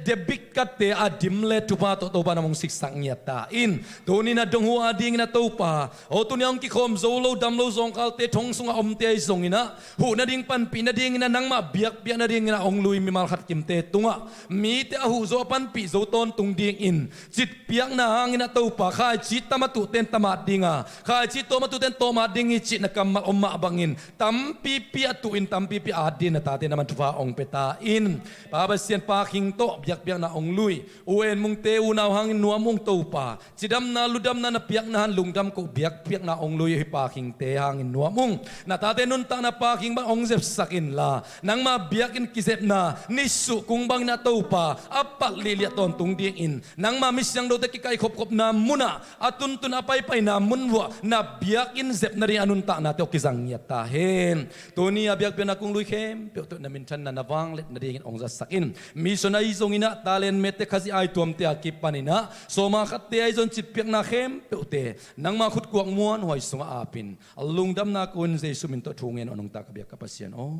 S5: เดบิกกัดเตอดิมเลตัวปาตัวปานังมังสิกสังเงียตาอินตัวนี้นะดงหัวดิ่งนะตัวปาโอตัวนี้อังกิคอมโซโลดัมโลซองคัลเตทงสุงอมเตซงอินะหูนะดิ่งปันปีนะดิ่งนะนังมาเบียกนะดิ่งนะองลุยมีมาขัดกิมเตตุงะมีเตอหูโซปันปีโซตอนตุงดิ่งอินจิตเปียกนะหังอินะตัวปาข้าจิตตมาตุเตนตมาดิ่งข้าจิตโตมาตุเตนโตมาดิ่งอิจิตนะกัมมาอมมาบังอินตัมปีปีตุอินตัมปีปีอาดินนะตาเตนะมันทุฟ้าองเปตาอินปาเบเซียนปาคิงโตเบี biak biak na ong lui uen mung te unaw hangin nuam mung to pa chidam na ludam na piak na han lungdam ko biak biak na ong lui hi paking te hangin nuam mung na tate nun ta na paking bang ong zep sakin la nang ma biakin kisep na nisu kung bang na to pa apak lilia ton tung ding in nang ma misyang do te kikai khop khop na muna atun tun apai pai na munwa na biakin zep na ri anun ta na te kizang yata hen toni abiak biak na kung lui khem pe to na min chan na nawang let na ding ong za sakin mission ai zong ina talen mete khazi ai tuam te akip panina so ma khat te ai zon chip piak na khem pe te nang ma khut kuak muan hoi sunga apin alung dam na kun je sumin to thungen onong ta ka biak kapasian o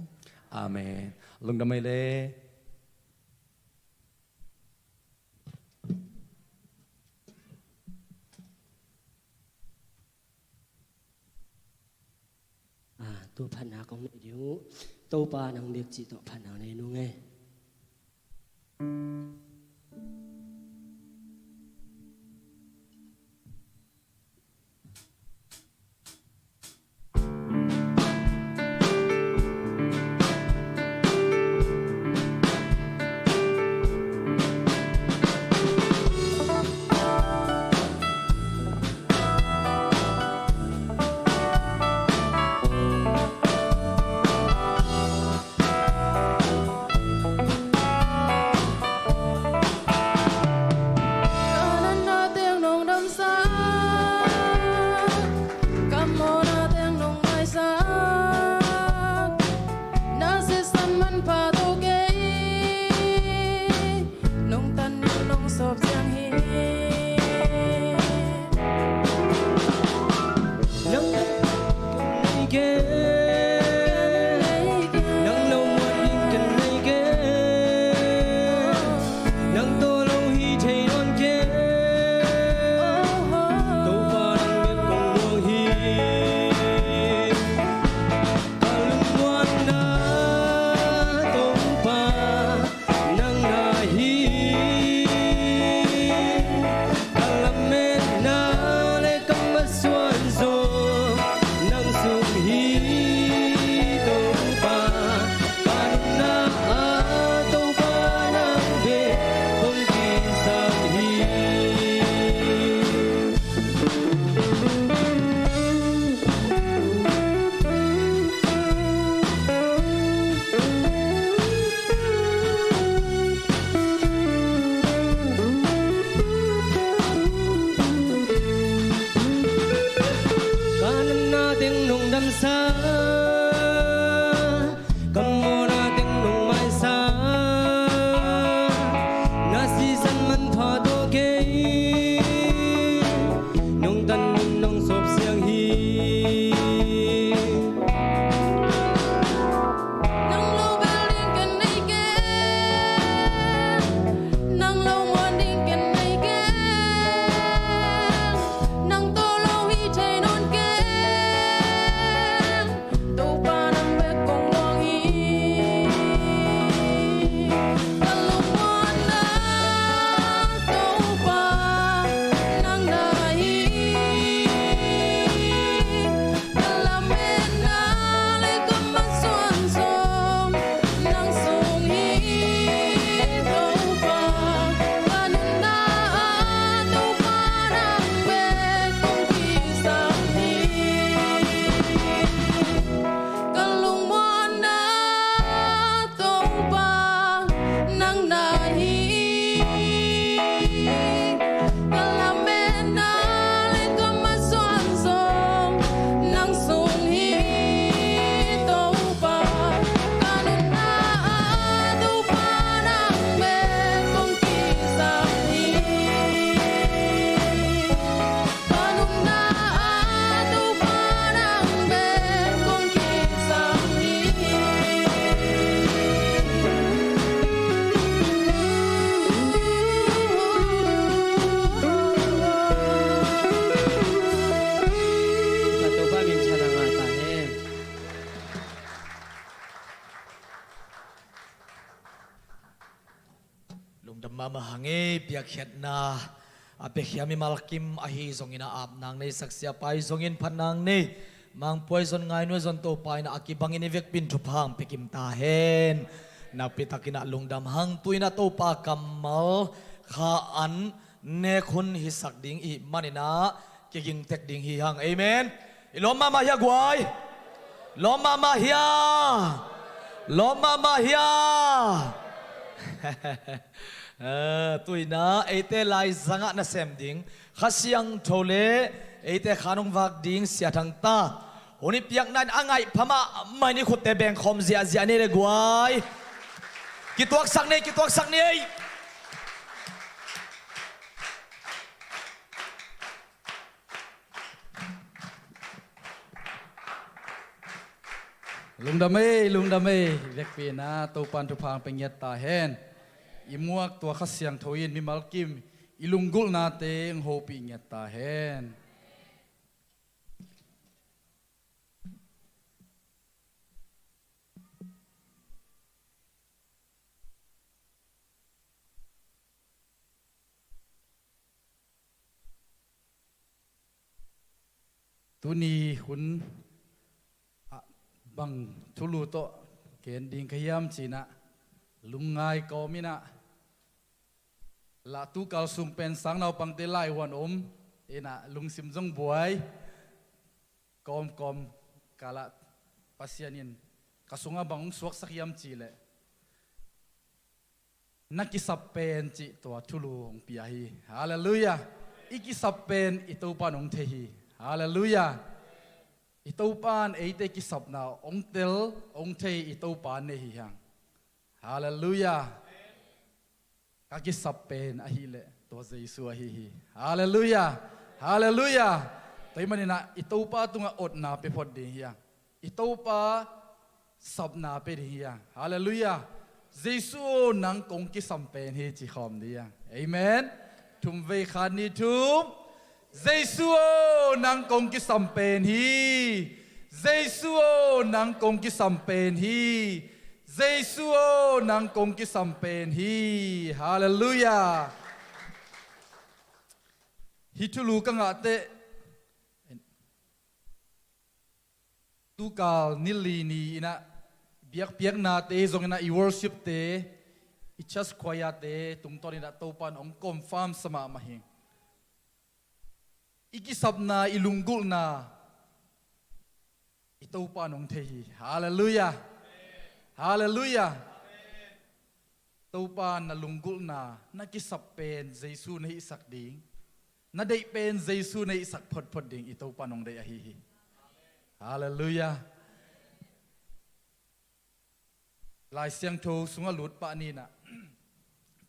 S5: amen lung dam mai le
S4: tu phan na kong ne diu to pa nang biak chi to phan na ne nu nge
S1: mahangi biak hiat na ape hiami malkim ahi zongina ap nang nei saksia pai zongin phanang nei mang poison ngai no zon to pai na akibangin evek pin thupang pekim ta hen
S4: na pitakina lungdam hang tuina to pa kamal kha an ne khun hi sak ding I manina kiging tek ding hi hang amen iloma ma ya gwai loma ma hia loma ma hia tuina ate lai zanga na sem ding khasiang thole ate khanung wak ding sia thang ta honi piak nan angai phama mani khote beng khom zia zia ne le gwai ki tuak sak nei
S5: lung đam mê việc pi na tàu pan thu phang pengyat ta hen imuak tua khasiang thoin mi malkim ilungul na te ng ho pi nyat ta hen tu ni hun bằng thu lu to ken ding khayam china lungai ko mina la tu kal sum pen sang nau pang te lai wan ena lung sim jong buai kom kala pasianin kasunga bang suak sakyam chi le nakisap pen chi to thulu ong pia hi hallelujah ikisap pen ito panong the hi hallelujah ito pan ate kisap na ong tel ong the ito pan ne hi hang hallelujah kakisap pen ahile to Jesu hi hallelujah hallelujah toy manina ito pa tunga ot na pe phot de hi ito pa sab na pe hi hallelujah Jesu nang kong kisam pen hi chi khom dia amen thum ve khan ni thum Jesu nang kong kisam pen hi Jesu nang kong kisam pen hi Jesu nang kong kisam pen hi hallelujah hitulu kanga te tu kal nili ni ina biak na te zong na I worship te I just quiet te tung tori na topan ong confirm sama mahing ikisap na ilunggul na ito pa nung tehi hallelujah hallelujah ito pa na lunggul na nakisap pen Jesu na isak ding na day pen Jesu na isak pot ding ito pa nung day ahihi hallelujah lai siang tho sunga lut pa ni na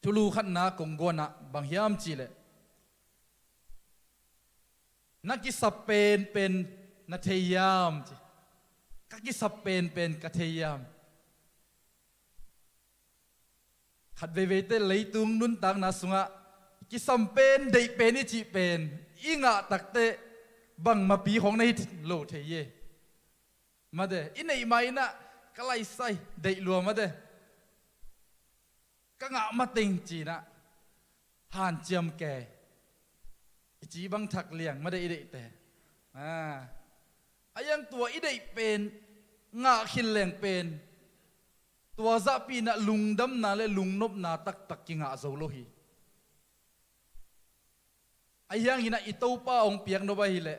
S5: tulu khat na konggo na banghiam chile nakisap pen na theyam kakisap pen katheyam khat ve te leitung nun tang na sunga kisam pen dei pen ni chi pen inga takte bang mapi hong nei lo theye made inei mai na kalai sai dei lo made kanga mating chi na han chiam ke chỉ băng thạc liang mà đây đây te ayang tua idei pen ngạ khin leng pen tua za pi na lungdam na le lungnop na tak ki ngạ zo lo hi ayang ina itopa ong piak no ba hi le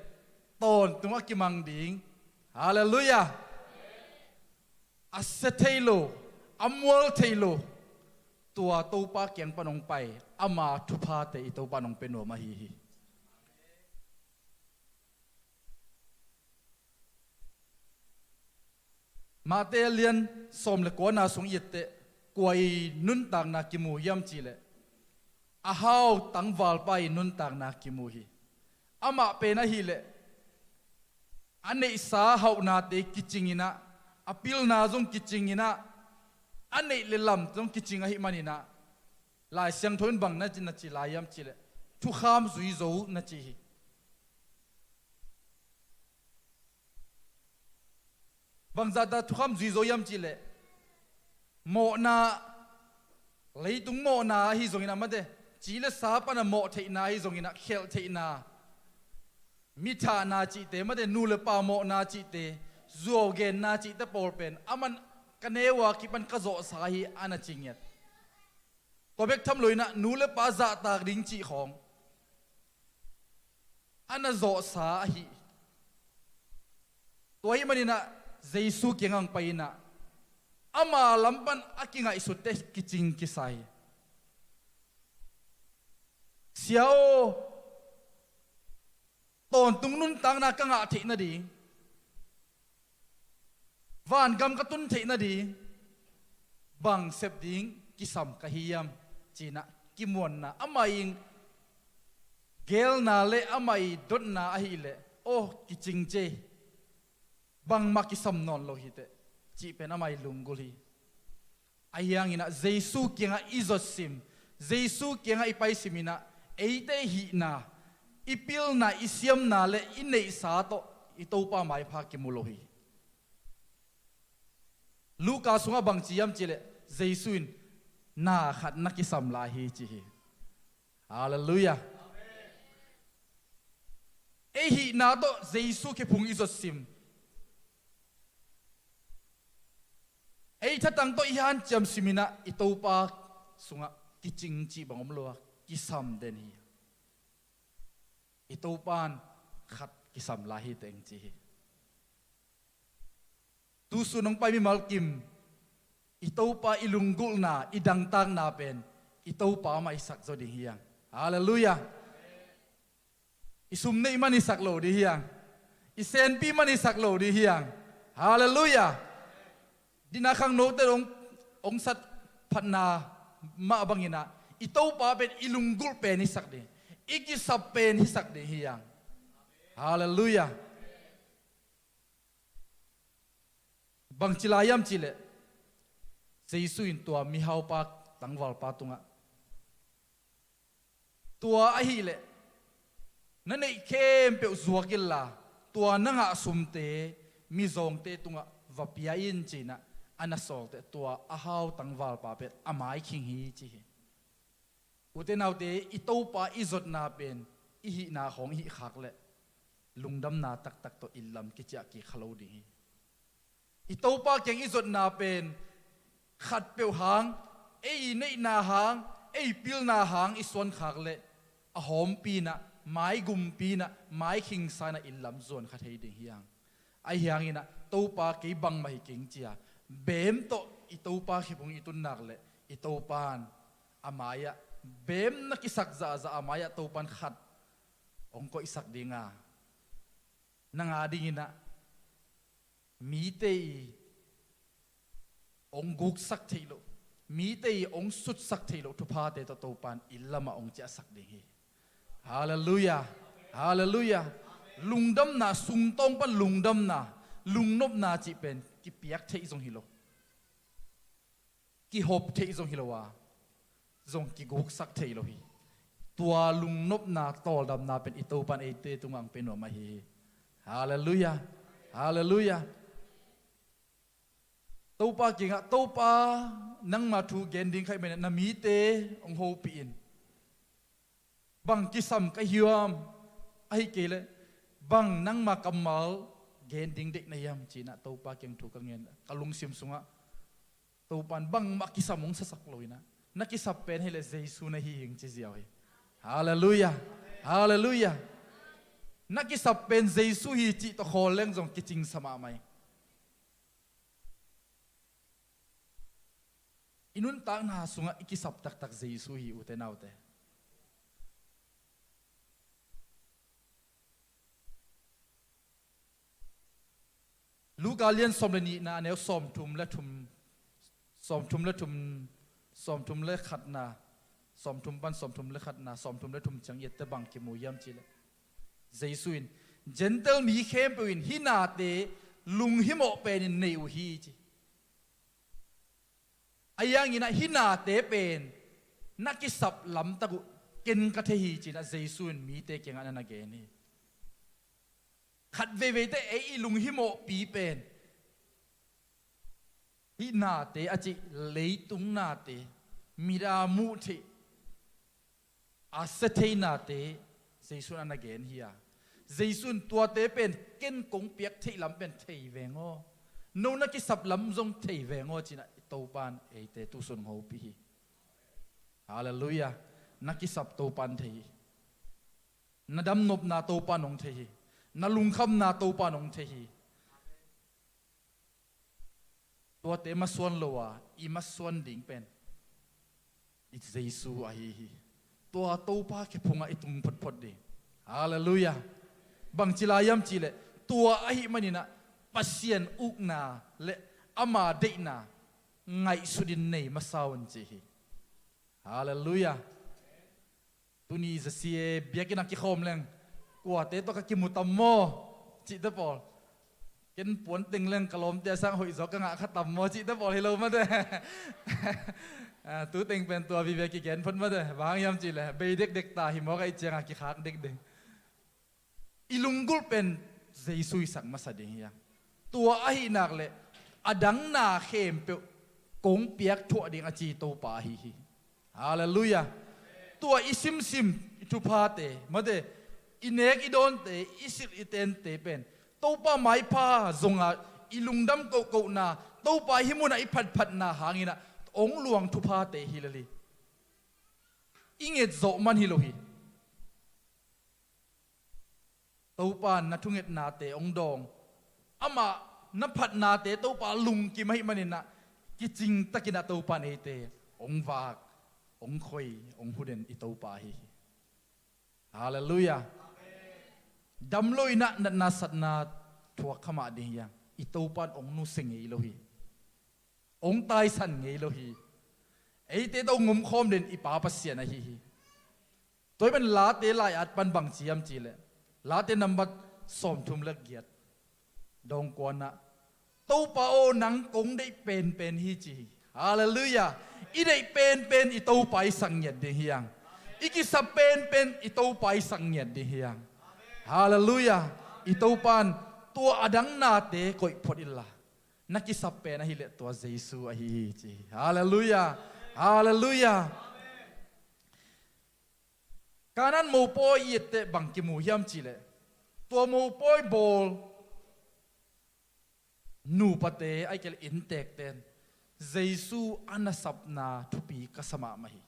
S5: ton tunga ki mang ding hallelujah asetelo amwal thelo tua topa kyang panong pai ama thupa te itopa nong peno ma hi Mate lian som le ko na sung yette kwai nun tang na kimu yam chi le a hau tang wal pai nun tang na kimu hi ama pe na hi le ane sa hau na te kichingina apil na jong kichingina ane le lam jong kichinga hi manina la siang thon bang na chin na chi la yam chi le thu kham zui zo na chi hi bang zata thukham zui zo yam chi le mo na leitung mo na hi zongina made chi le sa pa na mo thei na hi zongina khel thei na mitha na chi te made nu le pa mo na chi te zuo gen na chi te por pen aman
S4: กันเนวากิปันกะโจสาฮีอันจริงเนี่ยตัวเบกทำเลยนะนูเลปาจะตากดิ้งจีของอันโจสาฮีตัวฮีมันนี่นะเจสุเกียงอังไปนะอามาลัมปันอากิงไอสุดเตกิจิงกิไซเสียวตอนตุงนุนตังนักกังอาทินาดีวานกำกระตุนเทนาดีบังเสพดิ้งกิสัมกะฮิยามจีนะกิมวนนะอามายิงเกลนาเลอามายิดดนาอหิเลโอ้กิจิงเจบังมากิสัมนอนโลหิตจีเป็นอามายิลุงกุลีอายังอินะเจสุเกียงอิจสิมเจสุเกียงอิไปสิมินะเอเตหินาอิพิลนาอิเซียมนาเลอินเนสาโตอิโตปาไม่พากิมุโลหิลูกาสุงบังจียมจิเลเจสุนนาขัดนักกิสัมลาฮีจีฮาเลลูยาเอหินาโตเจสุเคพุงอิจสิมเอทัตังโตอิฮันจำสิมินะอิโตปาสุงกิจิงจีบังอมโลกิสัมเดนีอิโตปานขัดกิสัมลาฮีเตงจีตูสุนองไปมีมัลกิมอิโตปาอิลุงกุลนาอิดังตังนาเป็นอิโตปามาอิสักโซดิฮิยังฮาเลลูยาอิสุมเนมันอิสักโลดิฮิยังอิเซนปีมันอิสักโลดิฮิยังฮาเลลูยาดินาคังโนเตองสัตพันนามาบังอินะอิโตปาเป็นอิลุงกุลเป็นอิสักดิอิกิสับเป็นอิสักดิฮิยังฮาเลลูยาบางจิลายามจิเลเจสุอินตัวมีฮาวปากตังวัลปาตุงะตัวอหิเลนั่นเองเข้มเปียวจัวกิลลาตัวนังอาสุมเตมีจงเตตุงะวับยาอินจีนะอันนั้นสอลเตตัวอาฮาวตังวัลปาเป็ดอาไมคิงฮีจีอุเทนเอาเตอิโตปาอิจดนาเป็นอิหินาของอิขักเลลุงดำนาตักตักตัวอิลลัมกิจกิขลาวดีอิโตปาเก่งอิจดนาเป็นขัดเปียวหางเอ้ยในนาหางเอ้ยปิลนาหางอิสวนขักเลอหอมปีนะไม้กุมปีนะไม้คิงสายนะอิลลัมส่วนขัดให้ดีเฮียงไอเฮียงอินะโตปาเกี่บังมาฮิเก่งเจียเบมโตอิโตปาขิบงอิตุนนักเลอิโตปานอามายะเบมนักอิสักจะอามายะโตปานขัดองก็อิสักดีงานังอาดีนะมีเตยองกุกสักทีโลมีเตยองสุดสักทีโลทุพาเตตโตปานอิลลามะองจะสักดีฮาเลลูยาฮาเลลูยาลุงดำนาสุงตองปันลุงดำนาลุงนบนาจีเป็นกิเปียกเทอิจงฮิโลกิฮบเทอิจงฮิโลวาจงกิกุกสักเทอิโลฮีตัวลุงนบนาตอลดำนาเป็นอิโตปันเอเตตุงังเป็นหัวมาฮีฮาเลลูยาฮาเลลูยาโตปาเก่งอะโตปานังมาทูเกนดิ้งใครเป็นนามีเตองโฮปีนบังกิสัมกะฮิวามไอเกเลบังนังมากำมัลเกนดิ้งเด็กในยามจีน่ะโตปาเก่งถูกกังเงินกะลุงซิมสุงะโตปานบังมากิสัมองสักลอยนะนักกิสับเป็นให้เลเจสุนะฮิหิงจีเจียวฮาเลลูยาฮาเลลูยานักกิสับเป็นเจสุฮิจิตโคเลงจงกิจิงสมาไหมอินุนตังนาสุงะอิกิสับตักตักเจสุฮิอุเตนเอาเตลูกาเลียนสมเลนีนาแนวสมทุมและทุมสมทุมและทุมสมทุมและขัดนาสมทุมปันสมทุมและขัดนาสมทุมและทุมจังเยตบังกิมูยามจิเลเจสุอินเจนเตลมีเข้มเปวินฮินาเตลุงฮิโมเป็นในอุฮีจิอายังอินะฮินาเตเป็นนักกิสับลำตะกุเกนกะเทฮีจินะเจสุอินมีเตเกงอันนั้นเกนีขัดเวเวเตเอลุงฮิโมปีเป็นฮินาเตอจิเลยตุงนาเตมิรามุเทอาเซเทนาเตเจสุนอันนั้นเกนฮียเจสุนตัวเตเป็นเกนกงเปียกเทลำเป็นเทเวงโอ โน่นนักสับลำจงเทเวงอจินะตัวปานเอเตตุสุนหัวปีฮาเลลูยานักสับตัวปานเทนาดำนบนาตัวปานองเทนาลุงคำนาตัวปานองเทตัวเตมาส่วนลัวอีมาส่วนดิ่งเป็นอิเจซูไอตัวตัวปาแค่พงไอตุงพดพดดีฮาเลลูยาบางจิลายมจิเลตัวไอมันนี่นะปัสเซียนอุกนาเลอามาเดนาไงสุดินเนมาสาวันจีฮาเลลูยาตุนี้จะเสียเบียกินักกิคอมเลงกว่าเตตัวกิมุตมโมจิตเตปอลกินปวนติงเลงกลมเตสังหอยจอกงะขัดตมโมจิตเตปอลให้เรามาเด้ตัวติงเป็นตัววิเวกิเกนพ้นมาเด้บางยามจีเลยเบยเด็กเด็กตาหิมอกไอเจียงกิขากเด็กเด็กอีลุงกุลเป็นเจสุยสังมาสดิยังตัวไอ้นักเลยอดังนาเข้มเปียกงเปียกทั่วดิ่งอจีโตปาฮีฮาเลลูยาตัวอิซิมซิมทุพาเตมาเดอิเนกอิโดนเตอิสิอิเตนเตเป็นโตปาไม้พาจงอาอิลุงดำเก่านาโตปาหิมุนอิพัดพัดนาหางินะองหลวงทุพาเตฮิลลีอิงเอจโจมันฮิโลฮีตัวปานนัทุงเอ็ดนาเตองดองอามานับพัดนาเตตัวปาลุงกิไม่มันนะกิจริงตะกินาตัวปานเอเตองวากองคอยองหุเดนอิตัวปาฮีฮาเลลูยาดำลอยนะนัดนาสัตนาทัวขมาดียังอิตัวปานองนุสิงเอโลฮีองตายสันเอโลฮีเอเตตัวงุมคอมเดนอิปาปัสเซียนะฮีตัวเป็นลาเตลายอัดปันบังจียมจีเลลาเตนัมบัดสมทุมเล็กเกียรติดองกวนนะตู้ปาโอนังกงได้เป็นฮิจีฮาเลลูยาอีได้เป็นอีตู้ไปสังเกตดีเฮียงอีกิสับเป็นอีตู้ไปสังเกตดีเฮียงฮาเลลูยาอีตู้ปานตัวอดังนาเตก็อีพอดิลละนักกิสับเป็นนะฮิเลตัวเยซูอะฮิจีฮาเลลูยาฮาเลลูยาการนั้นโมปอยเยเตบังกิมูยามจีเลตัวโมปอยบอลนูปะเตไอเกลอินเตกเตนเยซูอันสับนาทุปีกัสมามาฮี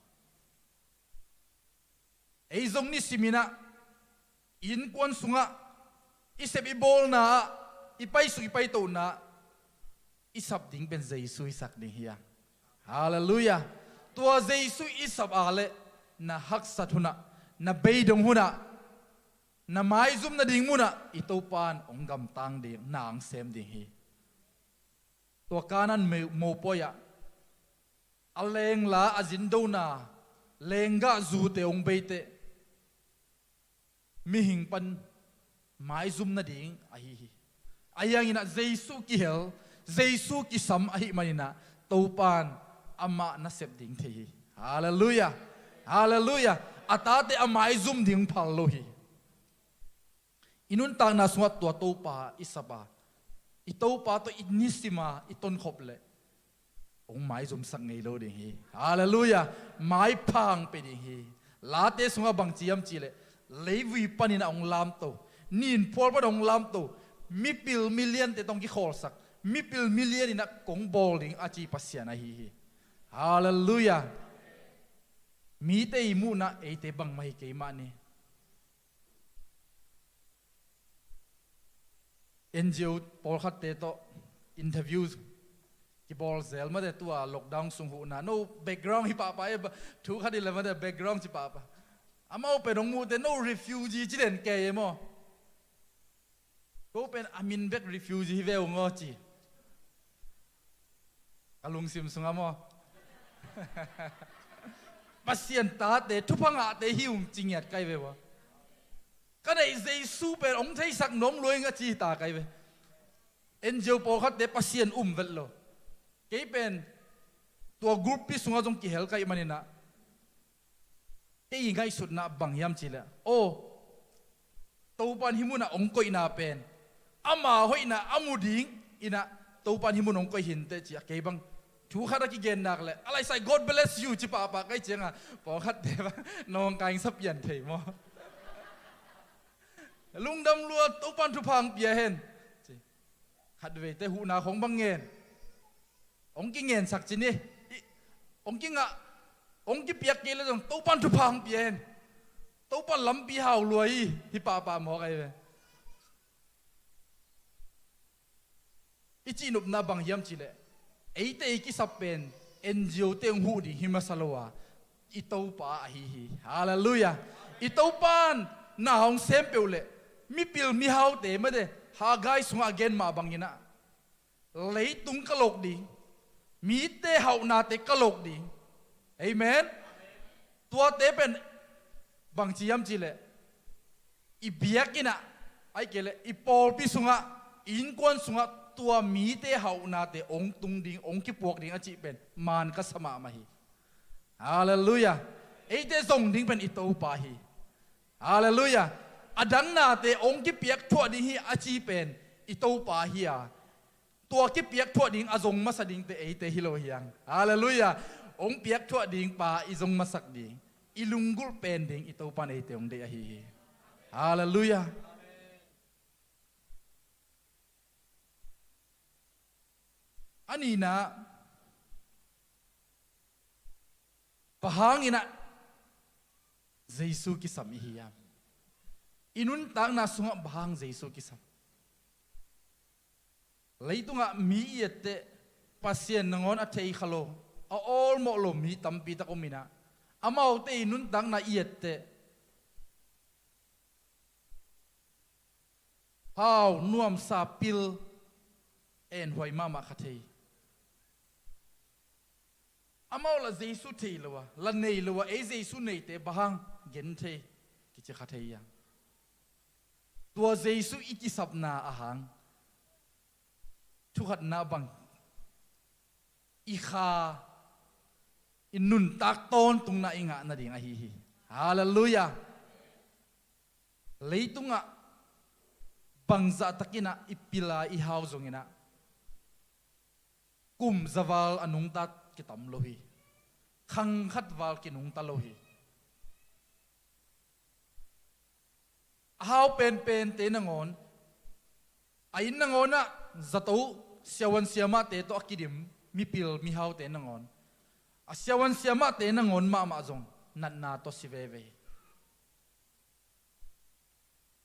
S4: ไอซงนิสิมินะอินกวนสุงะอิเซบิบอลนาอิไปสุอิไปโตนาอิสับดิ่งเป็นเยซูอิสักดิ่งเฮียฮาเลลูยาตัวเยซูอิสับอาเลนะฮักสัตุนะna bay dong huna na mai zum na ding muna ito pan ong gam tang ding nang sem ding hi to kanan mo poya aleng la azin do na lenga zu te ong bay te mi hing pan mai zum na ding ai hi ayang ina jesu ki hel jesu ki sam ai manina to pan ama na sep ding the hi hallelujah hallelujah atate amai zum ding phal lohi inun tang na swat to topa isaba itopa to inisima iton khople ong mai zum sang ngei lo ding hi hallelujah mai phang pe ding hi late sunga bang chiam chile lewi panina ong lam to nin phol pa dong lam to mi pil million te tong ki khol sak mi pil million ina kong bol ding achi pasiana hi hallelujahมีเตยมูนะเอเตบังไม่เกี่ยมานี่NGO พอขัดเตโตอินเทอร์วิวกี่บอลเซลมาเดตัวล็อกดาวน์ส่งหูนะโน้แบ็กกราวด์ฮิปปะทุกขัดดิเลยมาเดแบ็กกราวด์ฮิปปะอามาเป็นองมูเตโน้รีฟิวจีจีเด่นแก่ยังมั้งก็เป็นอามินเบ็กรีฟิวจีเวลงอจีกะลุงซิมสุงามอปัสเซียนตาเตทุพังอาเตหิวจริงเหตุไกลไปวะก็ในเจสูเป็นองค์ไทยสักน้องรวยงะจีตาไกลไปเอ็นเจลปอคัดเตปัสเซียนเวลโลเกี่ยเป็นตัวกรุ๊ปที่สุงาจงกี่เหลไกลมันนี่นะเกี่ยง่ายสุดนะบางยามจีละโอ้ตัวปันหิมุนะองค์ก็อินาเป็นอามาหอยนะอามูดิงอินะตัวปันหิมุนองค์ก็หินเตจีเกี่ยบังทุกข้าราชการนักเลยอะไรใส่ God bless you จิปะปะใกล้เจียงอ่ะพอคัดเดี๋ยวน้องกายสับยันเถมอลุงดำรัวตุปันทุพังเปียเห็นใคร ขัดเวทหูนาของบังเงินองกิเงินสักจีนี่องกิงะองกิเปียกกินแล้วจงตู้ปันทุพังเปลี่ยนตู้ปันลำปีหาวรวยที่ป่าหมอกไอ้เว้ยอีจีนุบนาบังยามจีเลยไอ้เตะกิสับเป็นNGO เตียงหูดีหิมาสโลวาอีตู้ป่าฮีฮาเลลูยาอีตู้ปันน่าหงเซมเปลเลยมีปิลมีหาวเตะไม่ได้หากายสุงอาเกนมาบังยินะเลยตุงกะโลกดีมีเตะหาวนาเตะกะโลกดีเอเมนตัวเตะเป็นบางจียมจีเลยอีเบียกินะไอ้เกลอีปอลพิสุงะอินกวนสุงะตัวมีเตะหาวนาเตะองตุงดิ่งองกิปวกดิ่งอาจีเป็นมานกัสมามาฮีฮาเลลูยาไอ้เตะส่งดิ่งเป็นอิโตปาฮีฮาเลลูยาอดังนาเตองกิเปียกทั่วดิ่งฮีอาจีเป็นอิโตปาฮียตัวกิเปียกทั่วดิ่งอาจงมาสดิ่งเตไอเตฮิโลฮียังฮาเลลูยาองเปียกทั่วดิ่งปาอิจงมาสักดิ่งอิลุงกุลเป็นดิ่งอิโตปานไอเตองเดียฮีฮาเลลูยาอันนี้นะปะหางอินะเยซูกิสามีฮียามอินุนตังนาสุงะบางเยซูกิสัมเลยตุงะมีเอเตปัสเซียนนงอนอัตเทขโลเอาออลโมโลมีตัมปีตะกุมินะอามาอุเตอินุนตังนาเอเตฮาวนวมซาปิลเอ็นหวยมามาคาเทอามาละเยซูเทลวะละเนลวะเอเยซูเนเตบางเกนเทกิจคาเทยังตัวเยซูอิกิสับนาอาหังทุกขัดนาบังอีขาอินุนตักตอนตุงนาอิงะนาดิงอาฮีฮีฮาเลลูยาเลยตุงะบังจะตะกินะอิปิลาอิฮาวจงอินะกุมซาวาลอนุงตัดกิตามโลฮีขังขัดวาลกินุงตาโลฮีฮาวเป็นเตนงอนไอ้นงอนน่ะจะตู้เสียวันเสียมาเตโตอกิดิมมีปิลมีฮาวเตนงอนเสียวันเสียมาเตนงอนมาจงนัดนาโตสิเวเว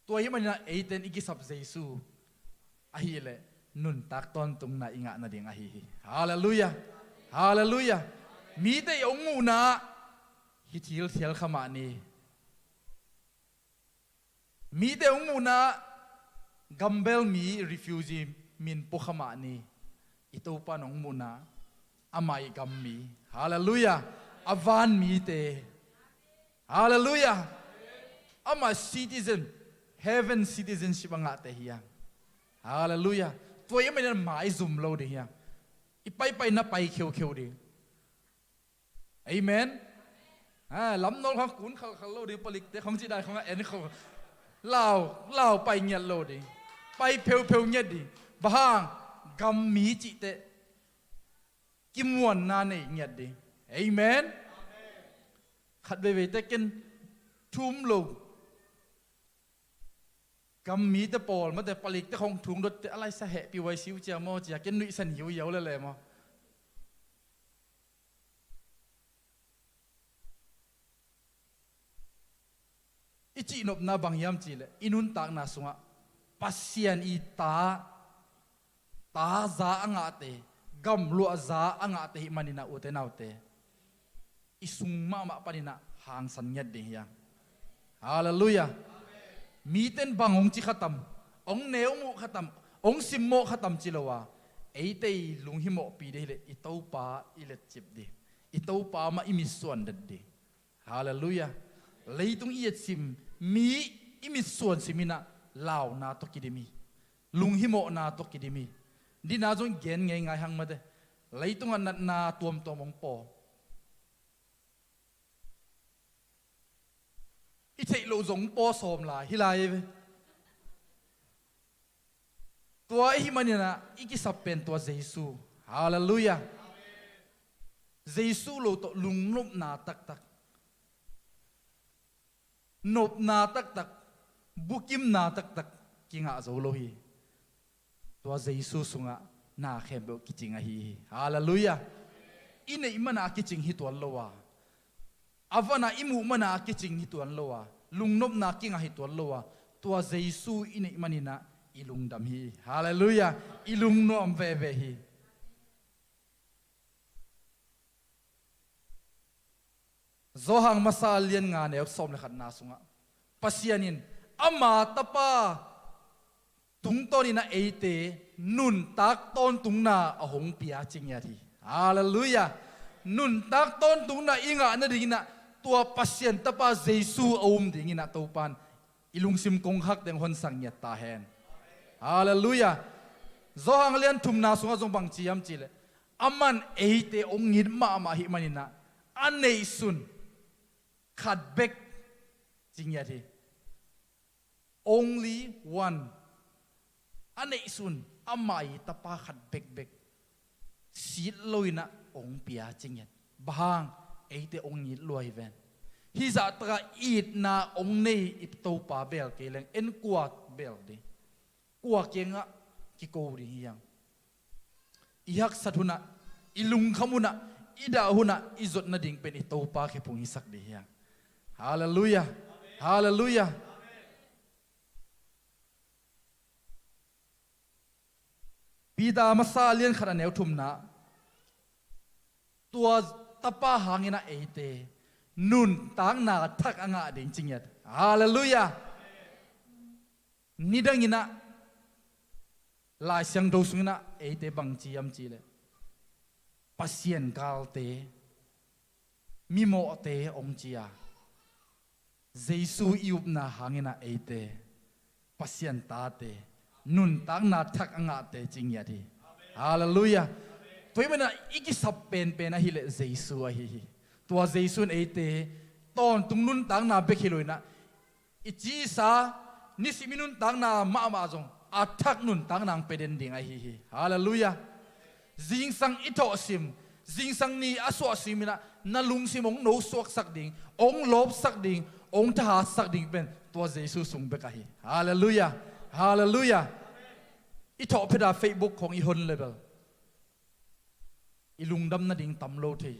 S4: ตัวยี่มันน่ะไอเตนอิกิสับเยซูอาฮีเลยนุนตักตอนตุงนาอิงะนาดิงอาฮีฮาเลลูยาฮาเลลูยามีแต่องงูนาฮิทิลเทียลขมานีมีแต่องมูนากัมเบลมีรีฟิวจีมินปุขมานีอิตูปานองมูนาอามัยกัมมีฮาเลลูยาอวานมีเตฮาเลลูยาอามาซิติเซนเฮเวนซิติเซนชิบังอาเตฮียฮาเลลูยาตัวยังไม่ได้หมายซุ่มโลดีฮียอีไปนับไปเขียวดีเอเมนลำนองของคุณเขาโลดีผลิตแต่ของจีได้ของเอ็นเขาเล่าไปเงียบโลดีไปเพลเงียบดีบางกัมมีจิเตกิมวนนาเนเงียบดีเอเมนขัดเวแต่กันทุ่มโลกัมมีแต่ปอลมาแต่ผลิตแต่ของถุงรถอะไรสะเหปีไว้ซิวเจียมอจีกันนุยสันหิวเยอะเลยมั้งอิจินบนาบังยามจีเลอินุนตากนาสุงะปัสเซียนอีตาซาอ่างเตกัมลัวซาอ่างเตหิมันินาอุเตนาอุเตอิสุงมาปานินาหางสัญญาดียังฮาเลลูยามีเต้นบังองจิขตัมองเนวมุขตัมองสิมโมขตัมจิลวาเอเตลุงหิโมปีเดเลอิโตปาอิเลจิบดีอิโตปามาอิมิสวนดัดดีฮาเลลูยาเลยตรงอีซิมมีอิมิส่วนสิมินะลาวนาตกิดิมีลุงหิโมนาตกิดิมีดีนาจงเกณฑ์ไงหังมาเดเลยตรงนั้นนาตัวมงปออิเทโลจงปอสมลายฮิลายตัวอิมันเนี่ยนะอิกิสับเป็นตัวเยซูฮาเลลูยาเยซูโลตลุงนุบนาตักนบนาตักบุกิมนาตักกิงอาโซโลฮี ตัวเยซูสุงะนาเข้มเบกิจิงอะฮีฮาเลลูยาอินเนอิมันอากิจิงฮิตัวโลวาอาวานาอิมูมันอากิจิงฮิตัวโลวาลุงนบนากิงอะฮิตัวโลวาตัวเยซูอินเนอิมันนินะอิลุงดำฮีฮาเลลูยาอิลุงโนอมเวเวฮีZohang masalian nga ne som lekhat na sunga pasianin ama tapa tungtoni na eite nun tak ton tungna ahong pia chingyari hallelujah nun tak ton tungna inga na dingina tua pasien tapa jesu dingina topan ilungsim kong hak deng hon sangyat ta hen hallelujah Zohang lian tumna sunga zong bang chiam chile aman eite ongin ma hi manina anei sunขัดเบกจริงอย่างที่ only one อันนี้สุนอาไม่ตะปาขัดเบกสีลอยนะองเปียจริงอย่างบางไอเตองนี้ลอยเวนฮิจะตระอีดนาองนี้อิปโตปาเบลเกลังเอ็นกวาดเบลดีกวาเกงะกิโกรียังอีฮักสัตุนะอีลุงขมุนะอีดาหุนะอีจดนาดิ่งเป็นอิโตปาเขพุงอิสักดียังฮาเลลูยาฮาเลลูยาปีดามาซาเลียนขนาดแนวทุ่มนะตัวตะป้าหางินะเอเตนุนต่างนาทักอ่างะดิ่งจริงยัดฮาเลลูยานี่ดังงินะลายเสียงดูสุงนะเอเตบังจียมจีเลยปัสเซียนกาลเตมิโมเตองจียเยซูอิบนาหางนะเอเตปัสยันตาเตนุนตังนาทักงาเตจริงยาดีฮาเลลูยาตัวมันนะอีกิสับเป็นนะฮิเลเยซูอะฮิตัวเยซูเอเตตอนตุงนุนตังนาเบคิลุยนะอิจีสานิสิมินุนตังนามาจงอาทักนุนตังนางเป็นดิ่งอะฮิฮาเลลูยาจิงสังอิโตซิมจิงสังนี่อสวซิมินะนาลุงซิมองโนสวกสักดิ่งองลบสักดิ่งองค์ทหารสักดิ่งเป็นตัวเยซูทรงเบกะฮีฮาเลลูยาฮาเลลูยาอีทอเพดาเฟซบุ๊กของอีฮอนเลเบลอีลุงดำนาดิ่งตำโลที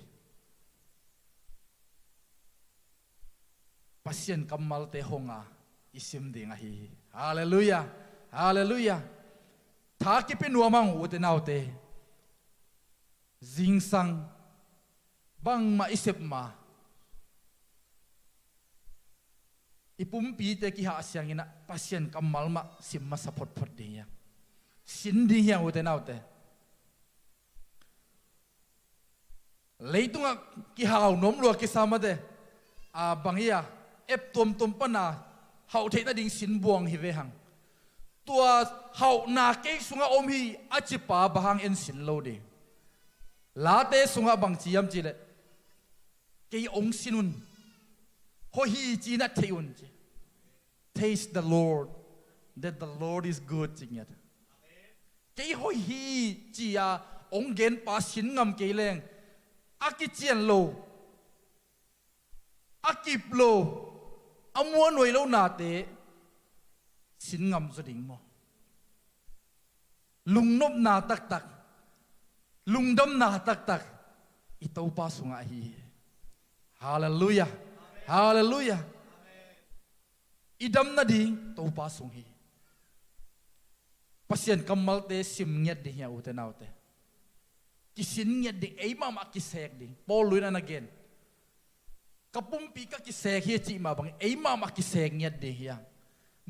S4: ปัสยันกัมมัลเตหงาอิซิมดิ่งอะฮีฮาเลลูยาฮาเลลูยาถ้ากิเป็นนัวมังอุตนาวเตจิงสังบังมาอิเซบมาอีปุ่มปีเตกิหาเสียงอินะปัสยันกัมมัลมาสิมมาสะพดดีอย่างสินดีอย่างอุตนาวเตเลยตุงกิหาวนมรัวกิสามาเตบังเฮียเอฟตุมปนาเฮาเทน่าดิ่งสินบวงฮิเวหังตัวเฮานาเกสุงาอมฮีอาจิปาบางเอ็นสินโลดีลาเตสุงาบังจียมจีเลเกยองสินุนโฮฮีจีนัทเทอุนจี taste the Lord that the Lord is good จริงยัดเกยโฮฮีจียาองเกนปาสินงำเกยแรงอากิเจียนโลอากิบโลอมวนหน่วยโลนาเตสินงำสุดิงโมลุงนบนาตักลุงดำนาตักอิตาอุปาสุงาฮีฮาเลลูยาฮาเลลูยาอิดำนาดีตาอุปาสุงฮีปัสยันกัมมัลเตสิมเงียดดิเฮียอุเตนาวเตกิสินเงียดดิเอมามากิเสกดิปอลุยนันอเกนกับปุ่มปีกกิเสกเฮียจีมาบังเอมามากิเสกเงียดดิเฮีย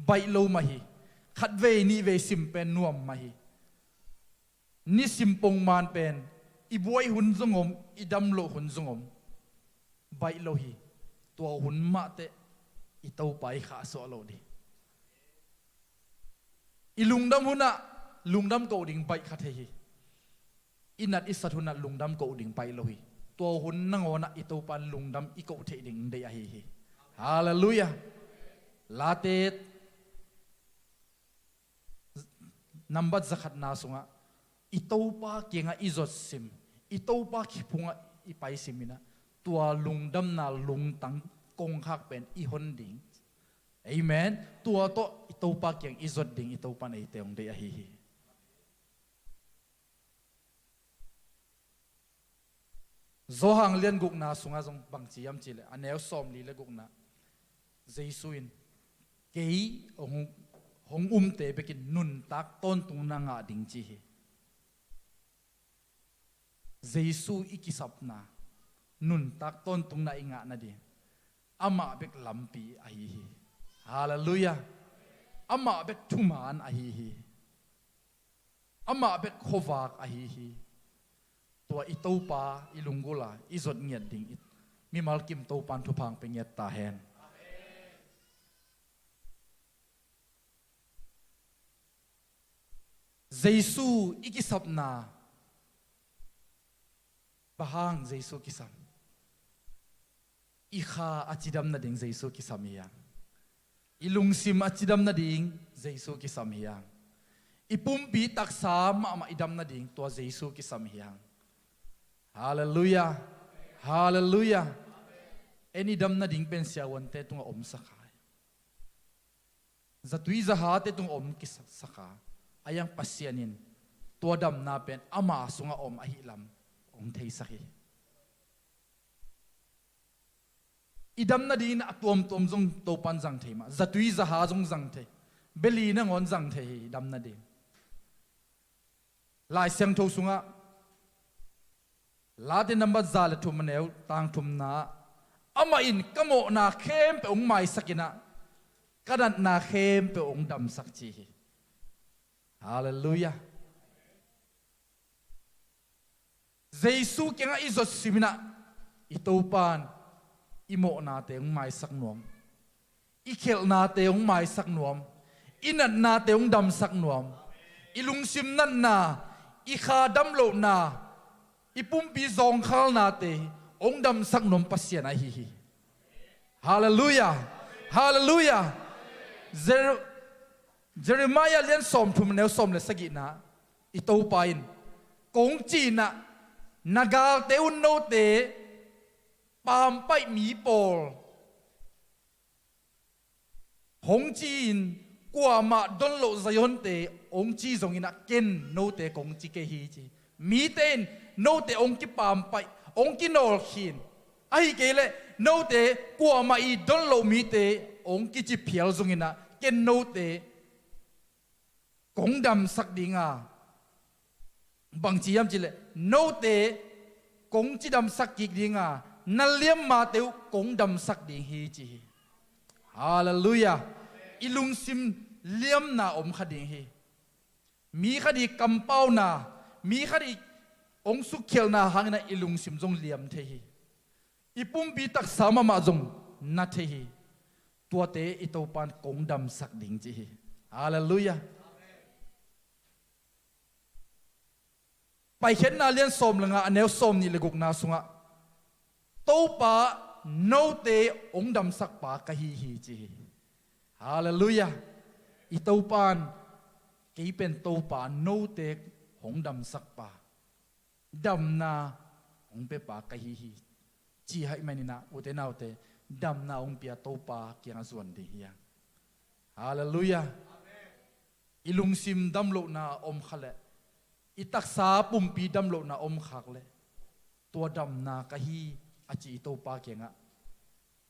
S4: ใบโลมาฮีขัดเวนี่เวสิมเป็นนวมมาฮีนิสิมปงมานเป็นอีบวยหุนจงอมอีดำโลหุนจงอมใบโลฮีตัวหุนมาเตอีเต้าไปขาสโลดีอีลุงดำหุนะลุงดำโกดิ่งไปขัดเฮีอินัดอิสัตุนะลุงดำโกดิ่งไปโลฮีตัวหุนนังโอนะอีเต้าปันลุงดำอีโกเทดิ่งเดียฮีฮาเลลูยาลาเตนัมบัดจักขัดนาสุงะอิตาปาเกียงอิจดซิมอิตาปาขิพุงอิไปซิมินะตัวลุงดำนาลุงตังกงคักเป็นอิฮอนดิ่งเอเมนตัวโตอิตาปาเกียงอิจดดิ่งอิตาปาในเตองเดียฮี
S6: zohang lian guk na sunga jong bang chi yam chi le aneu som li le guk na jesuin kei hong te bekin nun tak ton tung na nga ding chi hi jesu ikisap na nun tak ton tung na inga na di ama bek lampi a hi hi hallelujah ama bek thuman a hi hi ama bek khowak a hi hi tua itopa ilungula izot ngiat ding it mi malkim to pan thu phang pe ngiat ta hen jesu ikisap na bahang jesu kisam ikha achidam na ding jesu kisam ya ilungsim achidam na ding jesu kisam ya ipumpi taksa ma idam na ding to jesu kisam ya hallelujah hallelujah any dam na ding pen sia wan te tung om sakai zatui zaha te tung om ki saka ayang pasianin to dam na pen ama sunga om ahilam ong thei saki idam na din atom tom jong to pan jang thei ma zatui zaha jong jang thei beli na ngon jang thei dam na din lai siang tho sunga lade number zal thum neu tang thum na ama in kamo na khem pe ong mai sakina kadat na khem pe ong dam sak chi hallelujah jesu kenga izot simina itopan imo na te ong mai sak nuam ikhel na te ong mai sak nuam inat na te ong dam sak nuam ilung sim nan na ikha dam lo na ipumpi zong khal na te ong dam sak nom pasien a hi hi hallelujah hallelujah Jeremiah lian som thum neu som le sagi na ito pain kong chi na nagal te un no te pam pai mi pol hong chin kwa ma don lo zayon te ong chi zong ina ken no te kong chi ke hi chi mi ten no te ong ki pam pai ong ki nol khin ai ke le no te kwa ma I don lo mi te ong ki chi phial zong ina ken no te kong dam sak dinga bang chi yam chi le no te kong chi dam sak ki dinga naliam ma te kong dam sak ding hi chi hallelujah ilung sim liam na om khading hi mi khadi kampau na mi khadi ong su khel na hang na ilung sim jong liam the hi ipum bi tak sama ma jong na the hi tua te ito pan kong dam sak ding chi hi hallelujah pai khen na lian som langa aneu som ni leguk na sunga to pa no te ong dam sak pa ka hi hi chi hallelujah ito pan ke pen to pa no te hong dam sak pa dam na ong pe pa ka hi hi chi hai manina ute na ute dam na ong pia to pa kyang zuan de hiya hallelujah ilung sim dam lo na om khale itak sa pumpi dam lo na om khak le to dam na ka hi achi to pa kenga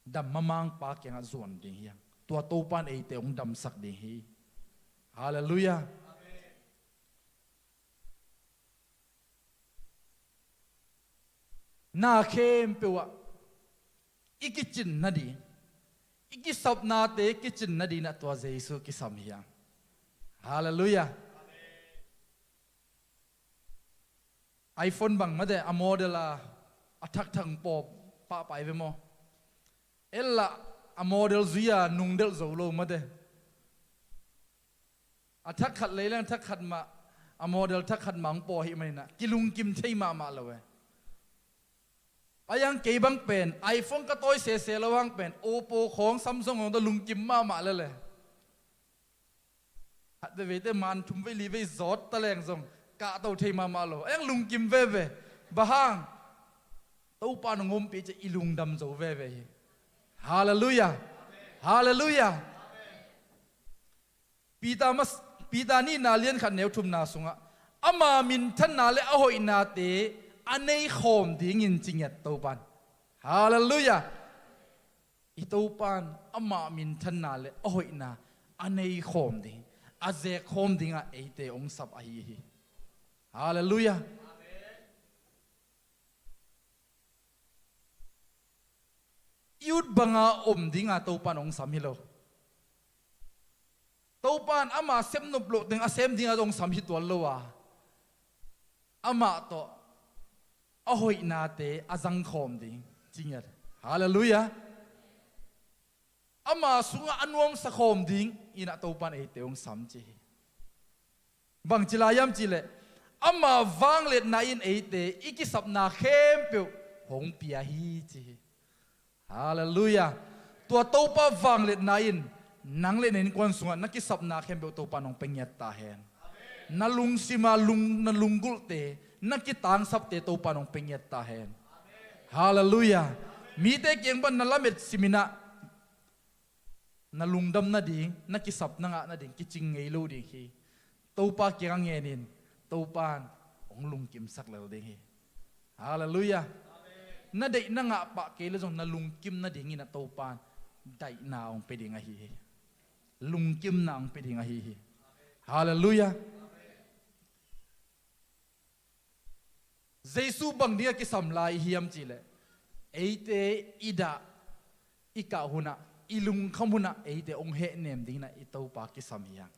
S6: dam mamang pa kenga zuan de hiya to to pan ei te ong dam sak de hi hallelujah na khem pewa ikichin nadi ikisap na te kitchen nadi na to jesu ki samhiya hallelujah iPhone bang made a model a athak thang pop pa pai ve mo ella a model zuya nung del zo lo made athak khat leilang thak khat ma a model thak khat mang po hi mai na kilung kim thei ma ma lo we ayang ke bang pen iPhone ka toy se lawang pen Oppo khong Samsung ong da lung kim ma ma le le hat de ve te man thum ve li ve zot ta leng zong ka to thei ma ma lo ayang lung kim ve ve bahang to pa no ngom pe che ilung dam zo ve ve hallelujah hallelujah pita ni na lian khat neu thum na sunga ama min than na le a hoi na te อันนี้คมดิ่งอินจริงเอ็ดตัวปันฮาเลลูยาอีตัวปันอามามินทันนาเลโอ้ยนะอันนี้คมดิ่งอาเจคมดิ่งอ่ะเอเตองสับไอฮีฮาเลลูยายุดบังอาดิ่งอ่ะตัวปันองสัมฮิโลตัวปันอามาเซมนุบโลดิ่งอาเซมดิ่งอ่ะองสัมฮิตัวโลวะอามาโตโอ้ยนาเตอาจังคมดิ่งจริงอ่ะฮาเลลูยาอามาสุงอันวงสักคมดิ่งอินะตัวปันเอเตองสัมจีบางจิลายามจิเลอามาวังเล็ดนาอินเอเตอีกิสับนาเข้มเปียวหงเปียฮีจีฮาเลลูยาตัวตัวปะวังเล็ดนาอินนังเล็ดนินกวนสุงนักกิสับนาเข้มเปียวตัวปานองเป็งยัดตาเฮนนาลุงซิมาลุงนาลุงกุลเตนักกิตางสับเตตัวปานองเป็งยัดตาเฮนฮาเลลูยามีเตเกียงบันนาลาเม็ดซิมินะนาลุงดำนาดิงนักกิสับนังอะนาดิงกิจิงเงยลูดิงฮีตัวปาเกียงเงินินตัวปานองลุงกิมสักเลวดิงฮีฮาเลลูยานาเด็กนังอะปะเกลจงนาลุงกิมนาดิงินะตัวปานได้นาองไปดิงฮีลุงกิมนาองไปดิงฮีฮาเลลูยาเยซูบังเดียกิสัมลายฮิยมจิเลเอเตอิดาอิกาหุนะอิลุงขมุนะเอเตองเฮเนมดิงนะอิตัวปากิสัมยัง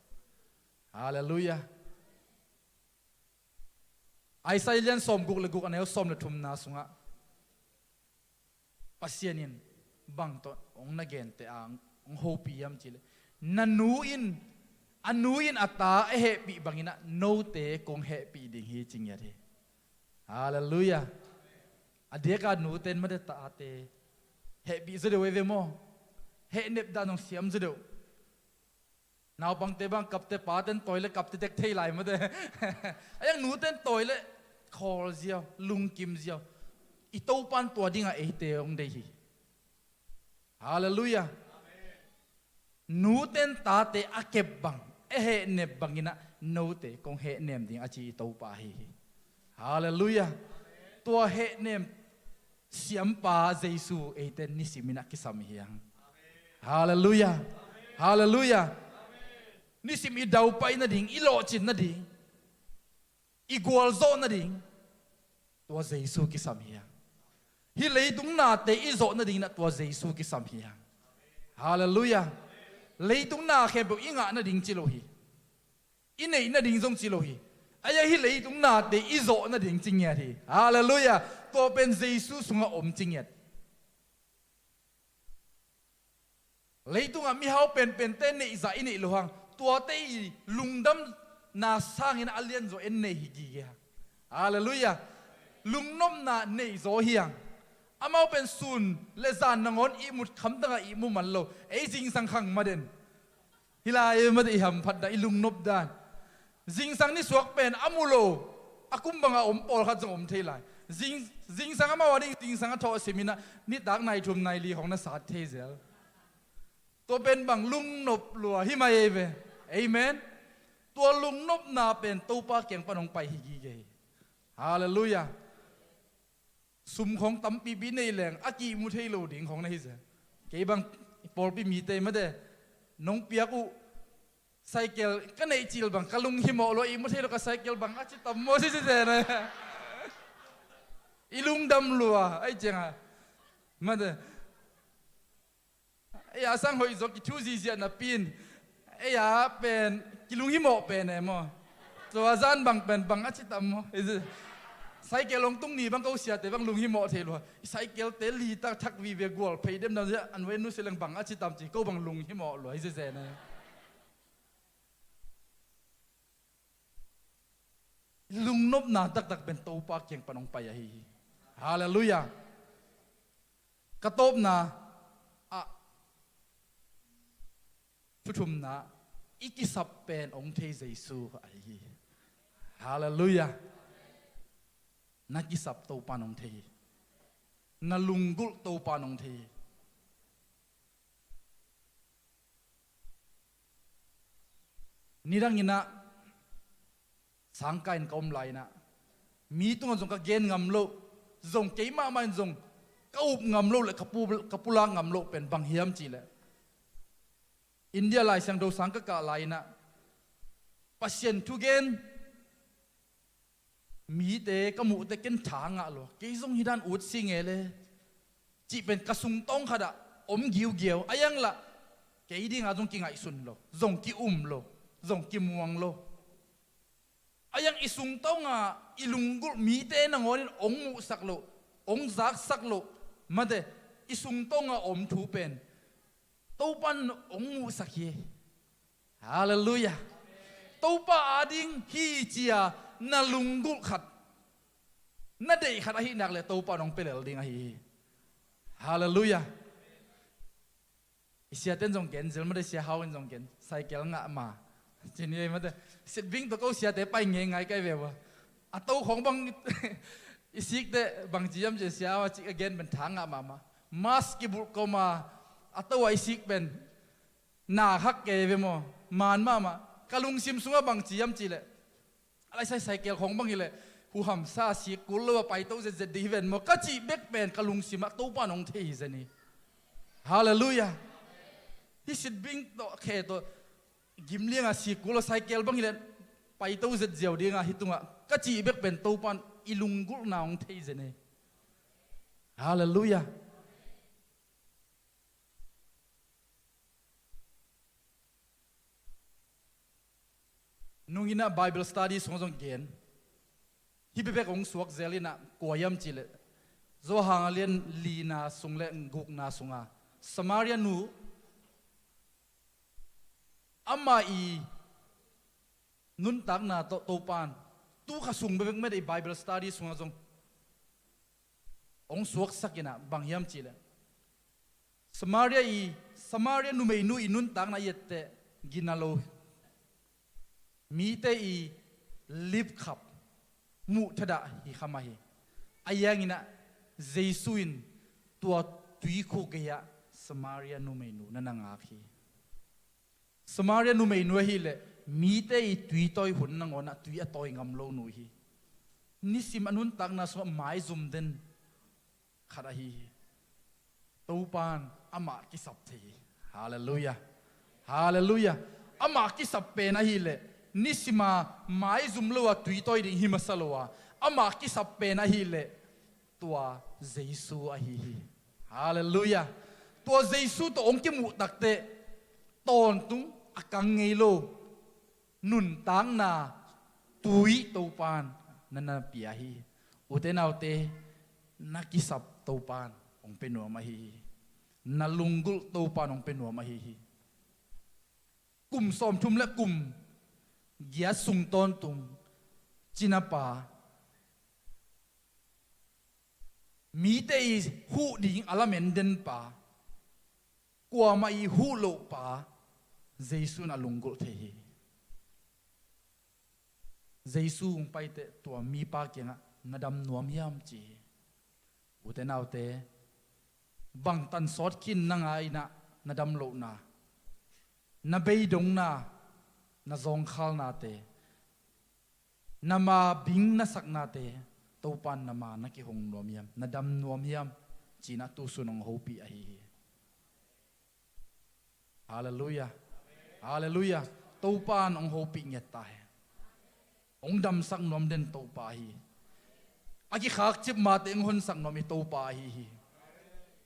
S6: ฮาเลลูยาไอไซเลียนสมกุกเลกุกอันเอลสมเลทุมนาสุงะปัสยานินบังตอนองนักเกนเตอังองโฮปียมจิเลนันนูอินอันนูอินอัตตาเฮปีบังอินะโนเตกงเฮปีดิงฮีจริงยาเทฮาเลลูยาอเดียกานูเตนมาเดตาเตเฮปีจะเดวเวโมเฮเนบดานองเสียมจะเดวนาบังเตบังกับเตปาเตนต่อยเลยกับเตเด็กเทยไหลมาเดยังหนูเตนต่อยเลยคอเจียวลุงกิมเจียวอีโตปันตัวดิ่งอะเอเตองเดฮีฮาเลลูยาหนูเตนตาเตอะเก็บบังเฮเนบบังอินะโนเตกงเฮเนมดิ่งอะจีโตปาฮีฮาเลลูยาตัวเฮเนมเสียมปาเยซูเอเตนนิสิมินะกิสามียังฮาเลลูยาฮาเลลูยานี่สิมีดาวไปนั่นดิ่งอีโลจินนั่นดิ่งอีกัวลโซนั่นดิ่งตัวเยซูกิสามียังฮิเลยตุงนาเตอีโซนั่นดิ่งนะตัวเยซูกิสามียังฮาเลลูยาเลยตุงนาเข้มเป็นอิงะนั่นดิ่งจิโลฮีอินเนนั่นดิ่งทรงจิโลฮีไอ้ยังฮิเลยตุงนาเตอีโซนั่นดิ่งจริงเงี้ยทีฮาเลลูยาตัวเป็นเยซูสุงะอมจริงเงี้ยเลยตุงะมีเขาเป็นเต้นในอิสราเอลหลวงตัวเตยลุงดำนาสร้างอินอาเลียนโซเอ็นเนฮิกิเกะฮาเลลูยาลุงนมนาเนโซเฮียงอามาเป็นซุนเลซานนงอนอีมุดคำตั้งอีมุมันโลเอจิงสังขังมาเด่นฮิลาเอมาได้หำพัดได้ลุงนบดานจิงสังนี่สวกเป็นอามุโลอากุมบังอาอมปอลขัดจงอมเทลายจิงสังอามาวันนี้จิงสังอาทอสิมินะนี่ดักนายทุมนายลีของนักศาสตร์เทเซลตัวเป็นบังลุงนบลัวฮิมาเอเวเอเมนตัวลุงนบนาเป็นตูปาเกียงปนองไปฮิกิเกฮาเลลูยาสุมของตั้มปีบีในแหล่งอากีมุเทโลดิ่งของนายเสเก็บังปอลปีมีเตมาเดน้องเปียกุไซเคิลก็ในจิลบังกะลุงฮิโมโลอีมุเทโลกับไซเคิลบังอาจิตัมโมซิเซนะอีลุงดำลัวไอ้เจ้ามาเดไอ้ยาสังหอยจกิทูซีเซียนาปีนไอ้ยาเป็นกิลุงฮิโมเป็นเอโมตัวจานบังเป็นบังอาจิตัมโมไซเคิลลงตุ้งนี่บังเขาเสียแต่บังลุงฮิโมเทลัวไซเคิลเตลีตักทักวีเวกวอลไปเดมนั่นเนี่ยอันเวนุสิลังบังอาจิตัมจีก็บังลุงฮิโมลัวไอ้เจ้านะลุงนบนาตักเป็นตัวปากเกียงปนองไปยาฮีฮาเลลูยากระตบนาผู้ชมนะอีกิสับเป็นองค์เทเยซูไอฮีฮาเลลูยานักกิสับตัวปานองเทนาลุงกุลตัวปานองเทนี่ดังนี้นะสังกัยกอมไหลนะ มีตัวจงกะเกนงำโลจงเกยมามันจงก้าวงำโลเลยกปูลางำโลเป็นบางเฮียมจีเลยอินเดียลายสังโดสังกะกะลายนะปัสเซนทุเกนมีเตกมูเตเกนทางอะโลเกยจงฮิดันอุดสิงเอเลยจีเป็นกระสุงตองขดะอมกิวเกียวอายังละเกยดิ้งอาจงกิงไอสุนโลจงกิโลจงกิมวงโลอายังอิสุงตองอะอิลุงกุมีเตนังโอนิองมูสักโลองซักสักโลมาเดอิสุงตองอะอมทูเป็นตัวปันองมูสักเยฮาเลลูยาตัวปาอาดิงฮีเจียนาลุงกุขัดนาเดยขัดอาฮินักเลยตัวปานองเปเลลดิงอาฮีฮาเลลูยาเสียเต้นจงเกนเจลไม่ได้เสียเฮาจงเกนไซเคิลงะมาทีนี้มันจะสิวิ่งตัวเขาเสียแต่ไปเงี้ยไงกันเว้ยอัตโตของบางอิสิกเดบางจีมจะเสียว่าจิกเกนเป็นทางอะมาสกิบุลก็มาอัตโตอิสิกเป็นนาฮักเกเวมมานมากะลุงซิมซุงบางจีมจีเลยอะไรใส่ไซเคิลของบางทีเลยหูหำซาสิกุลว่าไปโตจะดีเวนมก็จีเบกเป็นกะลุงซิมตัวปานองเทียนี่ฮาเลลูยาที่สิบิงตัวเคตัวกิมเลี้ยงสิกุลไซเคิลบางทีเลยไปโตจะเจียวดีงาฮิตุงะก็จีเบกเป็นตัวปานอิลุงกุลนาองเทียนี่ฮาเลลูยานุ่งอินะ Bible study สองจงเกณฑ์ฮิบเบกองสวกเจลินะกวยมจิเลโซหางเลียนลีนาสุงเลงกุกนาสุงาสมาเรียนูอามาอีนุนตักนาโตปานตู้ข้าสุงเบกไม่ได้ Bible study สองจงองสวกสักนะบางยามจิเลสมาเรียนูไม่นูอินุนตักนาเยตเตกินาโลมีเตอีลิบขับมุทดาฮิขมาฮิอายังอินะเจสุอินตัวตุยโคเกียสมาเรียนุเมนูนั่นงาคีสมาเรียนุเมนูฮิเลมีเตอีตุยต่อยหุ่นนังอนะตุยต่อยงำโลนูฮินิสิมานุนตักนาสวะไม้ซุมเดนขดาฮิตูปานอามากิสับทีฮาเลลูยาฮาเลลูยาอามากิสับเปนะฮิเลนิสิมาไม้ซุ่มลัวตุยต่อยดิ่งหิมสลัวอามากิสับเป็นอะฮิเลตัวเยซูอะฮิฮาเลลูยาตัวเยซูตัวองค์กิมุตักเตตอนตุงอากังเงโลนุนตังนาตุยตัวปานนันนาปีอะฮิอุเตนาอุเตนักกิสับตัวปานองเป็นหัวมาฮินัลุงกุลตัวปานองเป็นหัวมาฮิกลุ่มสอมชุมและกลุ่มเกียสุงตอนตุงจินาปามีแต่หูดิ่งอลาเมนเดนปากว่ามาอีหูโลปาเยซูน่ะลงกุลเทฮีเยซูคงไปแต่ตัวมีปาเกียงะนาดำนวมยามจีอุเตนเอาเตบังตันสอดกินนังไงนะนาดำโลนานาเบยดงนานาซองข้านาเตนามาบิงนาสักนาเตตัวปันนามานักกิหงนวมยามนาดำนวมยามจีนักตุสุนงโฮปีอะฮีฮาเลลูยาฮาเลลูยาตัวปันองโฮปีเงียตายองดำสักนวมเด่นตัวปาฮีอากิขากจิบมาเตงหนสักนวมีตัวปาฮี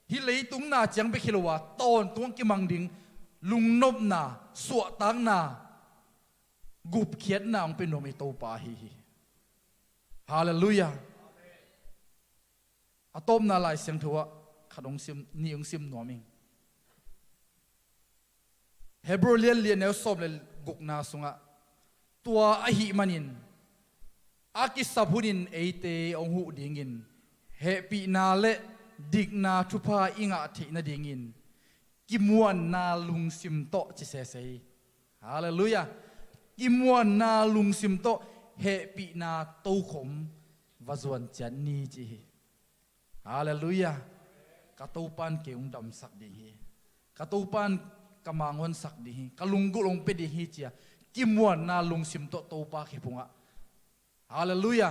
S6: ฮิเลยตุงนาจังไปคิดว่าตอนตัวกิมังดิงลุงนบนาสวตังนากุบเขียนนาองเป็นโนมิโตปาฮีฮาเลลูยาอะตอมนาลายเสียงทัวขดงซิมนี่องซิมหนัวมิงเฮบรูเลียนเลียนเนลซอมเลกุกนาสุงะตัวอหิมันินอากิสับหุนินเอเตองหูดิงินเฮปีนาเลดิกนาทุพาอิงะเทนาดิงินกิมวนนาลุงซิมโตจิเซเซฮาเลลูยากิมวนนาลุงซิมโตเฮปีนาโตขมวาจวนจันนีจีฮาเลลูยากะตูปันเกอุงดำสักดีกะตูปันกะมางอนสักดีกะลุงกุลงเปดีฮีเจียกิมวนนาลุงซิมโตโตปาเขพุงะฮาเลลูยา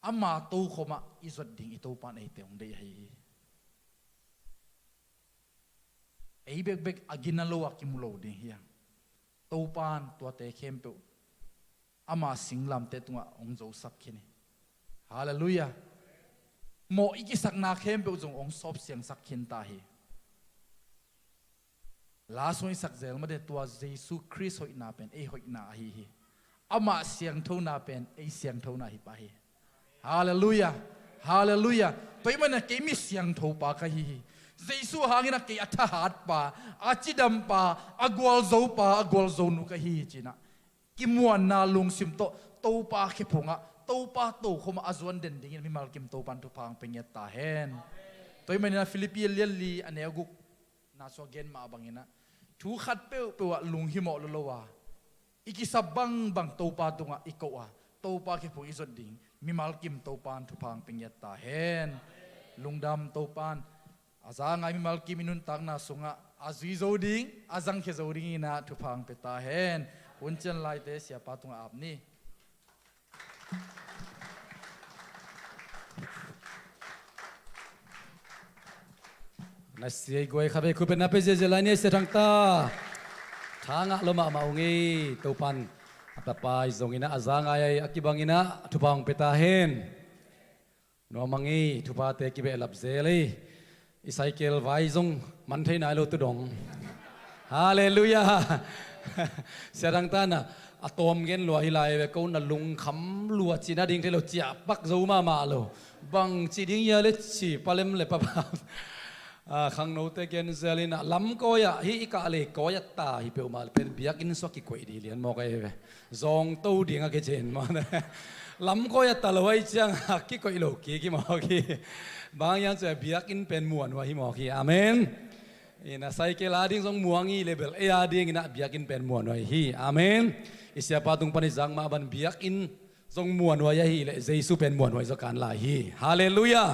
S6: อามาตู้ขมาอิสุดดิ่งอิตูปานไอเตองได้ให้ไอเบกอากินโลอากิมุโลดิ่งเฮียงตู้ปานตัวเตะเข้มเปอามาสิงลำเตตุงะองโจสักขี้นี่ฮาเลลูยาโมอีกิสักนาเข้มเปจงองซอบเสียงสักขินตาฮีลาสวยสักเจลมาเดตัวเยซูคริสต์หอยนาเป็นหอยนาฮีอามาเสียงทูนาเป็นเสียงทูนาฮีไปฮาเลลูยาฮาเลลูยาตัวมันนะเกมีเสียงทูปากฮีเยซูหางินะเกอัฐหัดปาอาจิดัมปาอากวลโซปาอากวลโซนุกฮีจีนะกิมวนนาลุงซิมโตโตปาเขพงะโตปาโตขมาอจวนเด่นดิ่งมีมาลกิมโตปันทุพังเป็นยตาเฮนตัวมันนะฟิลิปปีเลียลีอันเนกุกนาสวเกนมาบังอินะทูขัดเป้เปวะลุงหิมอลโลวาอีกิสับบังบังโตปาตุงะอีกว่าโตปาเขพงอิสดดิ่งมีมาลกิมโตปันทุพังเป็นยตาเฮนลุงดำโตปันอาจารย์ไงมีมาลกิมินุนตักนาสุงะอาซุยโจดิ่งอาจังเขโจดิ่งนะทุพังเป็นตาเฮนวันจันทร์ไลเตเสียปาตุงอาบนี่
S5: นัสเซียกวยขับไปคุเป็นนับเป็นเจลานี่เสียทางตาทางอะลมามาองงี้ตัวปันอัตปายทรงอินะอาจารย์ไงอากิบังอินะทุพังเป็นตาเฮนนัวมังงี้ทุพาเตกิเบลับเซลีอิไซเคิลไวซงมันเทนายโลตุดงฮาเลลูยาเสียดังตานะอะตอมเงินลัวฮิไลเวกูนัลุงคำลัวจีน่าดิ่งที่เราจับปักโจมาโลบังจีดิ่งยาเลชีปาเลมเลปะปะขังโนเตเกนเซลินะลำก็ยะฮิกาเลก็ยะตาฮิเปอมาเป็นเบียกินสวกิกวยดีเลียนมอกไอเวซองตู้ดิ่งอะเกเจนมาเนี่ยลำก็ยะตาลอยจังฮักกิกวยโลกีกิมอกีบางอย่างจะเบียกินเป็นมวนวะฮิมอกีอาเมนอินะไซเกลาดิ่งซองม่วงอีเลเบลเออาดิ่งนะเบียกินเป็นมวนวะฮิอาเมนอิเสียปาตุงปนิจังมาบันเบียกินซองมวนวะยะฮิเลเจสุเป็นมวนวะสกันลาฮิฮาเลลูยา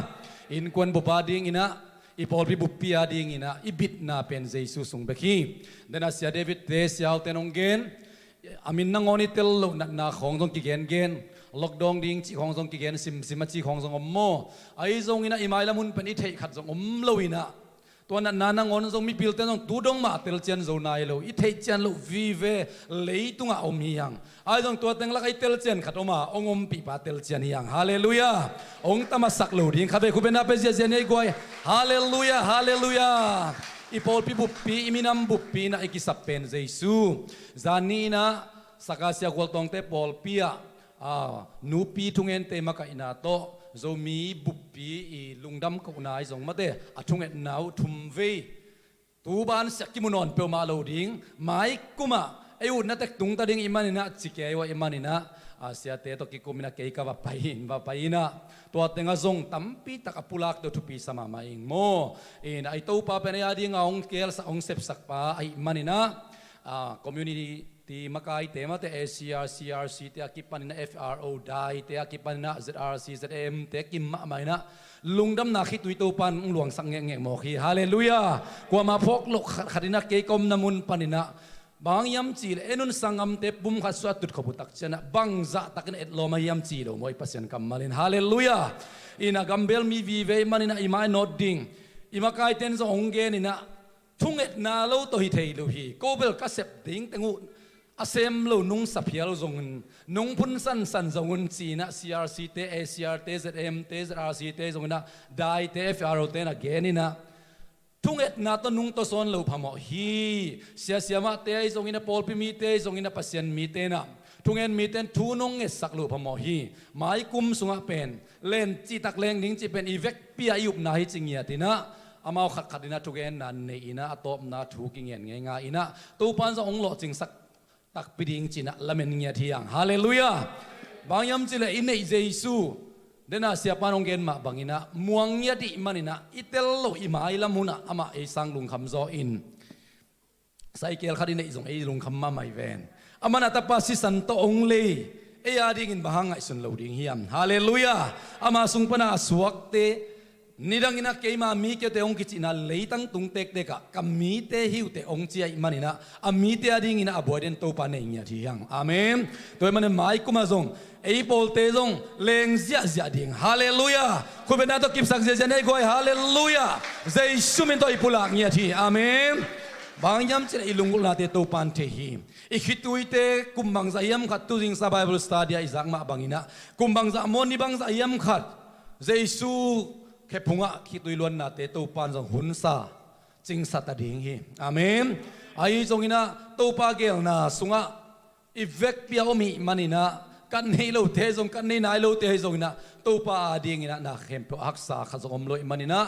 S5: อินควนบุปาดิ่งอินะอีพอลพิบุปยาดิ่งอินะอีบิดนาเป็นเจสุสงเบคีเดนัสยาเดวิดเตสยาลเตนองเกนอามินนังอนิเตลโลนัดนาของซองกิเกนเกนล็อกดองดิ่งจีของซองกิเกนซิมจีของซองอมโมไอซองอินะอิมายละมุนเป็นอิเทขัดซองอมโลอินะตัวนั้นนางอนซงมีพิลเตนซงตูดงมาเตลเจนโซนายโลอิเทเจนโลวีเวเลยตุงอาอมียังไอซงตัวเต็งลักไอเตลเจนขัดออกมาองอมปีปาเตลเจนยังฮาเลลูยาองตามาสักโลดิ่งขับไปคุเป็นอาเปเจเจนไอกวยฮาเลลูยาฮาเลลูยาอีพอลปีบุปปีอิมินัมบุปปีนะอิกิสับเป็นเจซูจานีนะสักาเสียกวลตองเตพอลปีอะนูปีทุงเอ็นเตมากัยนาโตโซมีบุปปีลุงดำกุนายสงมาเตอทุงเอ็นนาวทุมเวตูบานสักกิมุนอนเปลมาโลดิงไม้กุมาไออุนนัตตุงตาดิงอิมานินะจิเกวะอิมานินะอาเซียเตตกิกุมินะเกยกะวะไปนะตัวเตงะซงตัมปีตะกะปุลักตัวทุปีสมามาอิงโมอินไอตูปาเป็นยาดิงาองเกลsaองเซปสักปาไออิมานินะcommunity ti makai tema te ACR CRC te akipan na FRO dai te akipan na ZRC ZM te kimma mai na lungdam na khit tuito pan luang sang nge mo khi hallelujah kwa ma phok lok khadina ke kom namun panina bang yam chil enun sangam te bum kha swat tut khobutak chana bang za takin et lo ma yam chi lo moi pasien kamalin hallelujah ina gambel mi vi ve manina imai nodding imakai ten zo ongge ni na thunget na lo to hi thei lo hi kobel ka sep ding tengu asem lo nung sapial zongun nung pun san zongun china CRC te ACR te ZM te ZRC te zongna dai te FRO te na genina thunget na to nung to son lo phamo hi sia ma te ai zongina polpi mi te zongina pasien mi te na thungen mi ten thu nong nge sak lo phamo hi mai kum sunga pen len chi tak leng ding chi pen ivek pia yup na hi chingya tina amao khat khatina thugen nan ne ina atop na thu kingen nge nga ina to pan za ong lo ching sak tak piding china lamen ngia thiang hallelujah bangyam chile inei jesu dena siapa nonggen ma bangina muangya di manina itel lo imai lamuna ama e sanglung khamzo in cycle khadina izong e lung khamma mai ven amana tapasi santo ongle e ading in bahanga isun loading hiam hallelujah ama sungpana aswakte nidang ina keima mi ke te ong kichina leitang tung tek te ka kami te hiu te ong chia imanina ami te ading ina avoiden to pa nei nya thiang amen toy mane mai kuma zong ไอ้โปลเตจงเลงเสียเสียดิ่งฮาเลลูยาคุณเป็นนักตกิบสักเสียในกอยฮาเลลูยาใจชุ่มตัวอิปุลักเนี่ยที่อาเมนบางยามจะอิลุงกุลาเตตูปันเทหิอีคิตุยเตกุมบังซายามขัดตุจิงซาไบเบิลสตาเดียอิสักมาบังอินะกุมบังซามอนิบังซายามขัดใจสู้แค่พุงะคิตุยล้วนนาเตตูปันจงหุนซาจิงสัตดิ่งหิอาเมนไอ้จงอินะตูปาเกลนาสุงะอีเวกเปียอมีมันอินะกันให้เราเทจงกันให้นายเราเทจงนะตูปาดิ่งอินะนักเข้มเปอักษาขัดจงอมลอยมันอินะ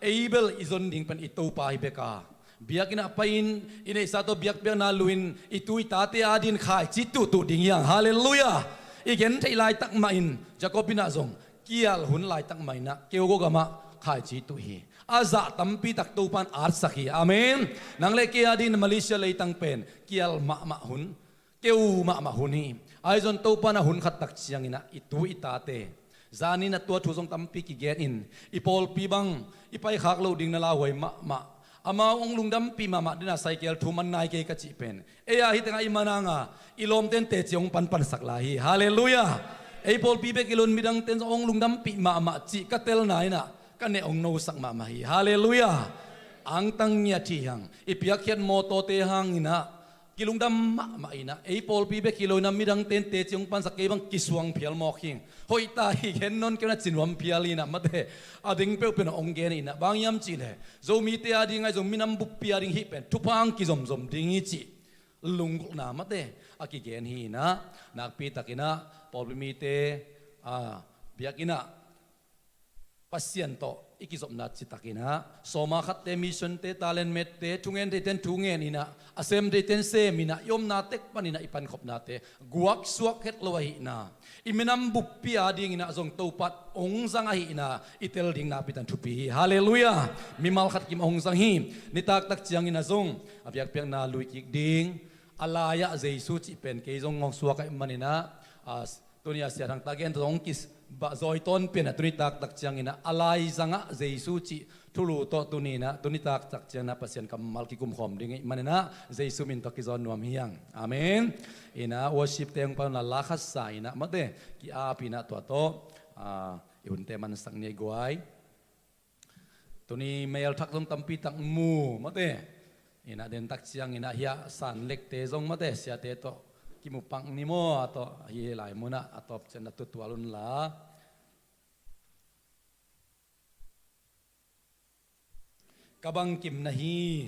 S5: เอเบลอิจนดิ่งเป็นอิตูปาฮิเบกาbiak ina pain ina sato biak biak na luin itui tate adin khai chitu tu ding yang hallelujah igen thei lai tak main jacobina zong kial hun lai tak maina keu go gama khai chitu hi aza tampi tak tu pan ar sakhi amen nang le ke adin malaysia lei tang pen kial ma hun keu ma hun hi ai zon tu pan hun khat tak chiang ina itui tate zani na tua thu zong tampi ki get in ipol pi bang ipai khak lo ding na la hoi ma ama ong lungdam pi mama dina cycle thuman nai ke kachi pen eya hi tanga imananga ilom ten te chiong pan sak la hi hallelujah ei pol pi be kilon midang ten ong lungdam pi mama chi katel nai na kane ong no sak mama hi hallelujah ang tang nya thi hang ipiak khiat mo to te hang ina kilungdam ma ina ei pol pi be kilona midang ten te chiong pan sak ke bang kiswang phial mo khing hoi ta hi gen non ke na chinwam phialina mate ading pe pen ong gen ina bang yam chi le zo mi te ading ai zo minam bu pi ading hi pen thupang ki zom zom ding hi chi lungul na mate aki gen hi na nak pi takina pol mi te biakina pasien to ikizop na chitakina soma khat te mission te talent met te tungen te ten tungen ina asem te ten sem ina yom na tek panina ipan khop na te guak suak het lohi na iminam buppi ading ina zong topat ong zang hi ina itel ding na pitan thupi hallelujah mimal khat kim ong zang hi nitak tak chiang ina zong abyak pek na lui kik ding alaya jesu chi pen ke zong ngong suak ai manina tunia sia thang tagen zong kis ba zoi ton pen atuni tak tak chiang ina alai zanga jesu chi thulu to tunina tuni tak tak chiang na pasien kamal ki kum khom ding manina jesu min to ki zon nuam hiang amen ina worship teng pa na la khas sa ina mate ki a pina to iun te man sang nei guai tuni mail thak zong tampi tak mu mate ina den tak chiang ina hia san lek te zong mate sia te to kimupang ni mo ato hi lai mo na atop chen na tutualun la kabang kim na hi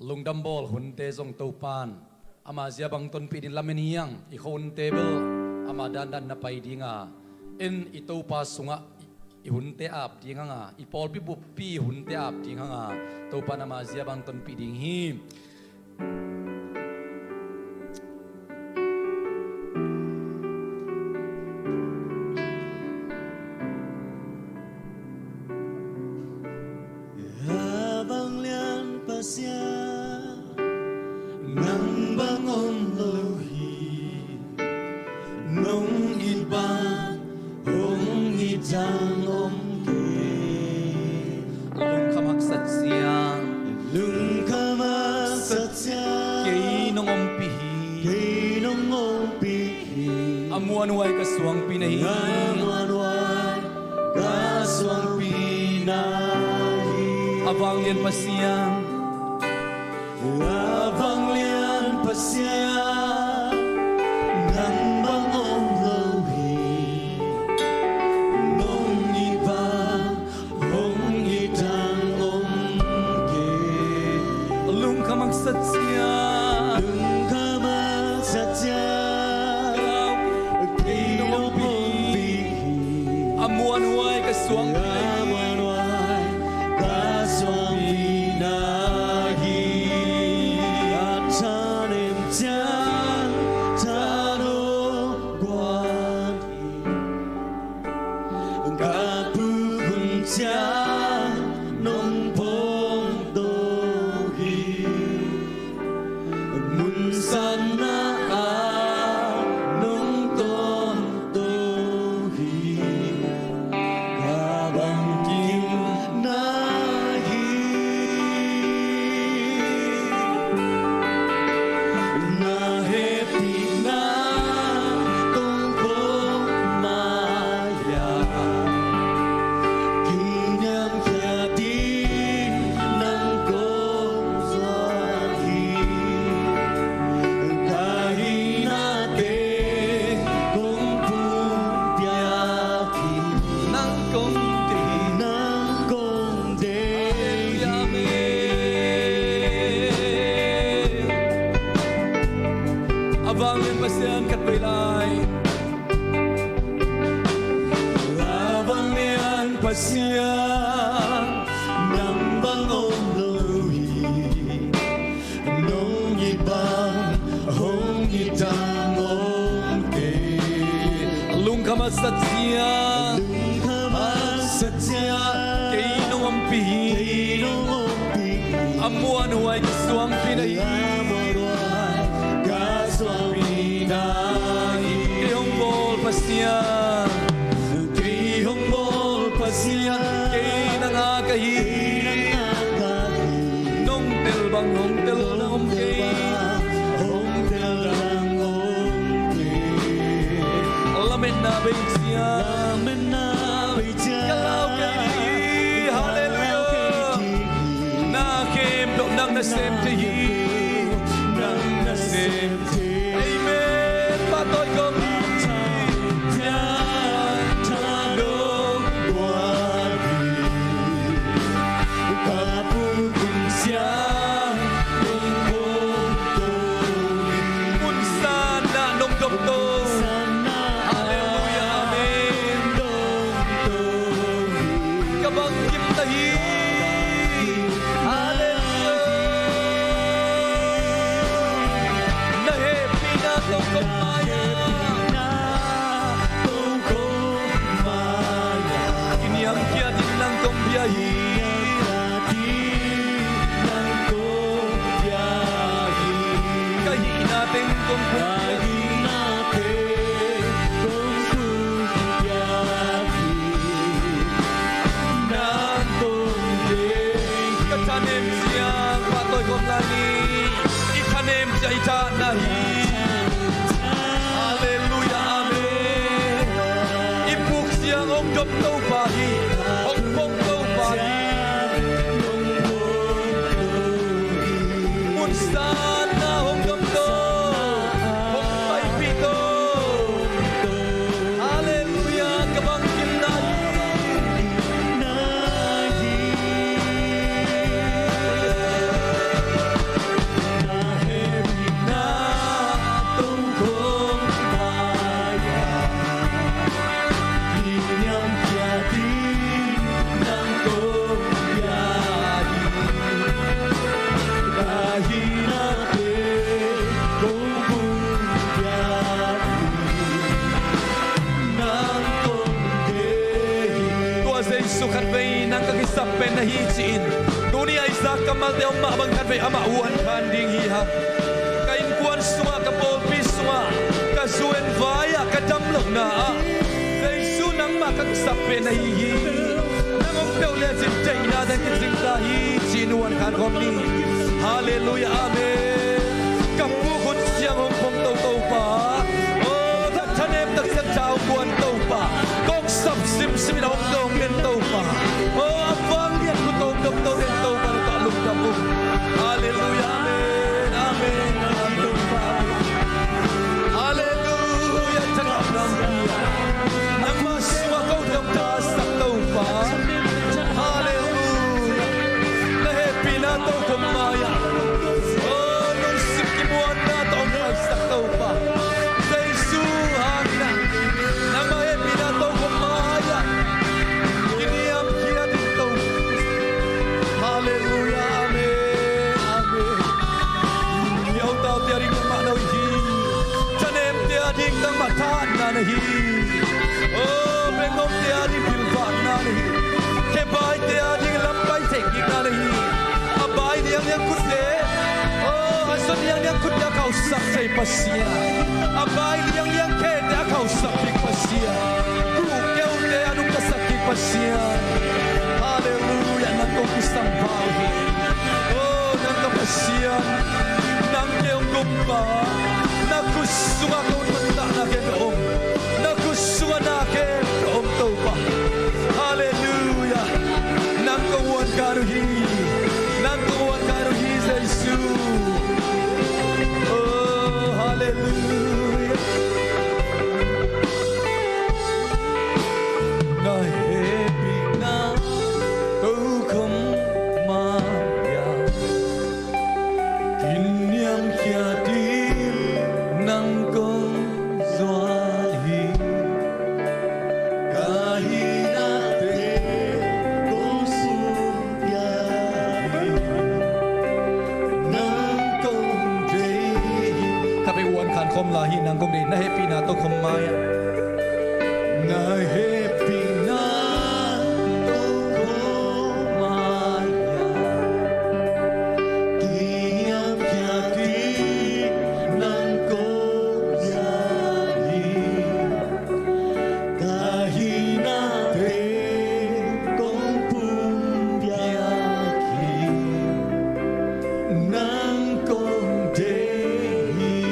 S5: lungdam bol hun te zong to pan ama zia bang ton pi din lamen hiang I khon table ama dan na pai dinga en ito pa sunga ihun te ap dinga nga ipol pi bu pi hun te ap dinga nga to pa na ma zia bang ton pi ding hi
S4: abang lian pasya nang bangon lohi nong iban hong itang om ke
S5: lung khamak sat siang
S4: lung kama satya
S5: kei nong om pi hi
S4: kay nong om pi
S5: amuan wai ka suang pi na hi
S4: amuan wai kaswang pinahi
S5: abang yan pa siang
S4: abang lian pasya nang bangong lohi nong iba hong itang om ke
S5: lung khamak sat siang
S4: lung kama satya kay nong om pi
S5: amuan wai ka suang pi na hi
S4: amuan wai kaswang pinahi at sanim tiyan tano guan kapuhun tiyan nong pong dohi munsan na nong ton dohi pasya nang bangong luhi nong ibang hong itang ong te
S5: lung kamasatya
S4: satya
S5: kainong ampi
S4: nong ompi
S5: amuan huwag suang pinay
S4: amorwai kaswami nai
S5: kayong bol pasya
S4: trihong bol pasya
S5: kay nangakahi nong telbang hong tel na umkay lamin na bensya kalau kay hallelujah na kem dok nang nasem tayi nang nasem amen patoy ko sukat bay nang kagisapen na hitiin dunia isa kamal te umma bangkan bay ama uan kanding hiha kain kuan sunga kapol pisma kasuen vaya kadamlok na kay sunang makagisapen na hihi nangong tawle jintay na dan kisintahi sinuan kan komni hallelujah amen kapukot siyang hongkong tau pa oh tanem tak sang chao kuan tau pa kong sap sim sim na hongkong men tau pa oh abang yan kutong tau men tau pa na talong kapuk hallelujah amen amen hallelujah takap ng biya nang maswa kong taas ng tau pa hallelujah na happy na tau kumaya oh nung sikimuan na tau magsak tau pa sa isuhang na na ma-happy na tau kumaya kiniyam kiya din tau hallelujah amen amen yaw tau tiyaring ng manaw hi tanem tiyaring ng mataan na nahi oh bengong tiyaring bilbat na nahi kebay tiyaring lampay teknik na nahi abay niyang kutle oh ason niyang kutya kausak sa ipasya abay niyang kete kausak ipasya kukyaw te anong kasakik pasya hallelujah nang kong isang bawi oh nang kapasya nang kiyong gumpa nakusunga kong manda na kenoong nakusunga na kenoong taupa hallelujah nang kawan karuhi nang kawan karuhi sa Isu oh hallelujah na happy na tau không maya kinyam kia tim nang kong doa hi nang kong de na happy na to khomaya
S4: na happy na to khomaya kiyam yati nang kong yari kahina te kong pumpyaki nang kong dehi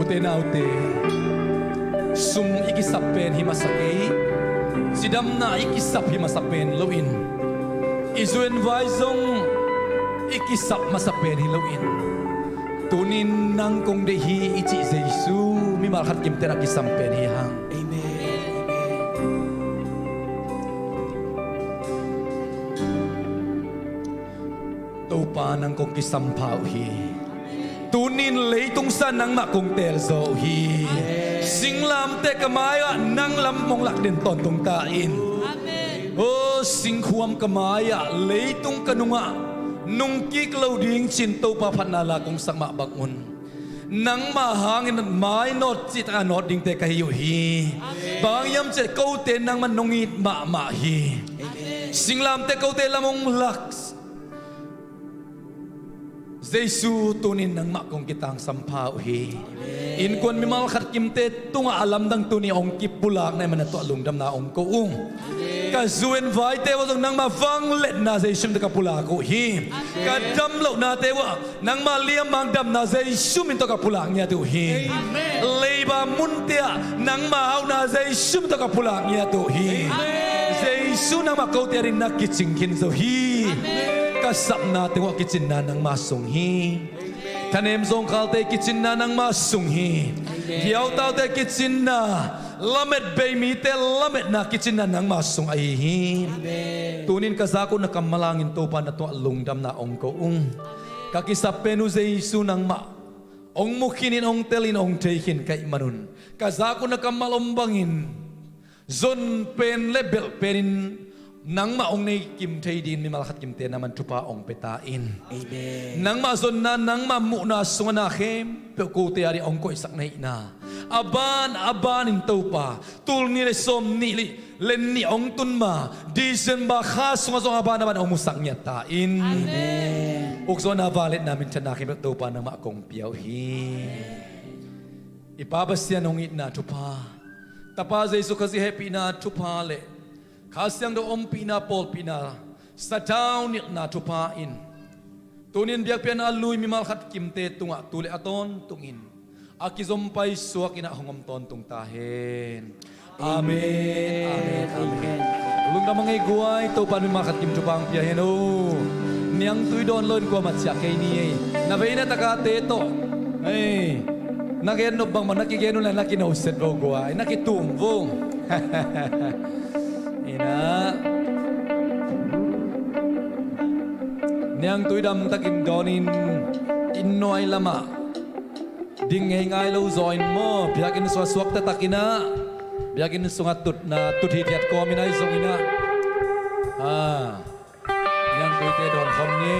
S5: ute na ute sum ikisapen himasake sidam na ikisap himasapen loin izuen vaizong ikisap masapen hiloin tunin nang kong dehi ichi Jesu mi malhat kim tera kisampen hi hang pa nang kong kisampaw hi tunin leitung sa nang makong terzo hi singlam te kamaya nang lamong lak din ton tung tain o singhuam kamaya leitung kanunga nung kiklaw ding chinto pa panala kong sakma bangun nang mahangin at may not sit anot ding te kahiyo hi bangyam che kote nang manungit ma hi singlam te kote lamong laks Jesu tunin nang makong kitang sampaw hi. In kwan mi malakhat kimte tunga alam dang tuni ong kipulak na man to alungdam na ong koong. Kazu invite wa nang mavang let na Jesu ka pulako hi. Kadamlo na tewa nang maliam mangdam na Jesu min to ka pulak niya to hi. Leba muntia nang mahaw na Jesu to ka pulak niya to hi. Jesu nang makauti rin na kitsingkin so hi. Kasap natin wa kitsin na ng masunghi. Tanem zong kalte kitsin na ng masunghi. Yaw tao te kitsin na. Lamet bay mi te lamet na kitsin na ng masung aihi. Tunin kasako na kamalangin to pa na to alungdam na ong koong. Kakisap penu Jesu ng ma. Ong mukinin ong telin ong tekin kay manun. Kasako na kamalombangin. Zon pen lebel penin. Nang maong nay kim tay din mi malakhat kim te naman tupa ong petain. Amen. Nang mazon na nang mamu na sunganahem pekuti ari ong ko isak na ina. Aban in tupa tul ni lesom ni len ni ong tunma disen ba khas sungazong aban naman ong musak niya tain. Amen. Ukso na valet namin tanakim tupa nang makong piyaw hi. Ipabasyan ong itna tupa. Tapa Jesu kasi happy na tupa le. Kasyang do pina pol pina sa town na tupain. Tunin biyak pian aluy mi malkhat kimte tunga tuli aton tungin. Akizompay suak ina hongom ton tung tahen. Amen. Amen. Amen. Ulung na mga iguay to pan mi malkhat kim tupang piahen o. Niang tuy don lon ko matsya kay ni. Nabay na takate to. Hey. Nakeno bang man nakigeno na nakinauset o guay nakitumvong. Ina Niang tuidam takin donin Innoy lama Dingay ngay lo zoin mo Biyakin swaswak tatakina Biyakin sungat tut na tut hitiat ko minay song ina Niang tuite don kom ni